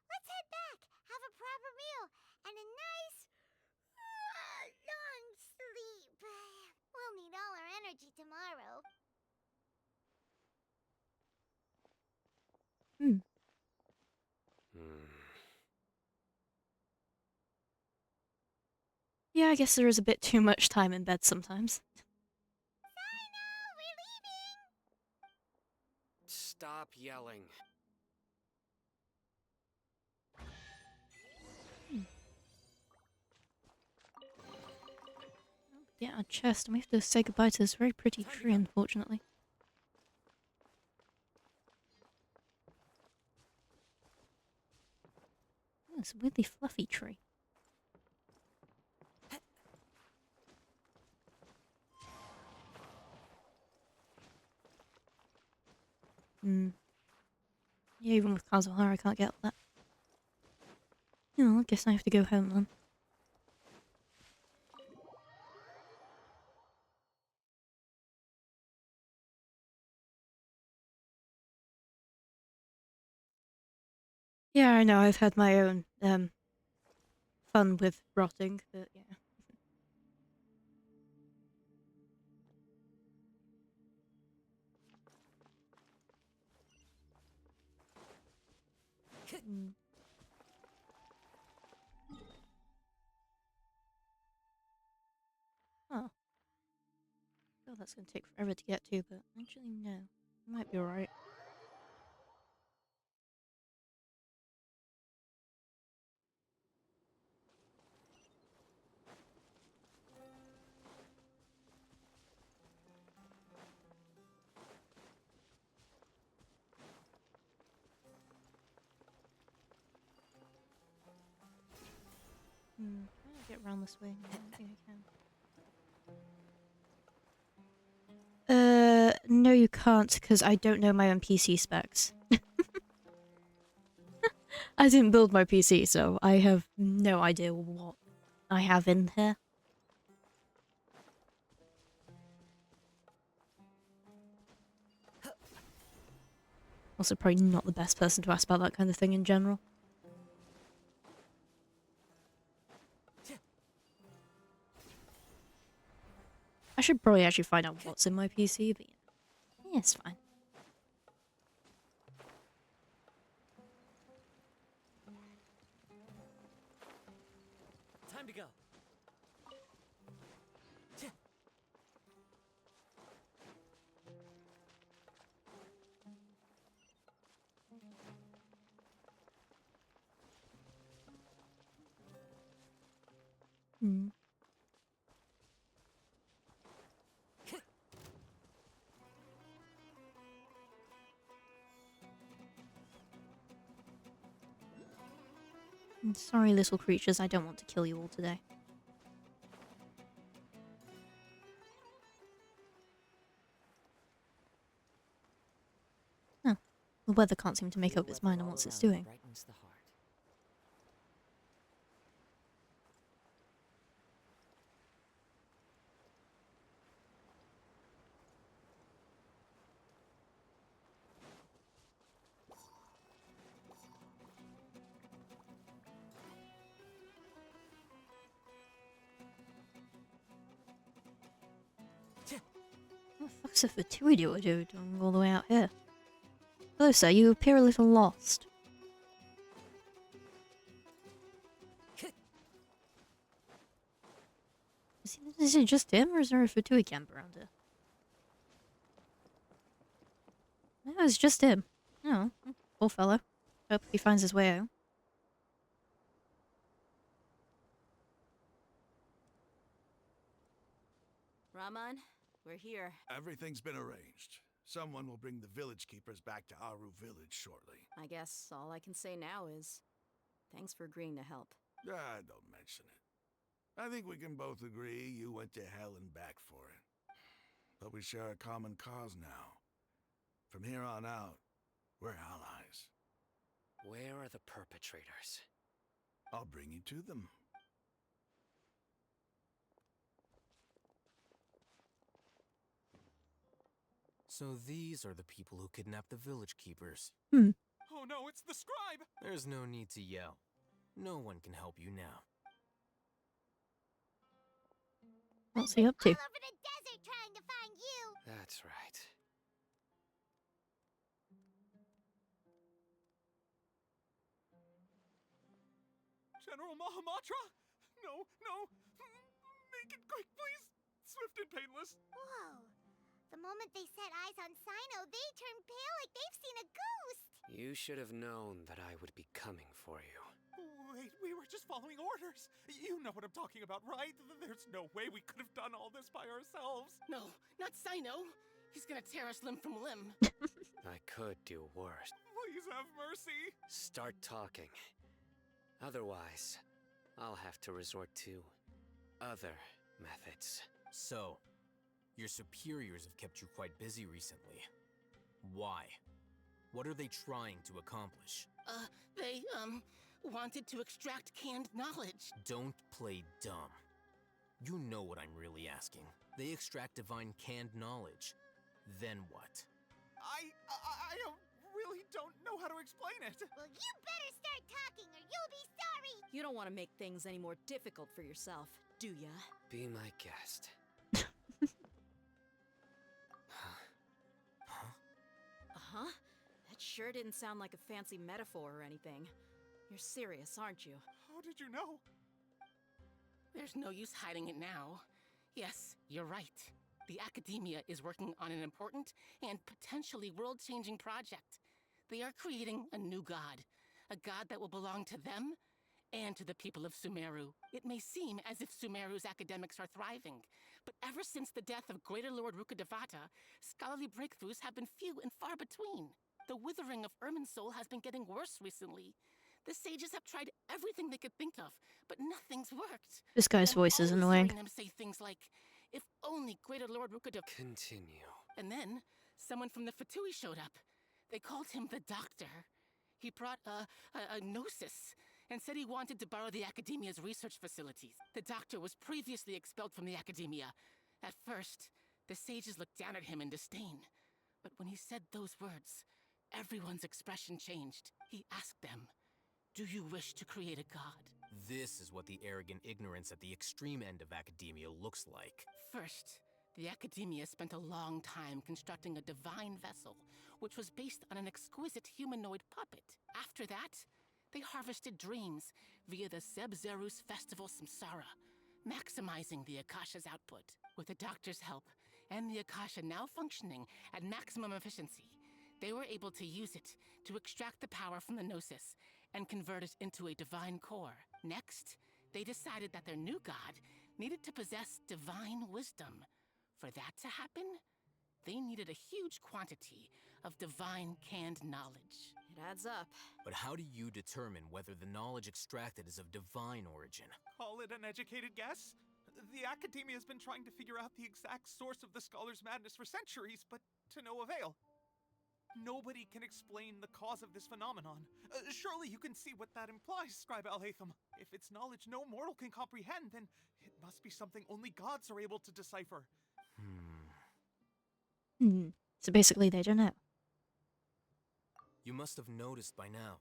Let's head back, have a proper meal, and a nice, long sleep. We'll need all our energy tomorrow. Yeah, I guess there is a bit too much time in bed sometimes. We're leaving! Stop yelling. Yeah, a chest. And we have to say goodbye to this very pretty tree, unfortunately. Oh, it's a weirdly fluffy tree. Yeah, even with Kazuhara, I can't get that. I guess I have to go home then. Yeah, I know, I've had my own, fun with rotting, but yeah. Oh. Oh, that's gonna take forever to get to, but actually no. I might be alright. How do I get around this way? I don't think I can. No you can't, because I don't know my own PC specs. I didn't build my PC, so I have no idea what I have in here. Also probably not the best person to ask about that kind of thing in general. I should probably actually find out what's in my PC, but yeah, it's fine. Time to go. Sorry, little creatures, I don't want to kill you all today. Oh, the weather can't seem to make up its mind on what it's doing. Brightens the heart. What the fuck's a Fatuidio doing all the way out here? Hello, sir, you appear a little lost. Is it just him, or is there a Fatui camp around here? No, it's just him. Oh, poor fellow. Hope he finds his way out. Raman, we're here. Everything's been arranged. Someone will bring the village keepers back to Aru village shortly. I guess all I can say now is thanks for agreeing to help. Ah, don't mention it. I think we can both agree you went to hell and back for it. But we share a common cause now. From here on out, we're allies. Where are the perpetrators? I'll bring you to them. So these are the people who kidnapped the village keepers. Oh no, it's the scribe! There's no need to yell. No one can help you now. What's he up to? All over the desert trying to find you. That's right. General Mahamatra? No, no! Make it quick, please! Swift and painless! Whoa. The moment they set eyes on Sino, they turned pale like they've seen a ghost. You should have known that I would be coming for you. Wait, we were just following orders. You know what I'm talking about, right? There's no way we could have done all this by ourselves. No, not Sino. He's gonna tear us limb from limb. I could do worse. Please have mercy. Start talking. Otherwise, I'll have to resort to other methods. So, your superiors have kept you quite busy recently. Why? What are they trying to accomplish? They, wanted to extract canned knowledge. Don't play dumb. You know what I'm really asking. They extract divine canned knowledge. Then what? I really don't know how to explain it. Well, you better start talking or you'll be sorry. You don't want to make things any more difficult for yourself, do ya? Be my guest. Uh-huh. That sure didn't sound like a fancy metaphor or anything. You're serious, aren't you? How did you know? There's no use hiding it now. Yes, you're right. The Academia is working on an important and potentially world-changing project. They are creating a new god. A god that will belong to them and to the people of Sumeru. It may seem as if Sumeru's academics are thriving, but ever since the death of Greater Lord Rukkhadevata, scholarly breakthroughs have been few and far between. The withering of Irmin's soul has been getting worse recently. The sages have tried everything they could think of, but nothing's worked. This guy's voice is annoying. Hearing them say things like, "If only Greater Lord Rukkhadevata..." Continue. And then, someone from the Fatui showed up. They called him the Doctor. He brought a gnosis and said he wanted to borrow the Academia's research facilities. The Doctor was previously expelled from the Academia. At first, the sages looked down at him in disdain. But when he said those words, everyone's expression changed. He asked them, "Do you wish to create a god?" This is what the arrogant ignorance at the extreme end of academia looks like. First, the Academia spent a long time constructing a divine vessel, which was based on an exquisite humanoid puppet. After that, they harvested dreams via the Zeb-Zerus festival Samsara, maximizing the Akasha's output. With the Doctor's help, and the Akasha now functioning at maximum efficiency, they were able to use it to extract the power from the Gnosis and convert it into a divine core. Next, they decided that their new god needed to possess divine wisdom. For that to happen, they needed a huge quantity of divine canned knowledge. It adds up. But how do you determine whether the knowledge extracted is of divine origin? Call it an educated guess? The academia has been trying to figure out the exact source of the scholar's madness for centuries, but to no avail. Nobody can explain the cause of this phenomenon. Surely you can see what that implies, Scribe Alhaitham. If it's knowledge no mortal can comprehend, then it must be something only gods are able to decipher. So basically they don't know. You must have noticed by now.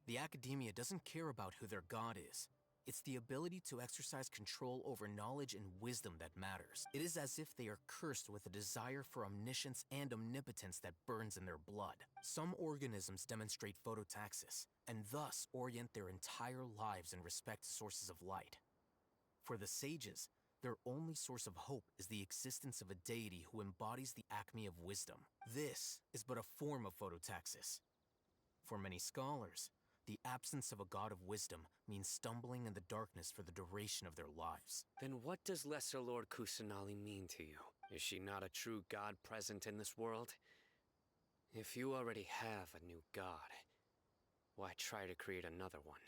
The academia doesn't care about who their god is. It's the ability to exercise control over knowledge and wisdom that matters. It is as if they are cursed with a desire for omniscience and omnipotence that burns in their blood. Some organisms demonstrate phototaxis, and thus orient their entire lives in respect to sources of light. For the sages, their only source of hope is the existence of a deity who embodies the acme of wisdom. This is but a form of phototaxis. For many scholars, the absence of a god of wisdom means stumbling in the darkness for the duration of their lives. Then what does Lesser Lord Kusanali mean to you? Is she not a true god present in this world? If you already have a new god, why try to create another one?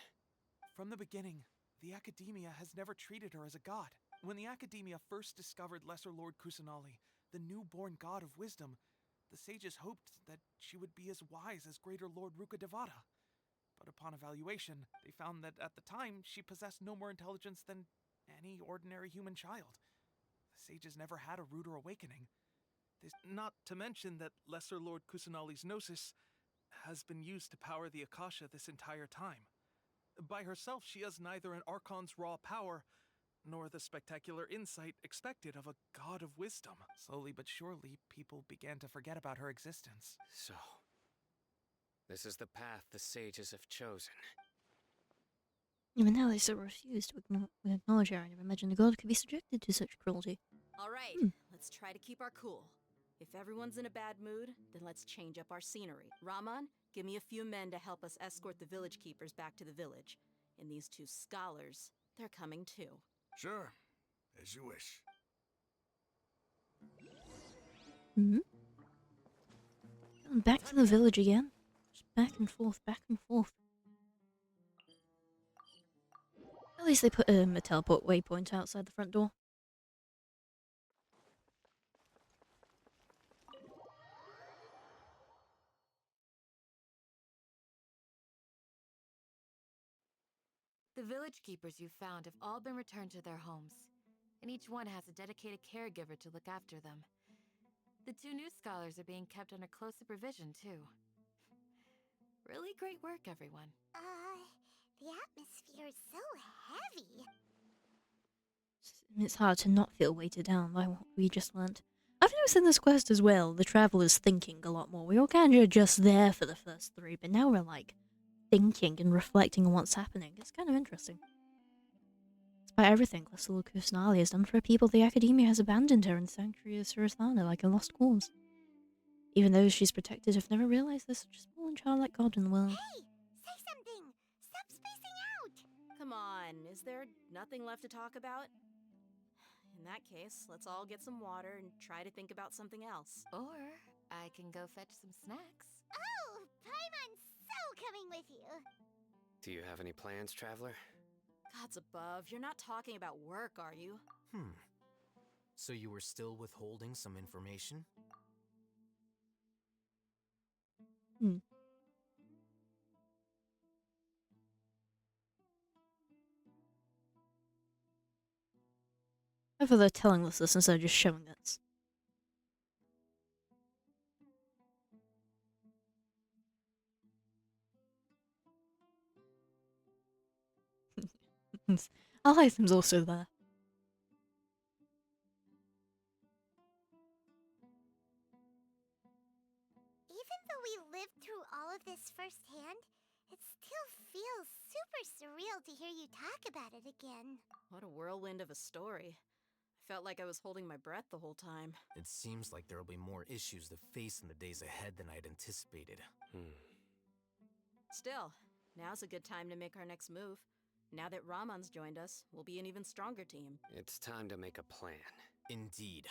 From the beginning, the academia has never treated her as a god. When the academia first discovered Lesser Lord Kusanali, the newborn god of wisdom, the sages hoped that she would be as wise as Greater Lord Rukkhadevata. But upon evaluation, they found that at the time, she possessed no more intelligence than any ordinary human child. The sages never had a ruder awakening. Not to mention that Lesser Lord Kusanali's gnosis has been used to power the Akasha this entire time. By herself, she has neither an Archon's raw power, nor the spectacular insight expected of a god of wisdom. Slowly but surely, people began to forget about her existence. So, this is the path the sages have chosen. Even now they still refuse to acknowledge her. I never imagined a god could be subjected to such cruelty. All right, let's try to keep our cool. If everyone's in a bad mood, then let's change up our scenery. Raman, give me a few men to help us escort the village keepers back to the village. And these two scholars, they're coming too. Sure, as you wish. Going back to the village again. Just back and forth, back and forth. At least they put a teleport waypoint outside the front door. The village keepers you found have all been returned to their homes, and each one has a dedicated caregiver to look after them. The two new scholars are being kept under close supervision, too. Really great work, everyone. The atmosphere is so heavy. It's hard to not feel weighted down by what we just learnt. I've noticed in this quest as well, the traveler's thinking a lot more. We were kind of just there for the first three, but now we're like thinking and reflecting on what's happening. It's kind of interesting. Despite everything Lesser Lord Kusanali has done for her people, the academia has abandoned her in the Sanctuary of Surasthana like a lost cause. Even those she's protected have never realized there's such a small and childlike god in the world. Hey! Say something! Stop spacing out! Come on, is there nothing left to talk about? In that case, let's all get some water and try to think about something else. Or I can go fetch some snacks. Oh, Paimon's so coming with you. Do you have any plans, traveler? Gods above, you're not talking about work, are you? So you were still withholding some information? I thought they're telling us this instead of just showing us. Alhaitham's also there. Even though we lived through all of this firsthand, it still feels super surreal to hear you talk about it again. What a whirlwind of a story. I felt like I was holding my breath the whole time. It seems like there will be more issues to face in the days ahead than I had anticipated. Still, now's a good time to make our next move. Now that Raman's joined us, we'll be an even stronger team. It's time to make a plan. Indeed.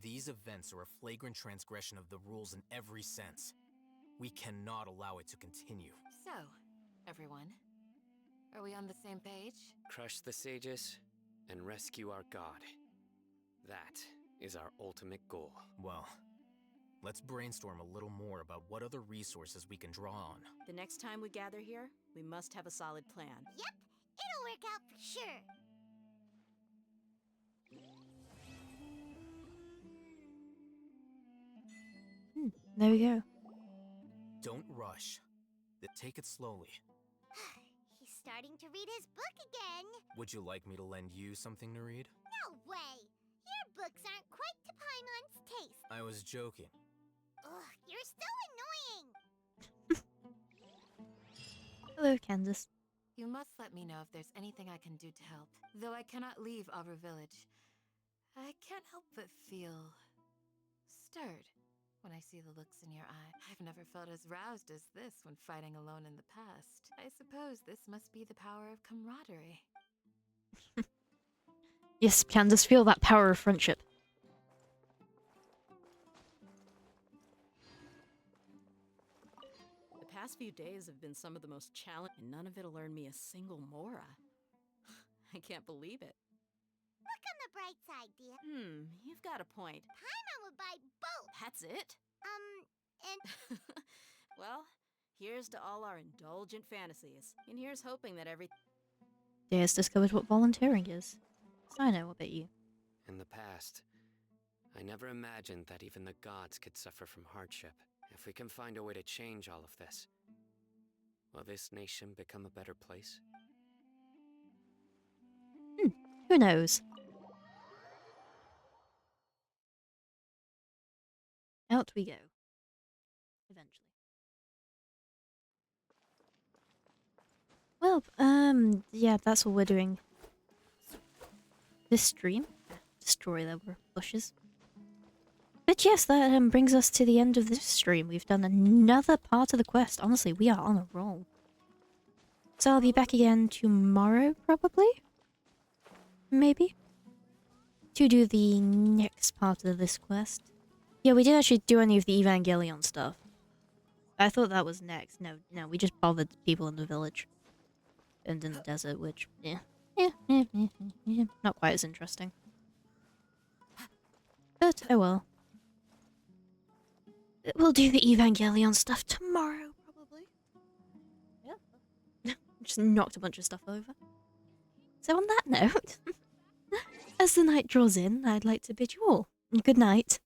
These events are a flagrant transgression of the rules in every sense. We cannot allow it to continue. So, everyone, are we on the same page? Crush the sages and rescue our god. That is our ultimate goal. Well, let's brainstorm a little more about what other resources we can draw on. The next time we gather here, we must have a solid plan. Yep, it'll work out for sure. There we go. Don't rush. Take it slowly. He's starting to read his book again. Would you like me to lend you something to read? No way. Your books aren't quite to Paimon's taste. I was joking. Ugh, you're so annoying. Hello, Candace. You must let me know if there's anything I can do to help. Though I cannot leave our village, I can't help but feel stirred when I see the looks in your eye. I've never felt as roused as this when fighting alone in the past. I suppose this must be the power of camaraderie. Yes, Candace, feel that power of friendship. The past few days have been some of the most challenging, and none of it'll earn me a single mora. I can't believe it. Look on the bright side, dear. You've got a point. Paimon would buy both. That's it? And... Well, here's to all our indulgent fantasies. And here's hoping that every... Dare's discovered what volunteering is. I know, what about you? In the past, I never imagined that even the gods could suffer from hardship. If we can find a way to change all of this, will this nation become a better place? Who knows? Out we go. Eventually. Well, yeah, that's what we're doing. This stream. Destroy their bushes. But yes, that brings us to the end of this stream. We've done another part of the quest. Honestly, we are on a roll. So I'll be back again tomorrow, probably? Maybe? To do the next part of this quest. Yeah, we didn't actually do any of the Evangelion stuff. I thought that was next. No, we just bothered people in the village. And in the desert, which, yeah. Not quite as interesting. But, oh well. We'll do the Evangelion stuff tomorrow, probably. Yeah. Just knocked a bunch of stuff over. So on that note, as the night draws in, I'd like to bid you all good night.